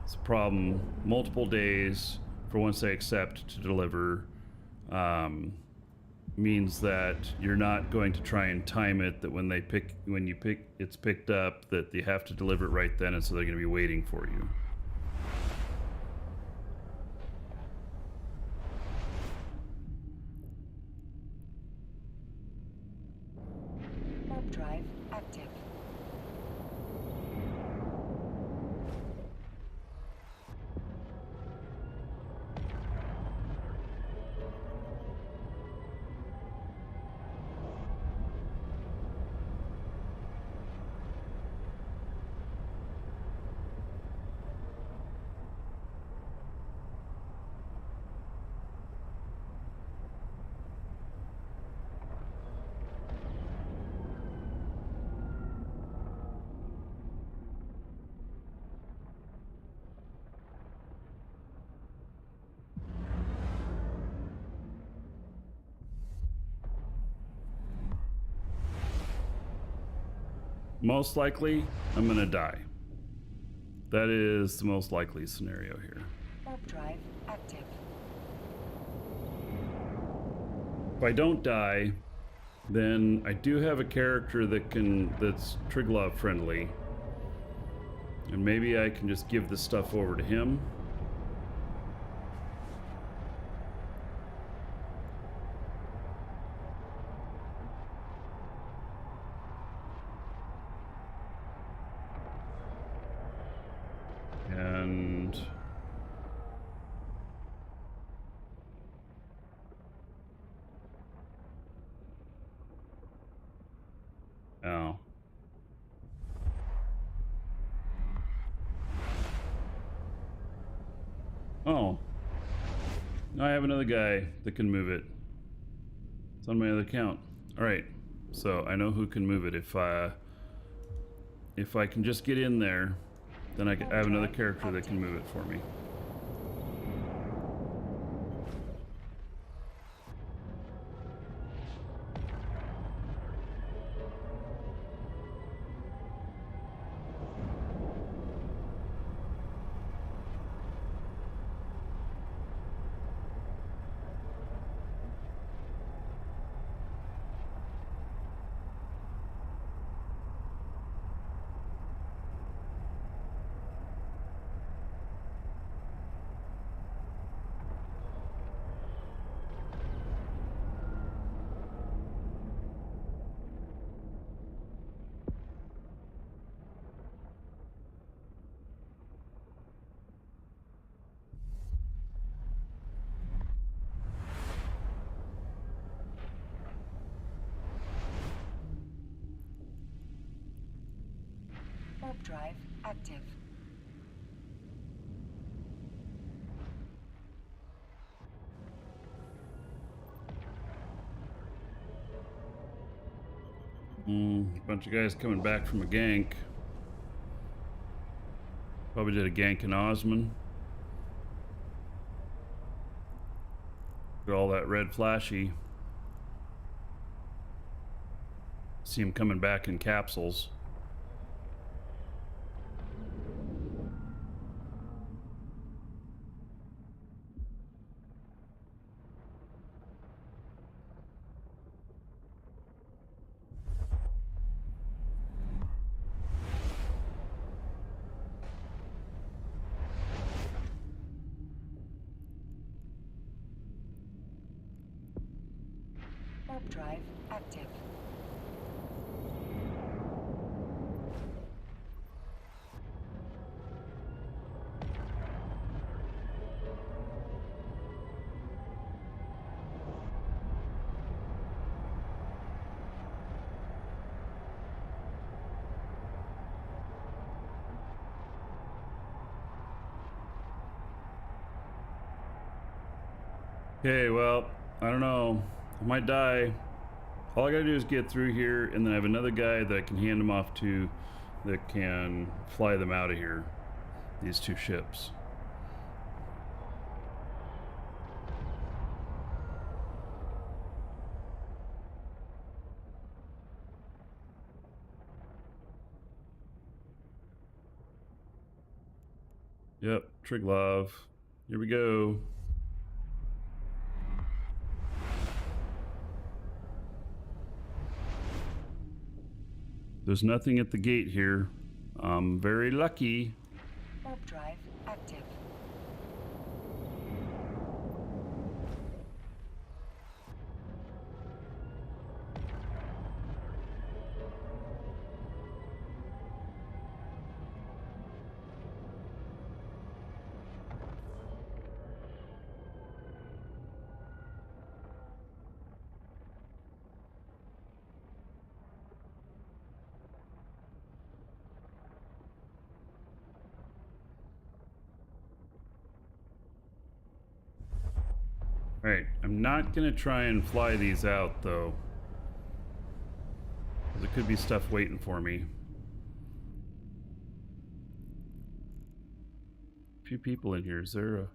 [SPEAKER 2] is a problem. Multiple days for once they accept to deliver means that you're not going to try and time it, that when it's picked up, that you have to deliver it right then, and so they're going to be waiting for you.
[SPEAKER 5] Warp drive active.
[SPEAKER 2] Most likely, I'm gonna die. That is the most likely scenario here.
[SPEAKER 5] Warp drive active.
[SPEAKER 2] If I don't die, then I do have a character that's Triglov friendly. And maybe I can just give this stuff over to him. And oh. Oh. Now I have another guy that can move it. It's on my other account. Alright. So I know who can move it. If I can just get in there, then I have another character that can move it for me.
[SPEAKER 5] Warp drive active.
[SPEAKER 2] Bunch of guys coming back from a gank. Probably did a gank in Osman. Got all that red flashy. See him coming back in capsules.
[SPEAKER 5] Warp drive active.
[SPEAKER 2] Okay, well, I don't know. I might die. All I gotta do is get through here, and then I have another guy that I can hand them off to that can fly them out of here. These two ships. Yep, Triglov. Here we go. There's nothing at the gate here. I'm very lucky.
[SPEAKER 5] Warp drive active.
[SPEAKER 2] Alright, I'm not gonna try and fly these out though. There could be stuff waiting for me. A few people in here. Is there a...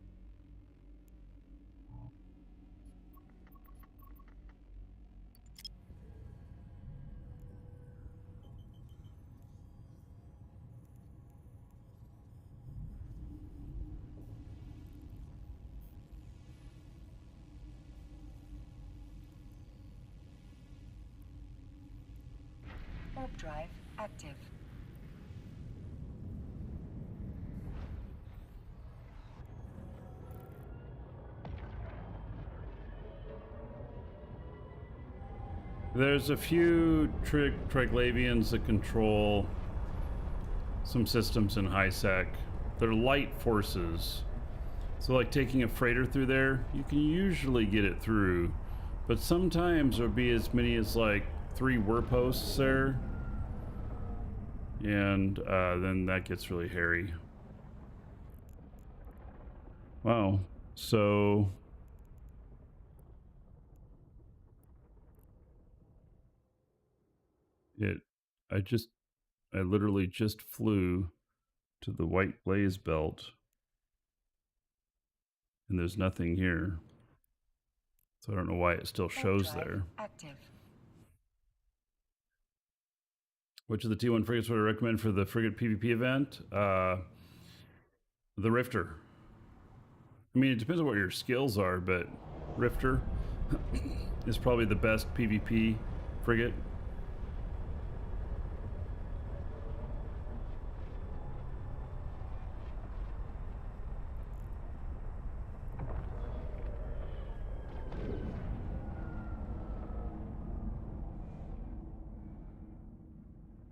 [SPEAKER 5] Warp drive active.
[SPEAKER 2] There's a few Triglavians that control some systems in HiSec. They're light forces. So like taking a freighter through there, you can usually get it through. But sometimes there'll be as many as like 3 warp hosts there. And then that gets really hairy. Wow. So it I literally just flew to the white blaze belt and there's nothing here. So I don't know why it still
[SPEAKER 5] Warp
[SPEAKER 2] shows
[SPEAKER 5] drive
[SPEAKER 2] there.
[SPEAKER 5] active.
[SPEAKER 2] Which of the T1 frigates would I recommend for the frigate PvP event? The Rifter. I mean, it depends on what your skills are, but Rifter is probably the best PvP frigate.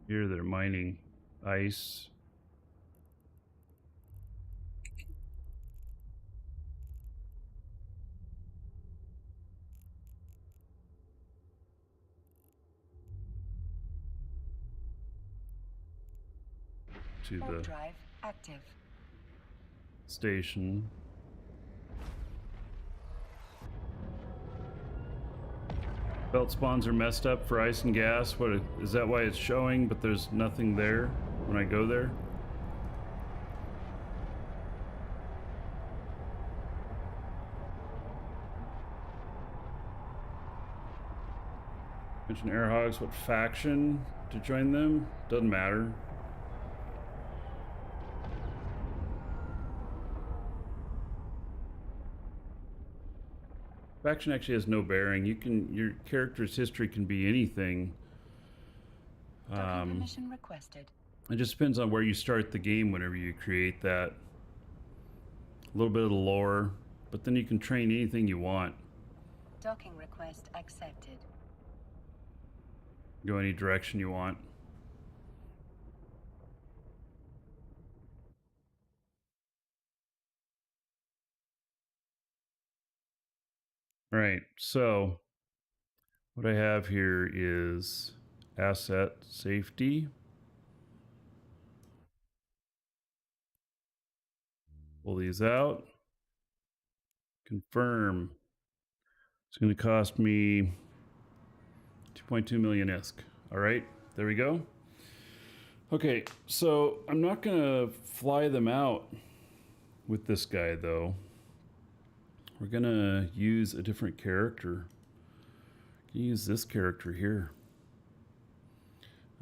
[SPEAKER 2] Here they're mining ice. To
[SPEAKER 5] Warp
[SPEAKER 2] the
[SPEAKER 5] drive active.
[SPEAKER 2] station. Belt spawns are messed up for ice and gas. What is that why it's showing, but there's nothing there when I go there? Mention Airhogs, what faction to join them? Doesn't matter. Faction actually has no bearing. Your character's history can be anything.
[SPEAKER 5] Docking permission requested.
[SPEAKER 2] It just depends on where you start the game whenever you create that. A little bit of the lore, but then you can train anything you want.
[SPEAKER 5] Docking request accepted.
[SPEAKER 2] Go any direction you want. All right, so what I have here is asset safety. Pull these out. Confirm. It's going to cost me 2.2 million ISK. All right, there we go. Okay, so I'm not going to fly them out with this guy, though. We're going to use a different character. Use this character here.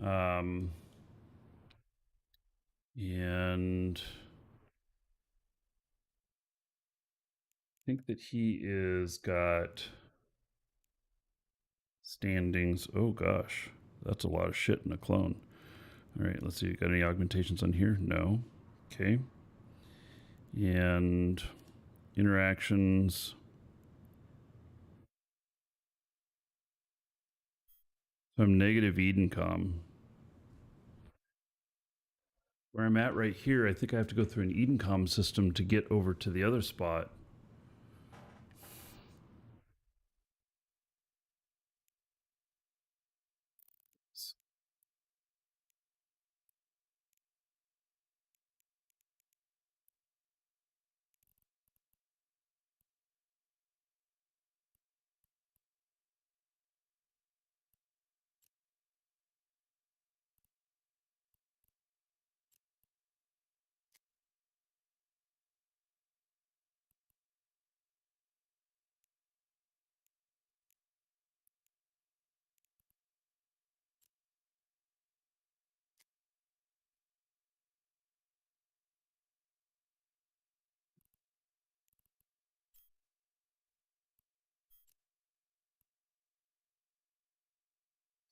[SPEAKER 2] And I think that he is got standings. Oh gosh, that's a lot of shit in a clone. All right, let's see. Got any augmentations on here? No. Okay. And interactions. So I'm negative Edencom. Where I'm at right here, I think I have to go through an Edencom system to get over to the other spot.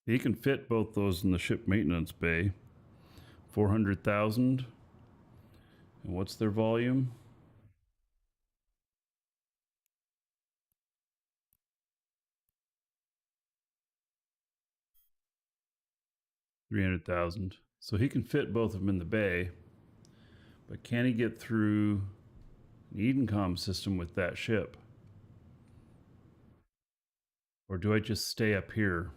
[SPEAKER 2] He can fit both those in the ship maintenance bay. 400,000. And what's their volume? $300,000. So he can fit both of them in the bay. But can he get through an Edencom system with that ship? Or do I just stay up here?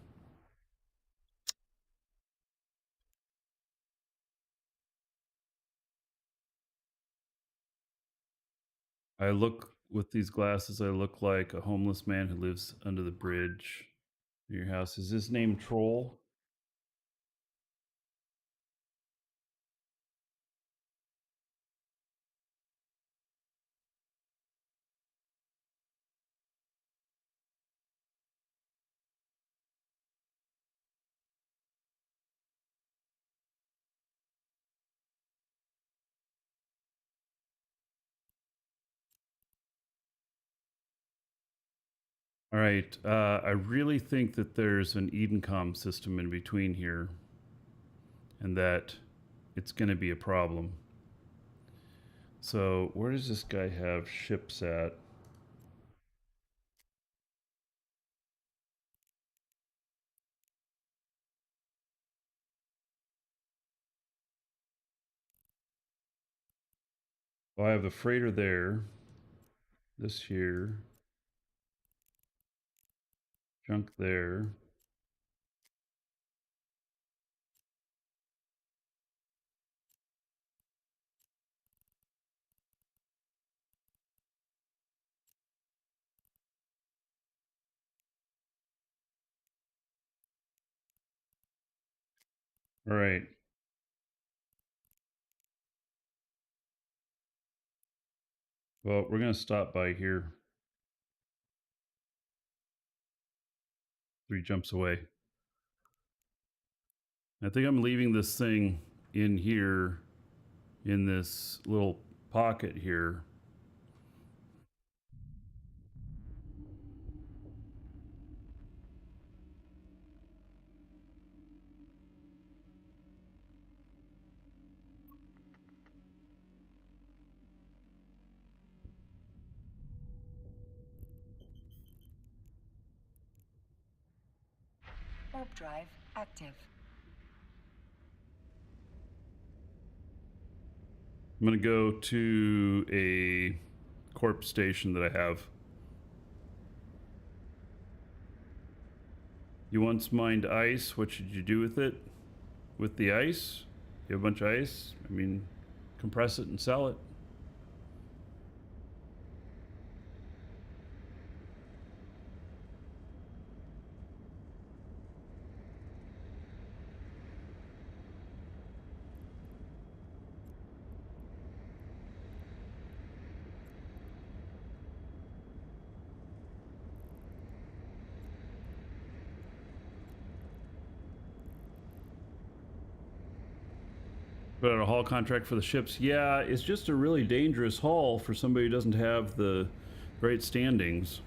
[SPEAKER 2] I look with these glasses, I look like a homeless man who lives under the bridge near your house. Is his name Troll? All right. I really think that there's an Edencom system in between here and that it's going to be a problem. So where does this guy have ships at? Well, I have a freighter there. This here. Junk there. All right. Well, we're going to stop by here. 3 jumps away. I think I'm leaving this thing in here in this little pocket here.
[SPEAKER 5] Warp drive active.
[SPEAKER 2] I'm going to go to a corp station that I have. You once mined ice. What should you do with it? With the ice? You have a bunch of ice? I mean, compress it and sell it. Put out a haul contract for the ships. Yeah, it's just a really dangerous haul for somebody who doesn't have the great standings.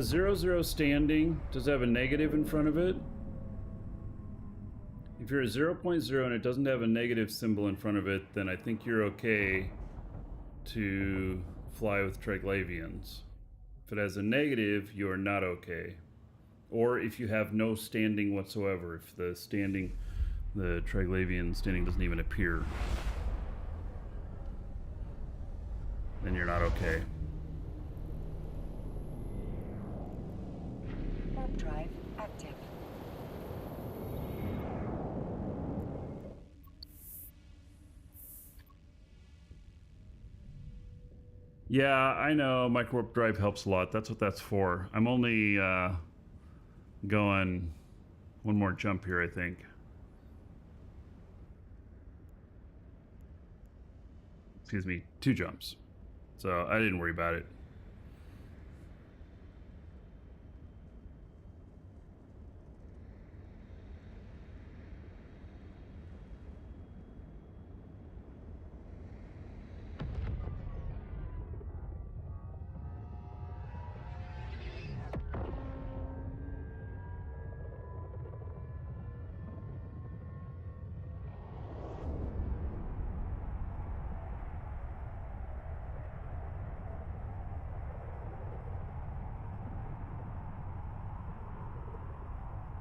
[SPEAKER 2] Zero zero standing. Does it have a negative in front of it? If you're a 0.0 and it doesn't have a negative symbol in front of it, then I think you're okay to fly with Triglavians. If it has a negative, you are not okay. Or if you have no standing whatsoever, if the Triglavian standing doesn't even appear, then you're not okay.
[SPEAKER 5] Warp drive active.
[SPEAKER 2] Yeah, I know micro warp drive helps a lot. That's what that's for. I'm only going one more jump here, I think. Excuse me, 2 jumps. So I didn't worry about it.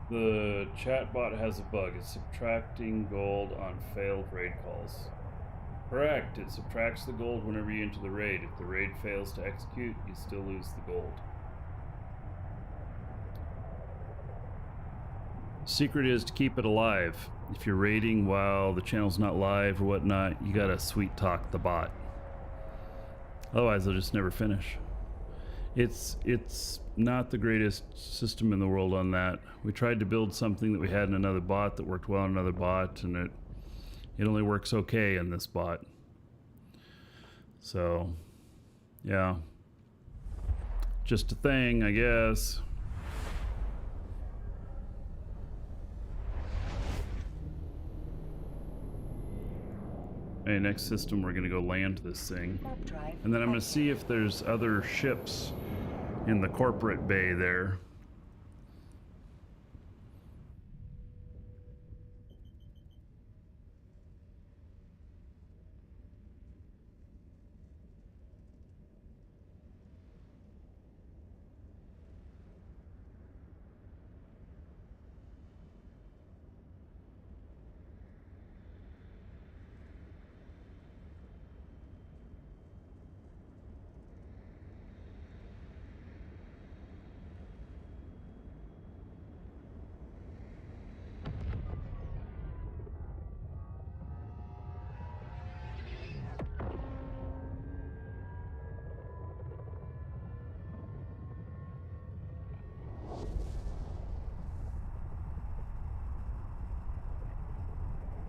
[SPEAKER 2] The chatbot has a bug. It's subtracting gold on failed raid calls. Correct. It subtracts the gold whenever you enter the raid. If the raid fails to execute, you still lose the gold. Secret is to keep it alive. If you're raiding while the channel's not live or whatnot, you gotta sweet talk the bot. Otherwise, they'll just never finish. It's not the greatest system in the world on that. We tried to build something that we had in another bot that worked well in another bot, and it only works okay in this bot. So, yeah. Just a thing, I guess. Okay, next system, we're gonna go land this thing.
[SPEAKER 5] Warp drive
[SPEAKER 2] And then I'm gonna
[SPEAKER 5] active.
[SPEAKER 2] see if there's other ships in the corporate bay there.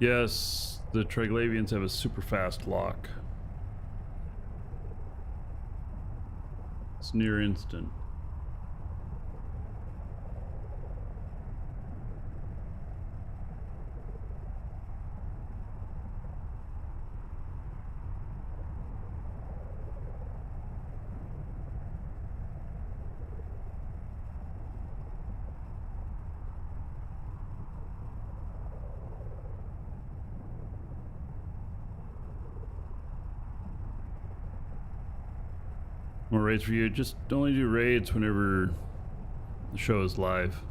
[SPEAKER 2] Yes, the Triglavians have a super fast lock. It's near instant. More raids for you. Just only do raids whenever the show is live.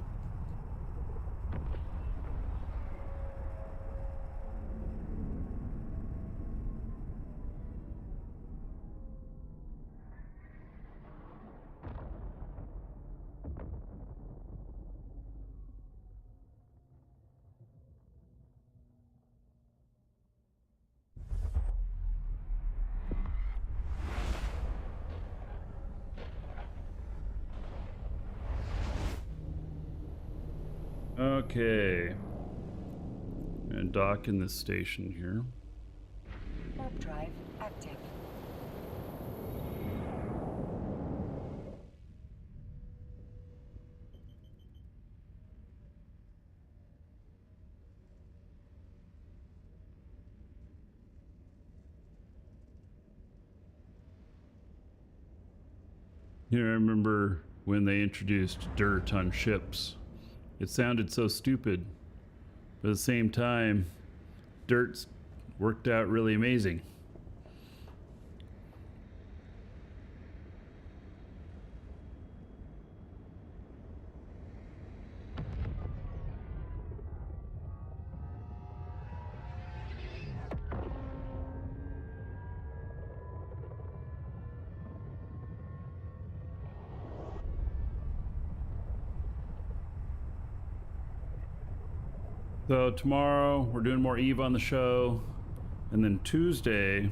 [SPEAKER 2] Okay. And dock in this station here.
[SPEAKER 5] Warp drive active.
[SPEAKER 2] You know, I remember when they introduced dirt on ships. It sounded so stupid, but at the same time, dirt's worked out really amazing. So tomorrow we're doing more Eve on the show, and then Tuesday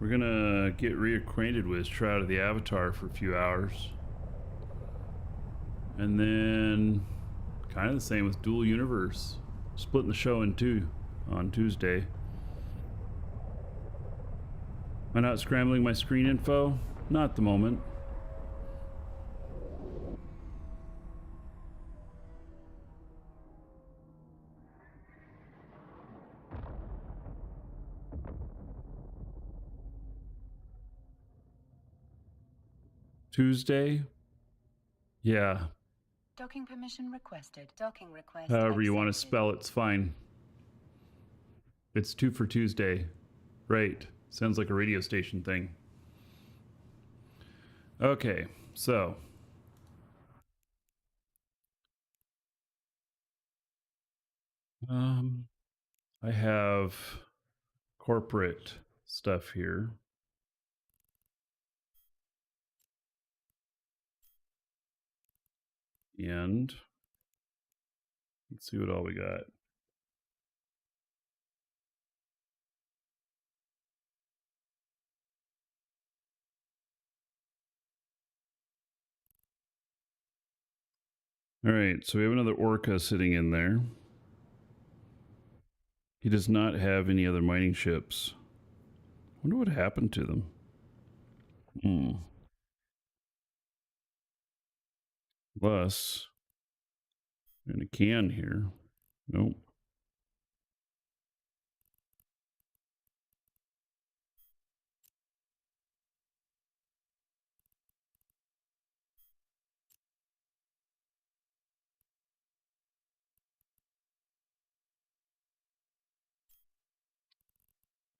[SPEAKER 2] we're gonna get reacquainted with Shroud of the Avatar for a few hours, and then kind of the same with Dual Universe, splitting the show in two on Tuesday. Am I not scrambling my screen info? Not at the moment. Tuesday? Yeah.
[SPEAKER 5] Docking permission requested. Docking request.
[SPEAKER 2] However you want to
[SPEAKER 5] accepted.
[SPEAKER 2] spell it's fine. It's 2 for Tuesday. Right. Sounds like a radio station thing. Okay, so I have corporate stuff here. And let's see what all we got. All right, so we have another orca sitting in there. He does not have any other mining ships. I wonder what happened to them. Plus, in a can here. Nope.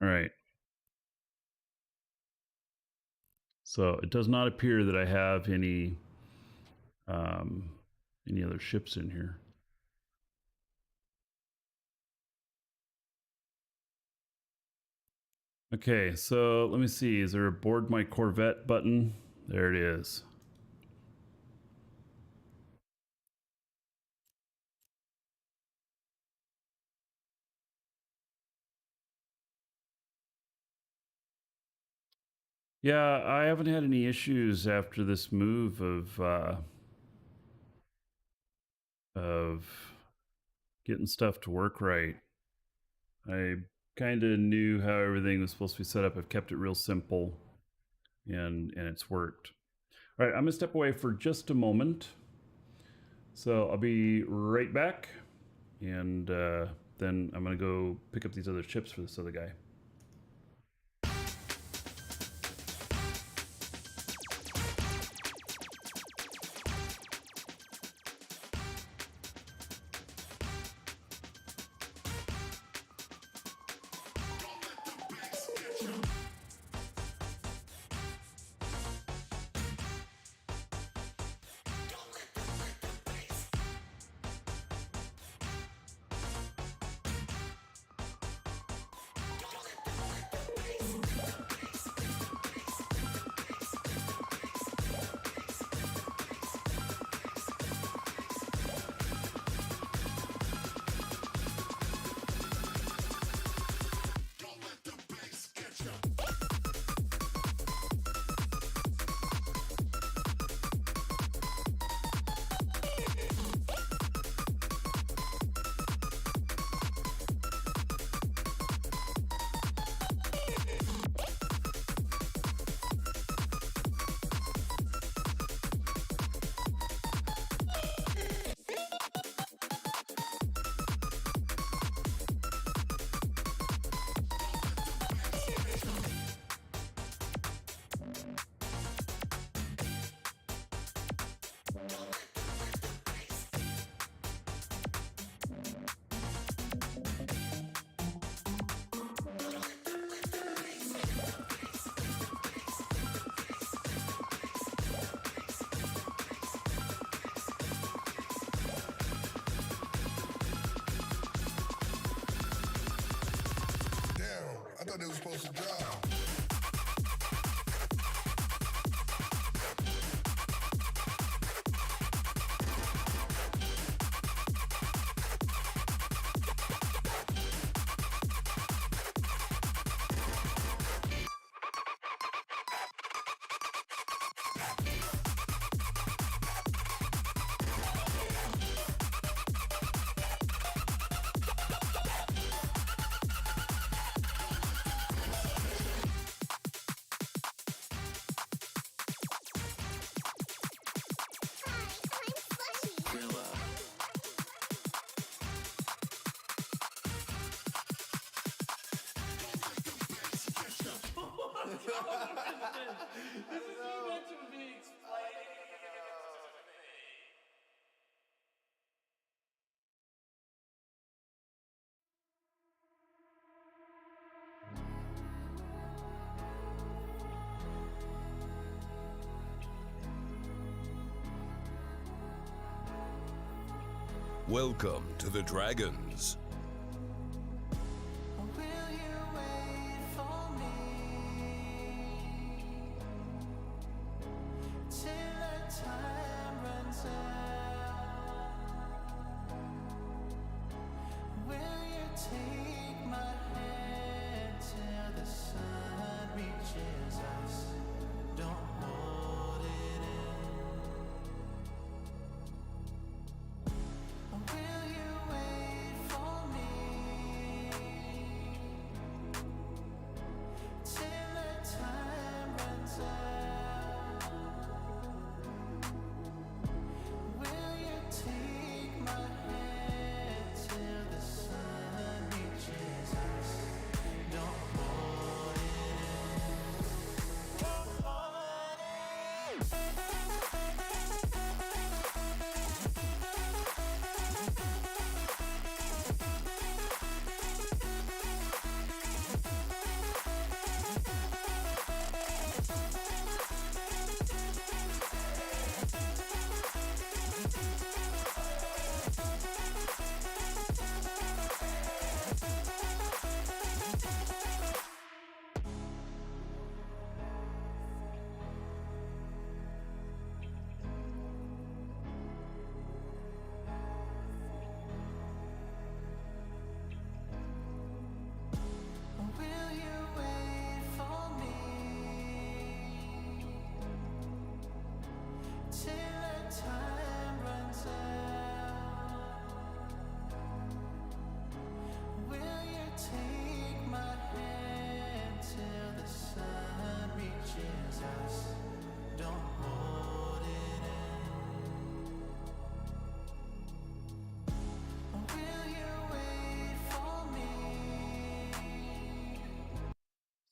[SPEAKER 2] All right. So it does not appear that I have any other ships in here. Okay, so let me see. Is there a board my Corvette button? There it is. Yeah, I haven't had any issues after this move of getting stuff to work right. I kind of knew how everything was supposed to be set up. I've kept it real simple, and it's worked. All right, I'm gonna step away for just a moment. So I'll be right back, and then I'm gonna go pick up these other chips for this other guy.
[SPEAKER 1] I thought they were supposed to drive. Welcome to the Dragons.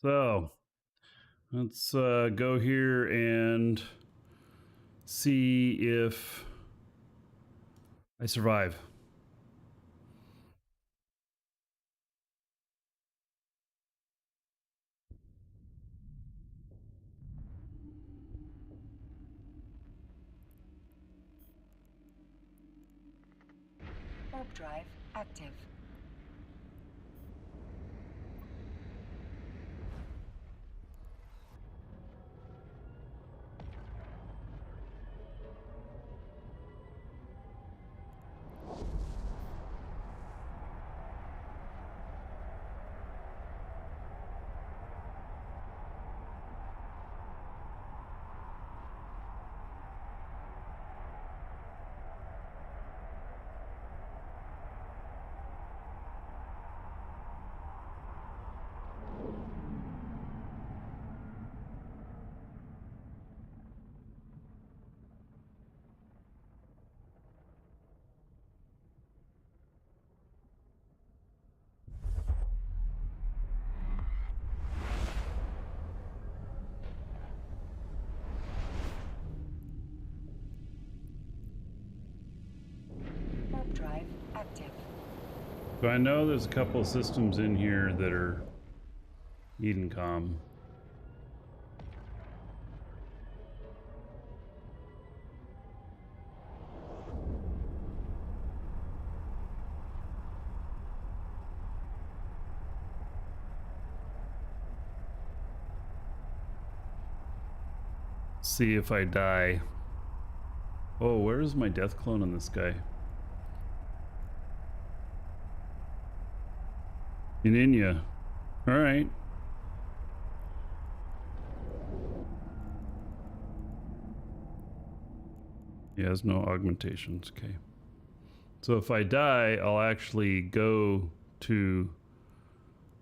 [SPEAKER 2] So let's go here and see if I survive.
[SPEAKER 5] Warp drive active. Warp drive active.
[SPEAKER 2] So I know there's a couple of systems in here that are Edencom. See if I die. Oh, where is my death clone on this guy? In India. All right. He has no augmentations. Okay. So if I die, I'll actually go to...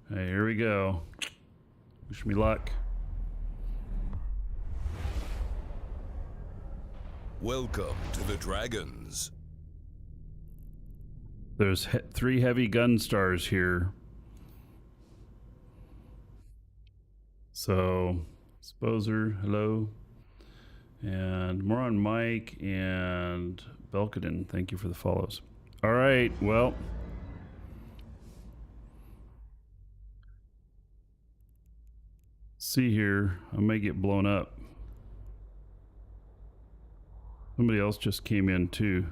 [SPEAKER 2] Hey, here we go. Wish me luck.
[SPEAKER 1] Welcome to the Dragons.
[SPEAKER 2] There's 3 heavy gun stars here. So, Sposer, hello. And more on Mike and Belkadin. Thank you for the follows. All right, well. See here, I may get blown up. Somebody else just came in too.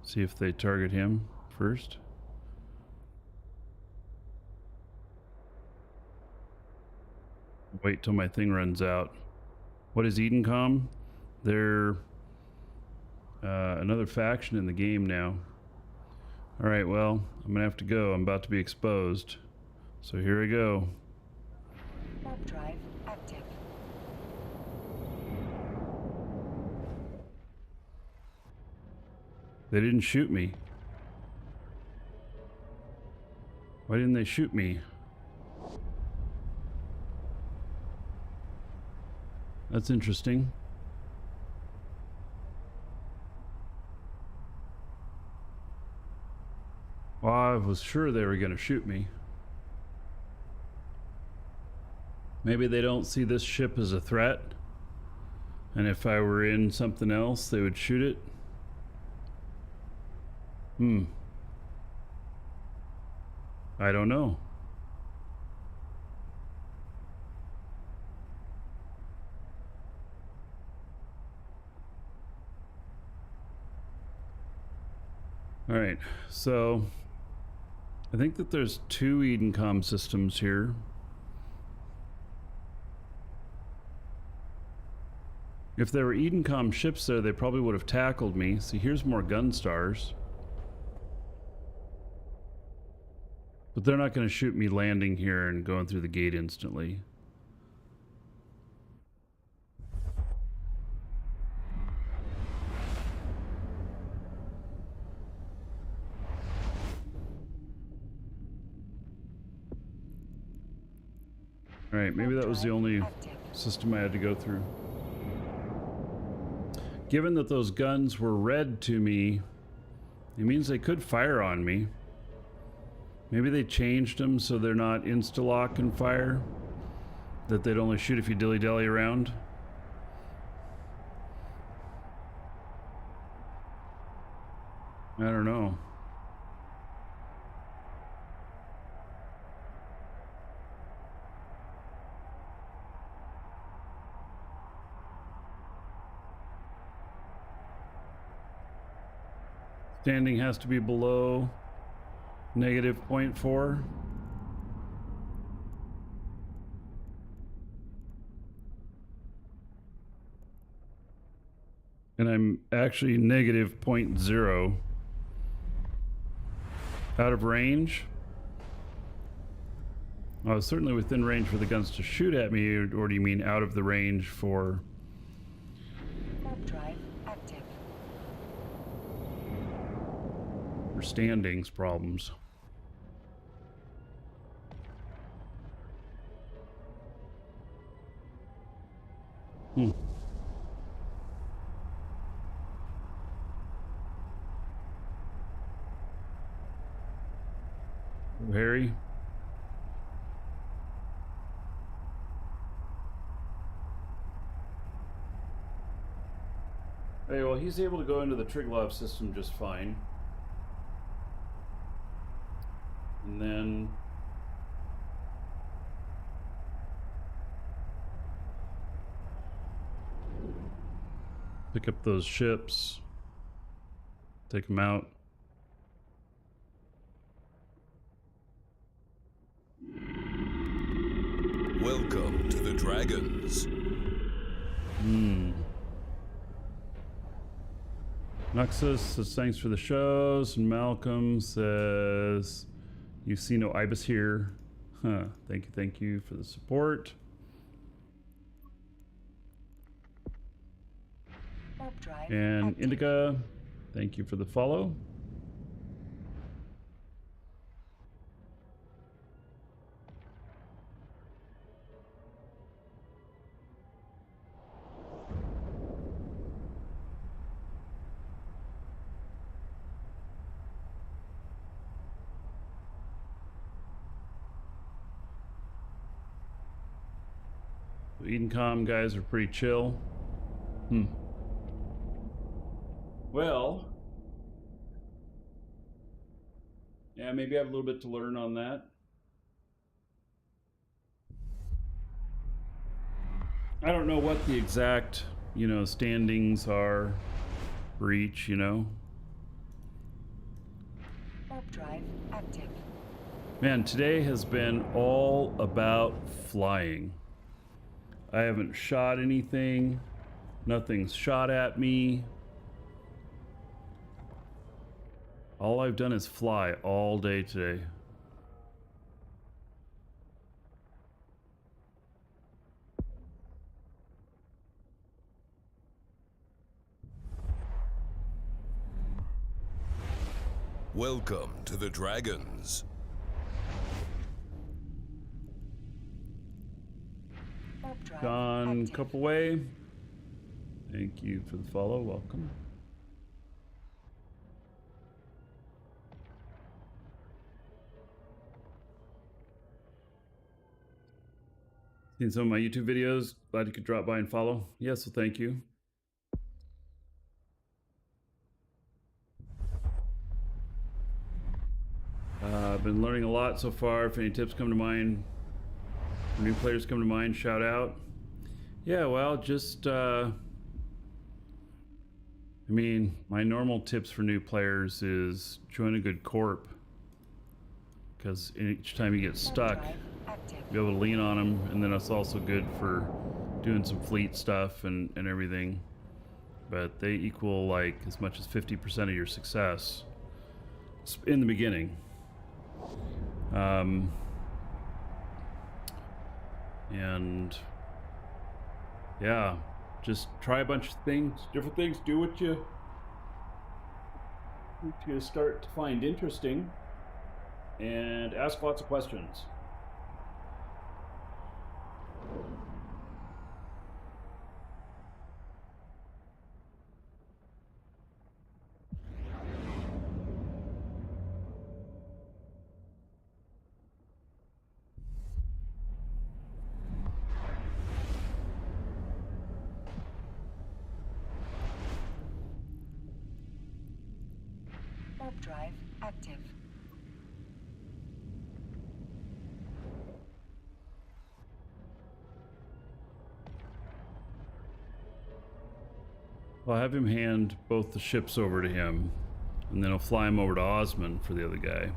[SPEAKER 2] See if they target him first. Wait till my thing runs out. What is Edencom? They're another faction in the game now. All right, well, I'm gonna have to go. I'm about to be exposed. So here we go.
[SPEAKER 5] Warp drive active.
[SPEAKER 2] They didn't shoot me. Why didn't they shoot me? That's interesting. Well, I was sure they were going to shoot me. Maybe they don't see this ship as a threat. And if I were in something else, they would shoot it. I don't know. All right, so I think that there's 2 Edencom systems here. If there were Edencom ships there, they probably would have tackled me. See, here's more gun stars. But they're not going to shoot me landing here and going through the gate instantly. All right, maybe that was the only system I had to go through. Given that those guns were red to me, it means they could fire on me. Maybe they changed them so they're not insta-lock and fire. That they'd only shoot if you dilly-dally around. I don't know. Standing has to be below -0.4. And I'm actually -0.0. Out of range? I was certainly within range for the guns to shoot at me, or do you mean out of the range for...
[SPEAKER 5] Warp drive active.
[SPEAKER 2] for standings problems? Harry? Hey, well, he's able to go into the Triglav system just fine. And then... pick up those ships. Take them out.
[SPEAKER 1] Welcome to the Dragons.
[SPEAKER 2] Nuxus says thanks for the shows, and Malcolm says you see no ibis here. Huh. Thank you for the support.
[SPEAKER 5] Warp drive
[SPEAKER 2] And
[SPEAKER 5] active.
[SPEAKER 2] Indica, thank you for the follow. The Edencom guys are pretty chill. Well, yeah, maybe I have a little bit to learn on that. I don't know what the exact, standings are for each,
[SPEAKER 5] Warp drive active.
[SPEAKER 2] Man, today has been all about flying. I haven't shot anything. Nothing's shot at me. All I've done is fly all day today.
[SPEAKER 1] Welcome to the Dragons.
[SPEAKER 5] Warp drive
[SPEAKER 2] John
[SPEAKER 5] active.
[SPEAKER 2] Coupleway, thank you for the follow. Welcome. Seen some of my YouTube videos. Glad you could drop by and follow. Yes, well, thank you. I've been learning a lot so far. If any tips come to mind, or new players come to mind, shout out. Yeah, well, just, my normal tips for new players is join a good corp. Because each time you get
[SPEAKER 5] Warp
[SPEAKER 2] stuck,
[SPEAKER 5] drive active.
[SPEAKER 2] be able to lean on them, and then it's also good for doing some fleet stuff and everything. But they equal like as much as 50% of your success in the beginning. And yeah, just try a bunch of things, different things, do what you start to find interesting, and ask lots of questions.
[SPEAKER 5] Warp drive active.
[SPEAKER 2] I'll have him hand both the ships over to him, and then I'll fly him over to Osmond for the other guy.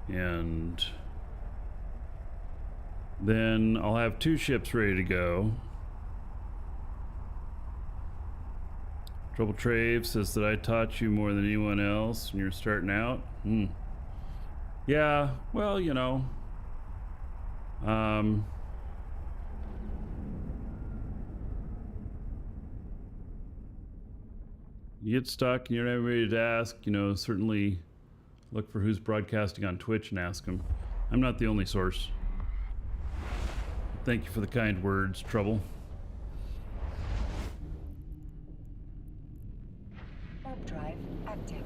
[SPEAKER 2] And then I'll have 2 ships ready to go. Trouble Trave says that I taught you more than anyone else when you're starting out. Yeah, well, you know. You get stuck and you don't have anybody to ask, you know, certainly look for who's broadcasting on Twitch and ask them. I'm not the only source. Thank you for the kind words, Trouble.
[SPEAKER 5] Warp drive active.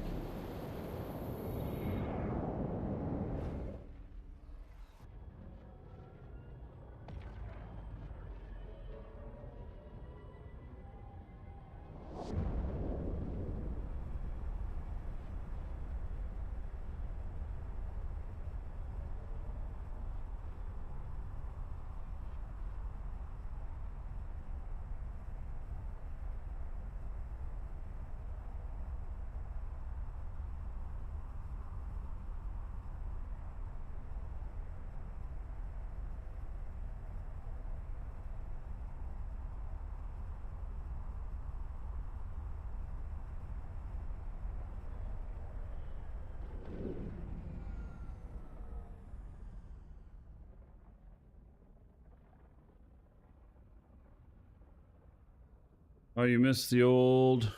[SPEAKER 2] Oh, you missed the old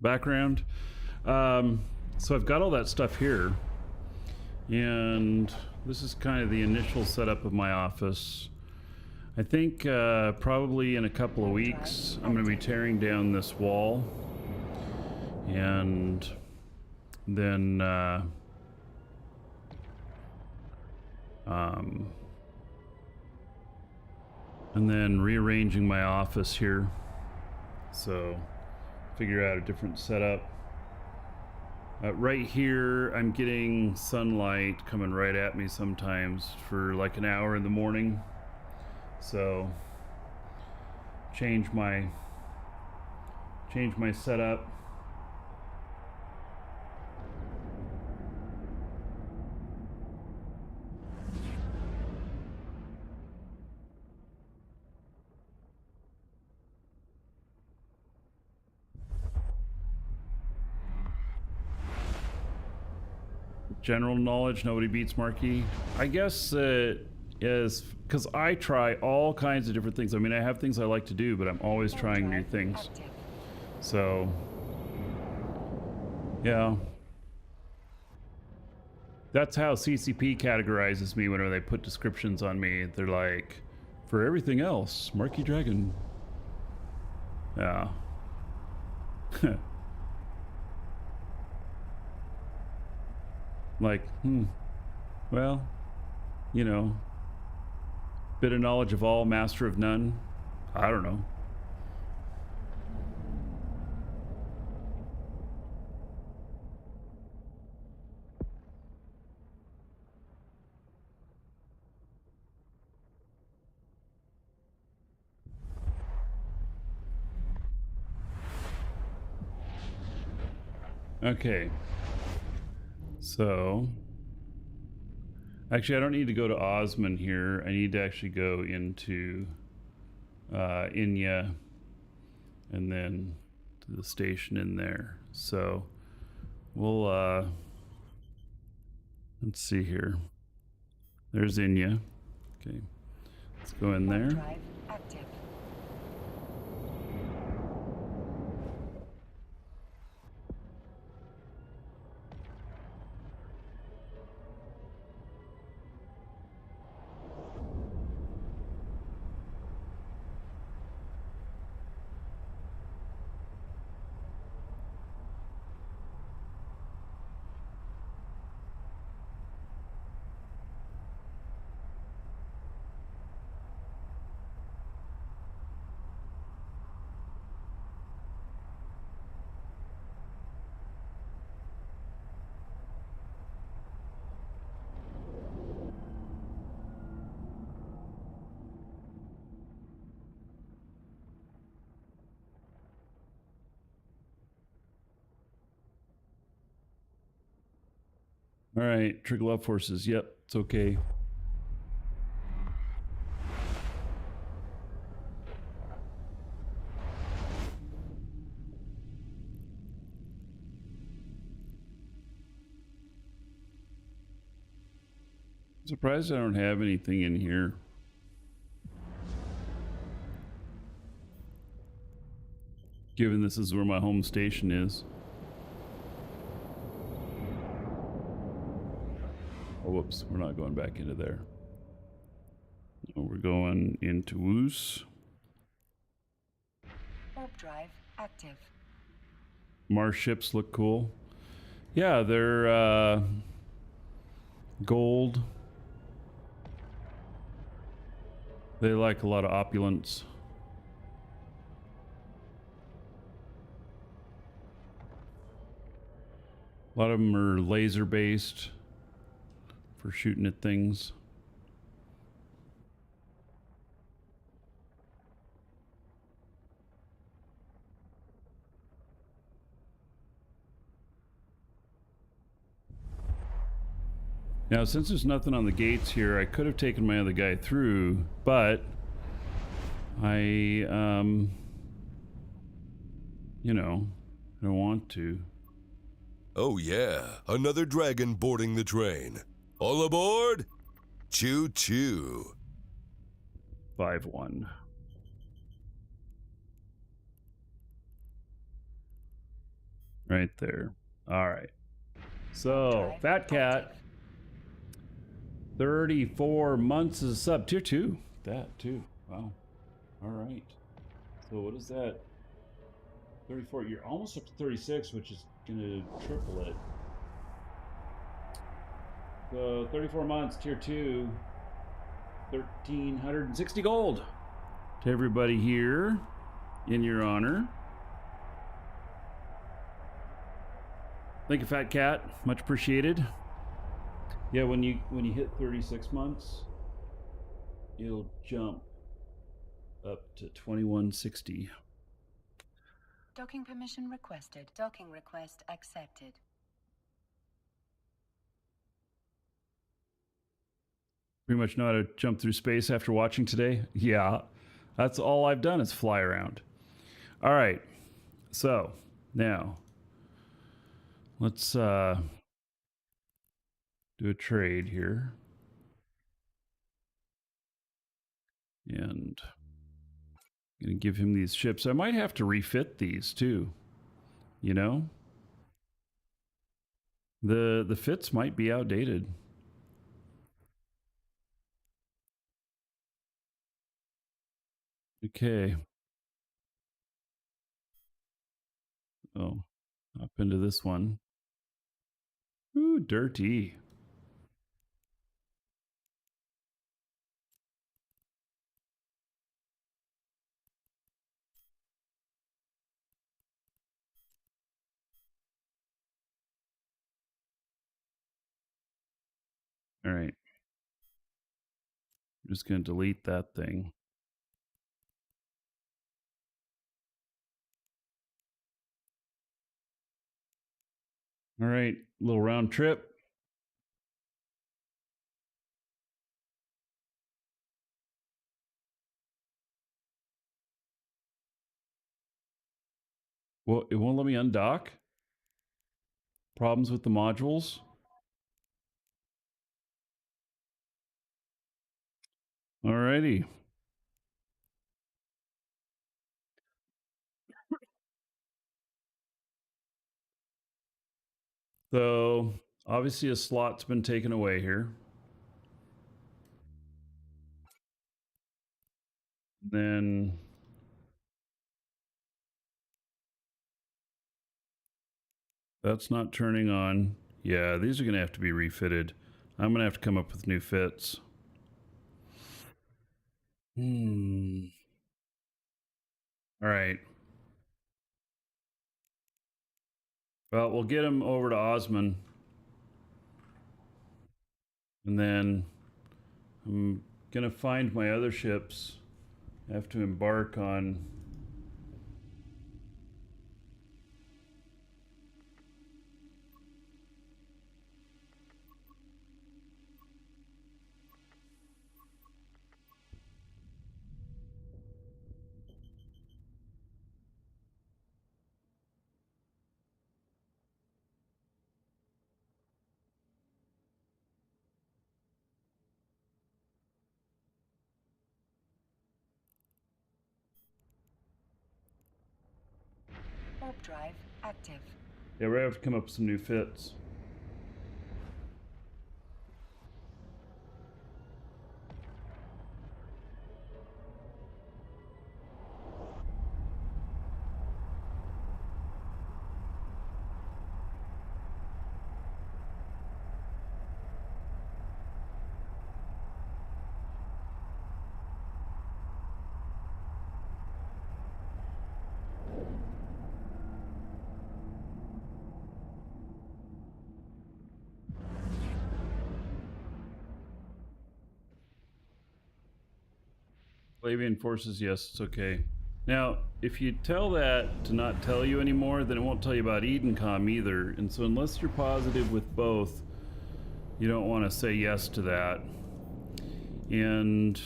[SPEAKER 2] background? So I've got all that stuff here. And this is kind of the initial setup of my office. I think probably in a couple of weeks, I'm going to be tearing down this wall. And then rearranging my office here. So figure out a different setup. Right here, I'm getting sunlight coming right at me sometimes for like an hour in the morning. So change my setup. General knowledge, nobody beats Markee. I guess it is because I try all kinds of different things. I mean, I have things I like to do, but I'm always trying new things. So, yeah. That's how CCP categorizes me whenever they put descriptions on me. They're like, for everything else, Markee Dragon. Yeah. Like, well, you know, bit of knowledge of all, master of none. I don't know. Okay. So, actually, I don't need to go to Osmond here. I need to actually go into Inya and then to the station in there. So, we'll, let's see here. There's Inya. Okay. Let's go in there.
[SPEAKER 5] Drive active.
[SPEAKER 2] All right, trigger love forces. Yep, it's okay. I'm surprised I don't have anything in here. Given this is where my home station is. Oh, whoops, we're not going back into there. No, we're going into Woos.
[SPEAKER 5] Warp drive active.
[SPEAKER 2] Mars ships look cool. Yeah, they're gold. They like a lot of opulence. A lot of them are laser based for shooting at things. Now, since there's nothing on the gates here, I could have taken my other guy through, but I, you know, I don't want to.
[SPEAKER 1] Oh yeah, another dragon boarding the train. All aboard? Choo choo.
[SPEAKER 2] 5-1. Right there. All right. So, Fat Cat, 34 months as a sub. Tier 2. That too. Wow. All right. So what is that? 34. You're almost up to 36, which is going to triple it. So 34 months, tier 2, 1,360 gold to everybody here in your honor. Thank you, Fat Cat. Much appreciated. Yeah, when you hit 36 months, it'll jump up to 2160.
[SPEAKER 5] Docking permission requested. Docking request accepted.
[SPEAKER 2] Pretty much know how to jump through space after watching today. Yeah, that's all I've done is fly around. All right, so now let's do a trade here. And I'm gonna give him these ships. I might have to refit these too, you know? The fits might be outdated. Okay. Oh, up into this one. Ooh, dirty. All right. I'm just going to delete that thing. All right, little round trip. Well, it won't let me undock. Problems with the modules. Alrighty. So obviously a slot's been taken away here. Then that's not turning on. Yeah, these are going to have to be refitted. I'm going to have to come up with new fits. All right. Well, we'll get him over to Osman. And then I'm going to find my other ships. I have to embark on
[SPEAKER 5] Warp drive active.
[SPEAKER 2] Yeah, we're gonna have to come up with some new fits. Flavian forces, yes, it's okay. Now, if you tell that to not tell you anymore, then it won't tell you about Edencom either. And so unless you're positive with both, you don't want to say yes to that. And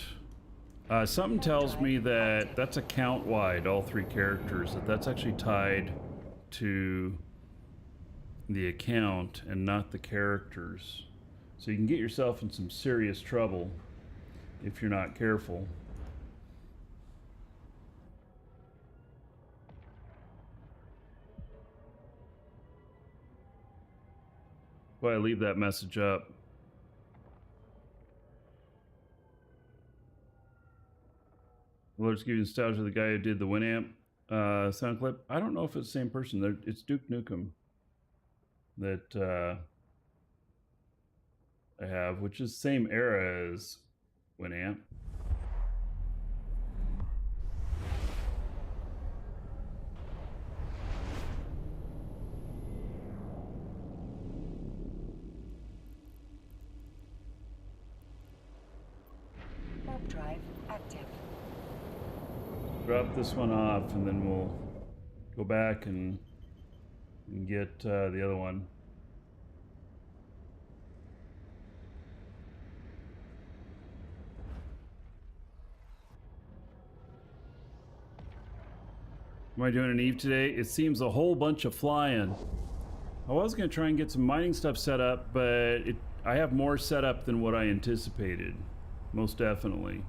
[SPEAKER 2] something tells me that that's account-wide, all three characters, that's actually tied to the account and not the characters. So you can get yourself in some serious trouble if you're not careful. Why I leave that message up. Well, let's give you nostalgia of the guy who did the Winamp sound clip. I don't know if it's the same person. It's Duke Nukem that I have, which is the same era as Winamp.
[SPEAKER 5] Warp drive active.
[SPEAKER 2] Drop this one off, and then we'll go back and get the other one. Am I doing an Eve today? It seems a whole bunch of flying. I was going to try and get some mining stuff set up, but I have more set up than what I anticipated. Most definitely.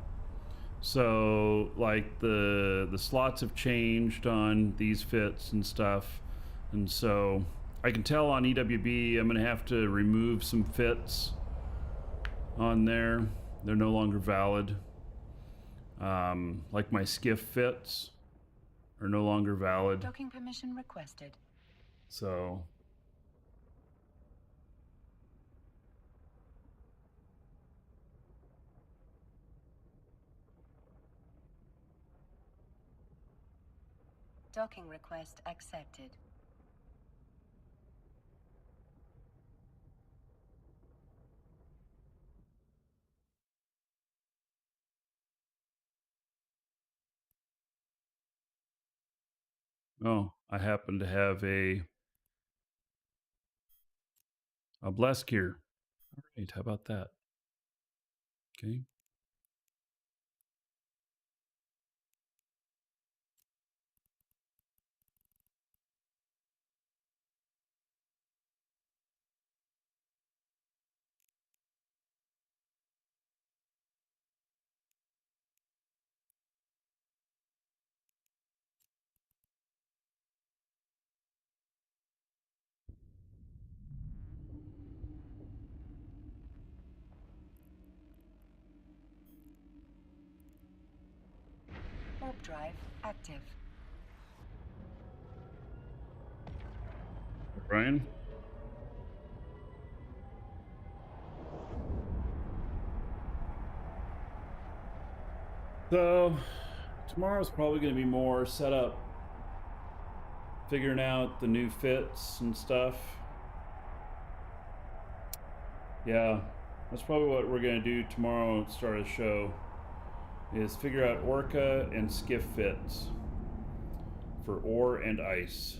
[SPEAKER 2] So, like, the slots have changed on these fits and stuff. And so, I can tell on EWB I'm going to have to remove some fits on there. They're no longer valid. Like my skiff fits are no longer valid.
[SPEAKER 5] Docking permission requested.
[SPEAKER 2] So
[SPEAKER 5] Docking request accepted.
[SPEAKER 2] oh, I happen to have a Blesk here. All right, how about that? Okay.
[SPEAKER 5] Warp drive active.
[SPEAKER 2] Brian? So, tomorrow's probably going to be more set up, figuring out the new fits and stuff. Yeah, that's probably what we're going to do tomorrow at the start of the show, is figure out Orca and skiff fits for ore and ice.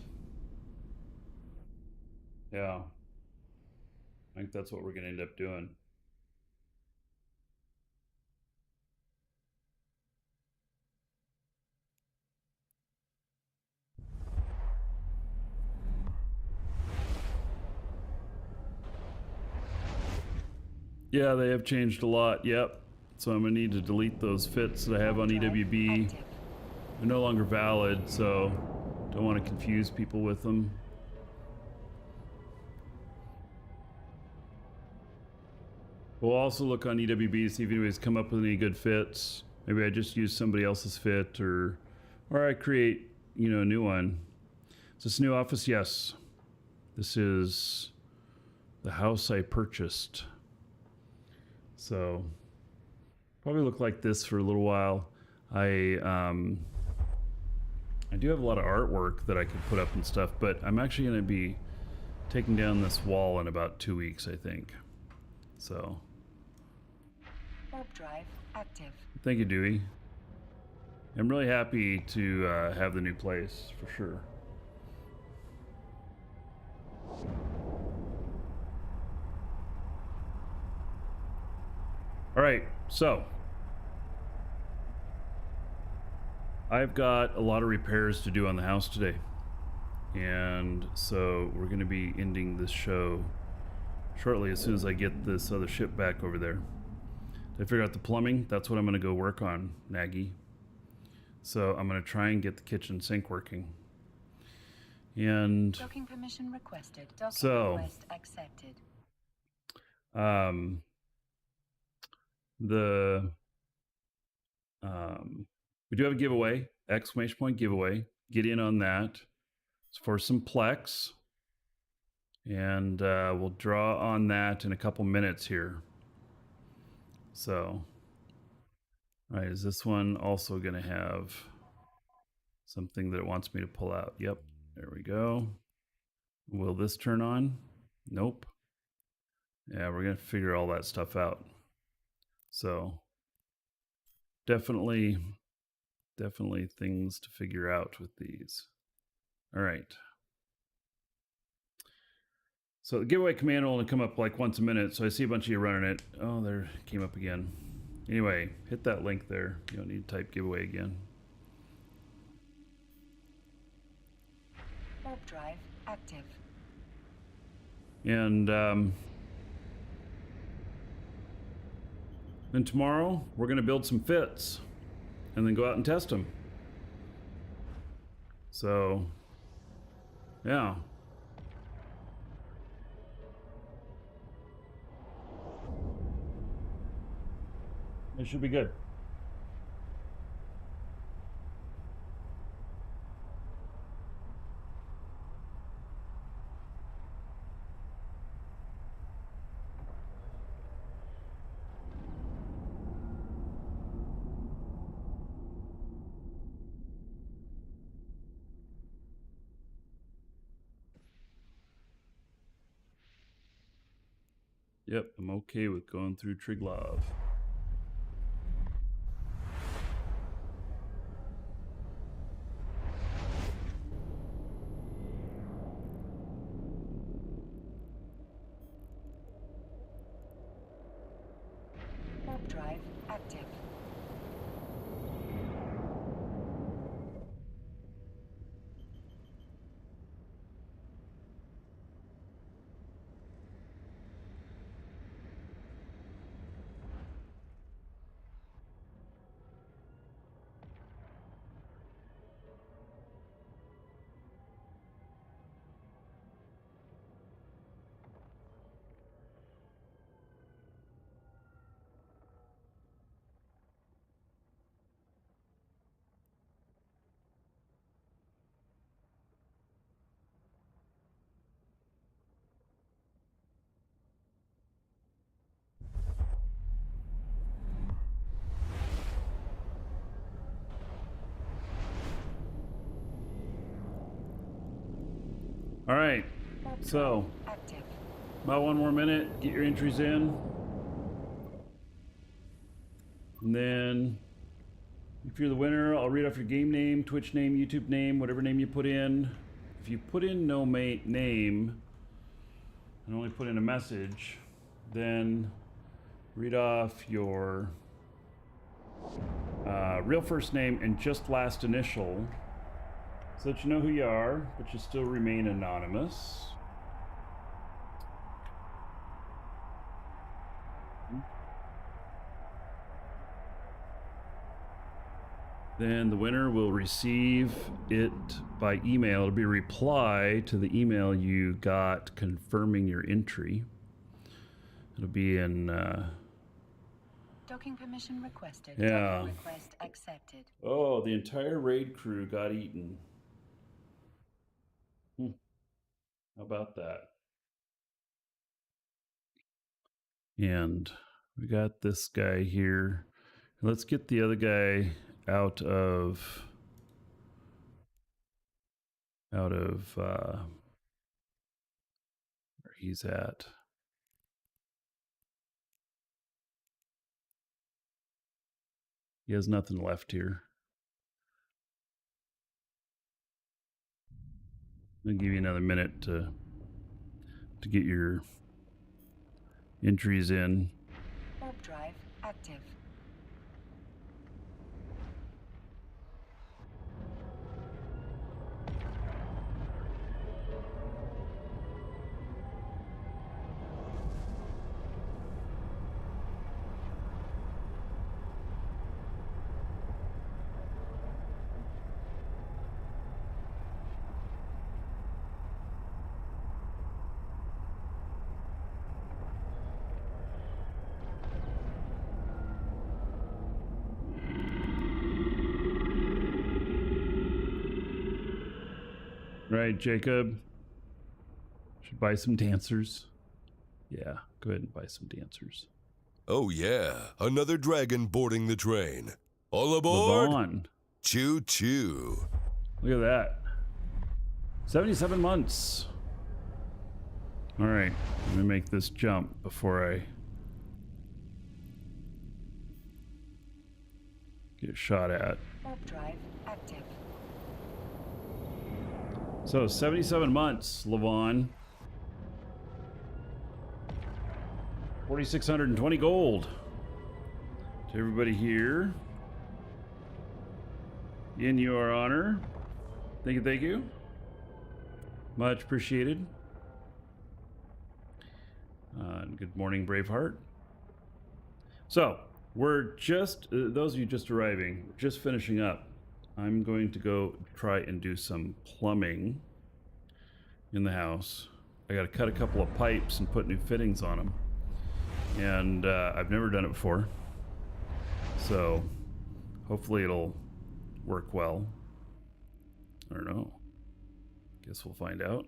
[SPEAKER 2] Yeah, I think that's what we're going to end up doing. Yeah, they have changed a lot, yep. So I'm going to need to delete those fits that I have on EWB.
[SPEAKER 5] Active.
[SPEAKER 2] They're no longer valid, so Don't want to confuse people with them. We'll also look on EWB to see if anybody's come up with any good fits. Maybe I just use somebody else's fit, or I create, you know, a new one. Is this a new office? Yes. This is the house I purchased. So probably look like this for a little while. I do have a lot of artwork that I could put up and stuff, but I'm actually going to be taking down this wall in about 2 weeks, I think. So.
[SPEAKER 5] Warp drive active.
[SPEAKER 2] Thank you, Dewey. I'm really happy to have the new place, for sure. All right, so I've got a lot of repairs to do on the house today. And so we're going to be ending this show shortly as soon as I get this other ship back over there. Did I figure out the plumbing? That's what I'm going to go work on, Nagy. So I'm going to try and get the kitchen sink working. And
[SPEAKER 5] Docking permission requested. Docking
[SPEAKER 2] so
[SPEAKER 5] request accepted.
[SPEAKER 2] We do have a giveaway, exclamation point giveaway. Get in on that. It's for some Plex. And we'll draw on that in a couple minutes here. So, all right, is this one also going to have something that it wants me to pull out? Yep, there we go. Will this turn on? Nope. Yeah, we're going to figure all that stuff out. So, definitely things to figure out with these. All right. So the giveaway command will only come up like once a minute, so I see a bunch of you running it. Oh, there it came up again. Anyway, hit that link there. You don't need to type giveaway again.
[SPEAKER 5] Warp drive active.
[SPEAKER 2] And then tomorrow, we're going to build some fits and then go out and test them. So, yeah. It should be good. Yep, I'm okay with going through Triglav.
[SPEAKER 5] Warp drive active.
[SPEAKER 2] All right, so
[SPEAKER 5] Active.
[SPEAKER 2] about one more minute, get your entries in. And then if you're the winner, I'll read off your game name, Twitch name, YouTube name, whatever name you put in. If you put in no name and only put in a message, then read off your real first name and just last initial so that you know who you are, but you still remain anonymous. then the winner will receive it by email. It'll be a reply to the email you got confirming your entry. It'll be in
[SPEAKER 5] Docking permission requested.
[SPEAKER 2] Yeah.
[SPEAKER 5] Docking request accepted.
[SPEAKER 2] Oh, the entire raid crew got eaten. How about that? And we got this guy here. Let's get the other guy out of where he's at. He has nothing left here. I'll give you another minute to get your entries in.
[SPEAKER 5] Warp drive active.
[SPEAKER 2] Right, Jacob? Should buy some dancers. Yeah, go ahead and buy some dancers.
[SPEAKER 1] Oh yeah, another dragon boarding the train. All aboard!
[SPEAKER 2] Levon.
[SPEAKER 1] Choo choo.
[SPEAKER 2] Look at that. 77 months. All right, let me make this jump before I get shot at.
[SPEAKER 5] Warp drive active.
[SPEAKER 2] So 77 months, Levon. 4,620 gold. To everybody here. In your honor. Thank you, thank you. Much appreciated. And good morning, Braveheart. So, we're just, those of you just arriving, we're just finishing up. I'm going to go try and do some plumbing in the house. I got to cut a couple of pipes and put new fittings on them. And I've never done it before. So hopefully it'll work well. I don't know. Guess we'll find out.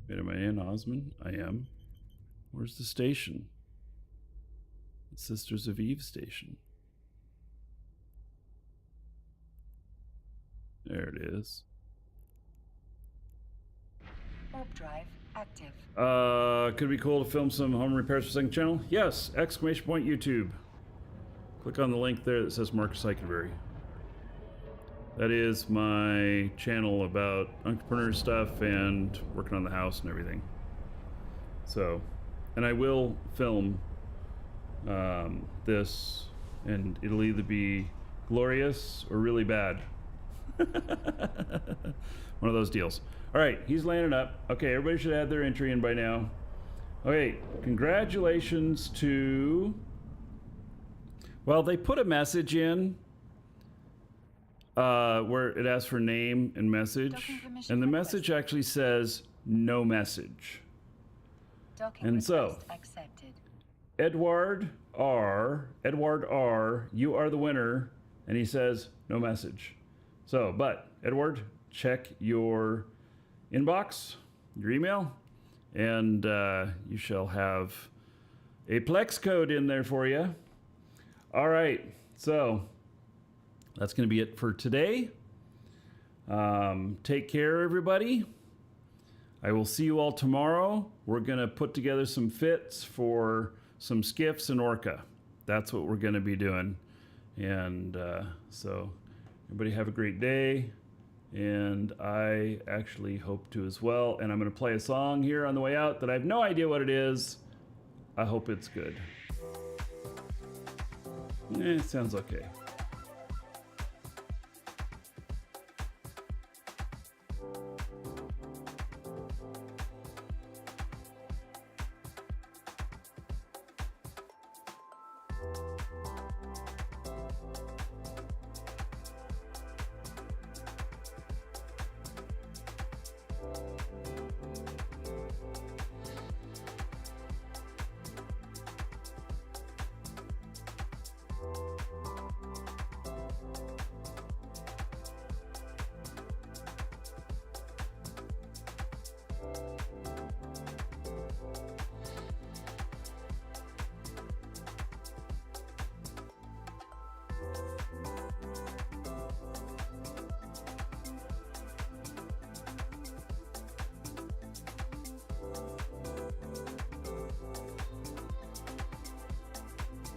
[SPEAKER 2] Wait, am I in Osmond? I am. Where's the station? The Sisters of Eve station. There it is.
[SPEAKER 5] Warp drive active.
[SPEAKER 2] Could it be cool to film some home repairs for second channel? Yes! Exclamation point YouTube. Click on the link there that says Marcus Eikenberry. That is my channel about entrepreneur stuff and working on the house and everything. So, and I will film this, and it'll either be glorious or really bad. One of those deals. All right, he's landing up. Okay, everybody should have their entry in by now. Okay, congratulations to... Well, they put a message in where it asks for name and message, and the message actually says no message.
[SPEAKER 5] Docking
[SPEAKER 2] And so,
[SPEAKER 5] request accepted.
[SPEAKER 2] Edward R, you are the winner, and he says no message. So, but Edward, check your inbox, your email, and you shall have a Plex code in there for you. All right, so that's going to be it for today. Take care, everybody. I will see you all tomorrow. We're going to put together some fits for some skiffs and Orca. That's what we're going to be doing. And so everybody have a great day. And I actually hope to as well. And I'm going to play a song here on the way out that I have no idea what it is. I hope it's good. It sounds okay.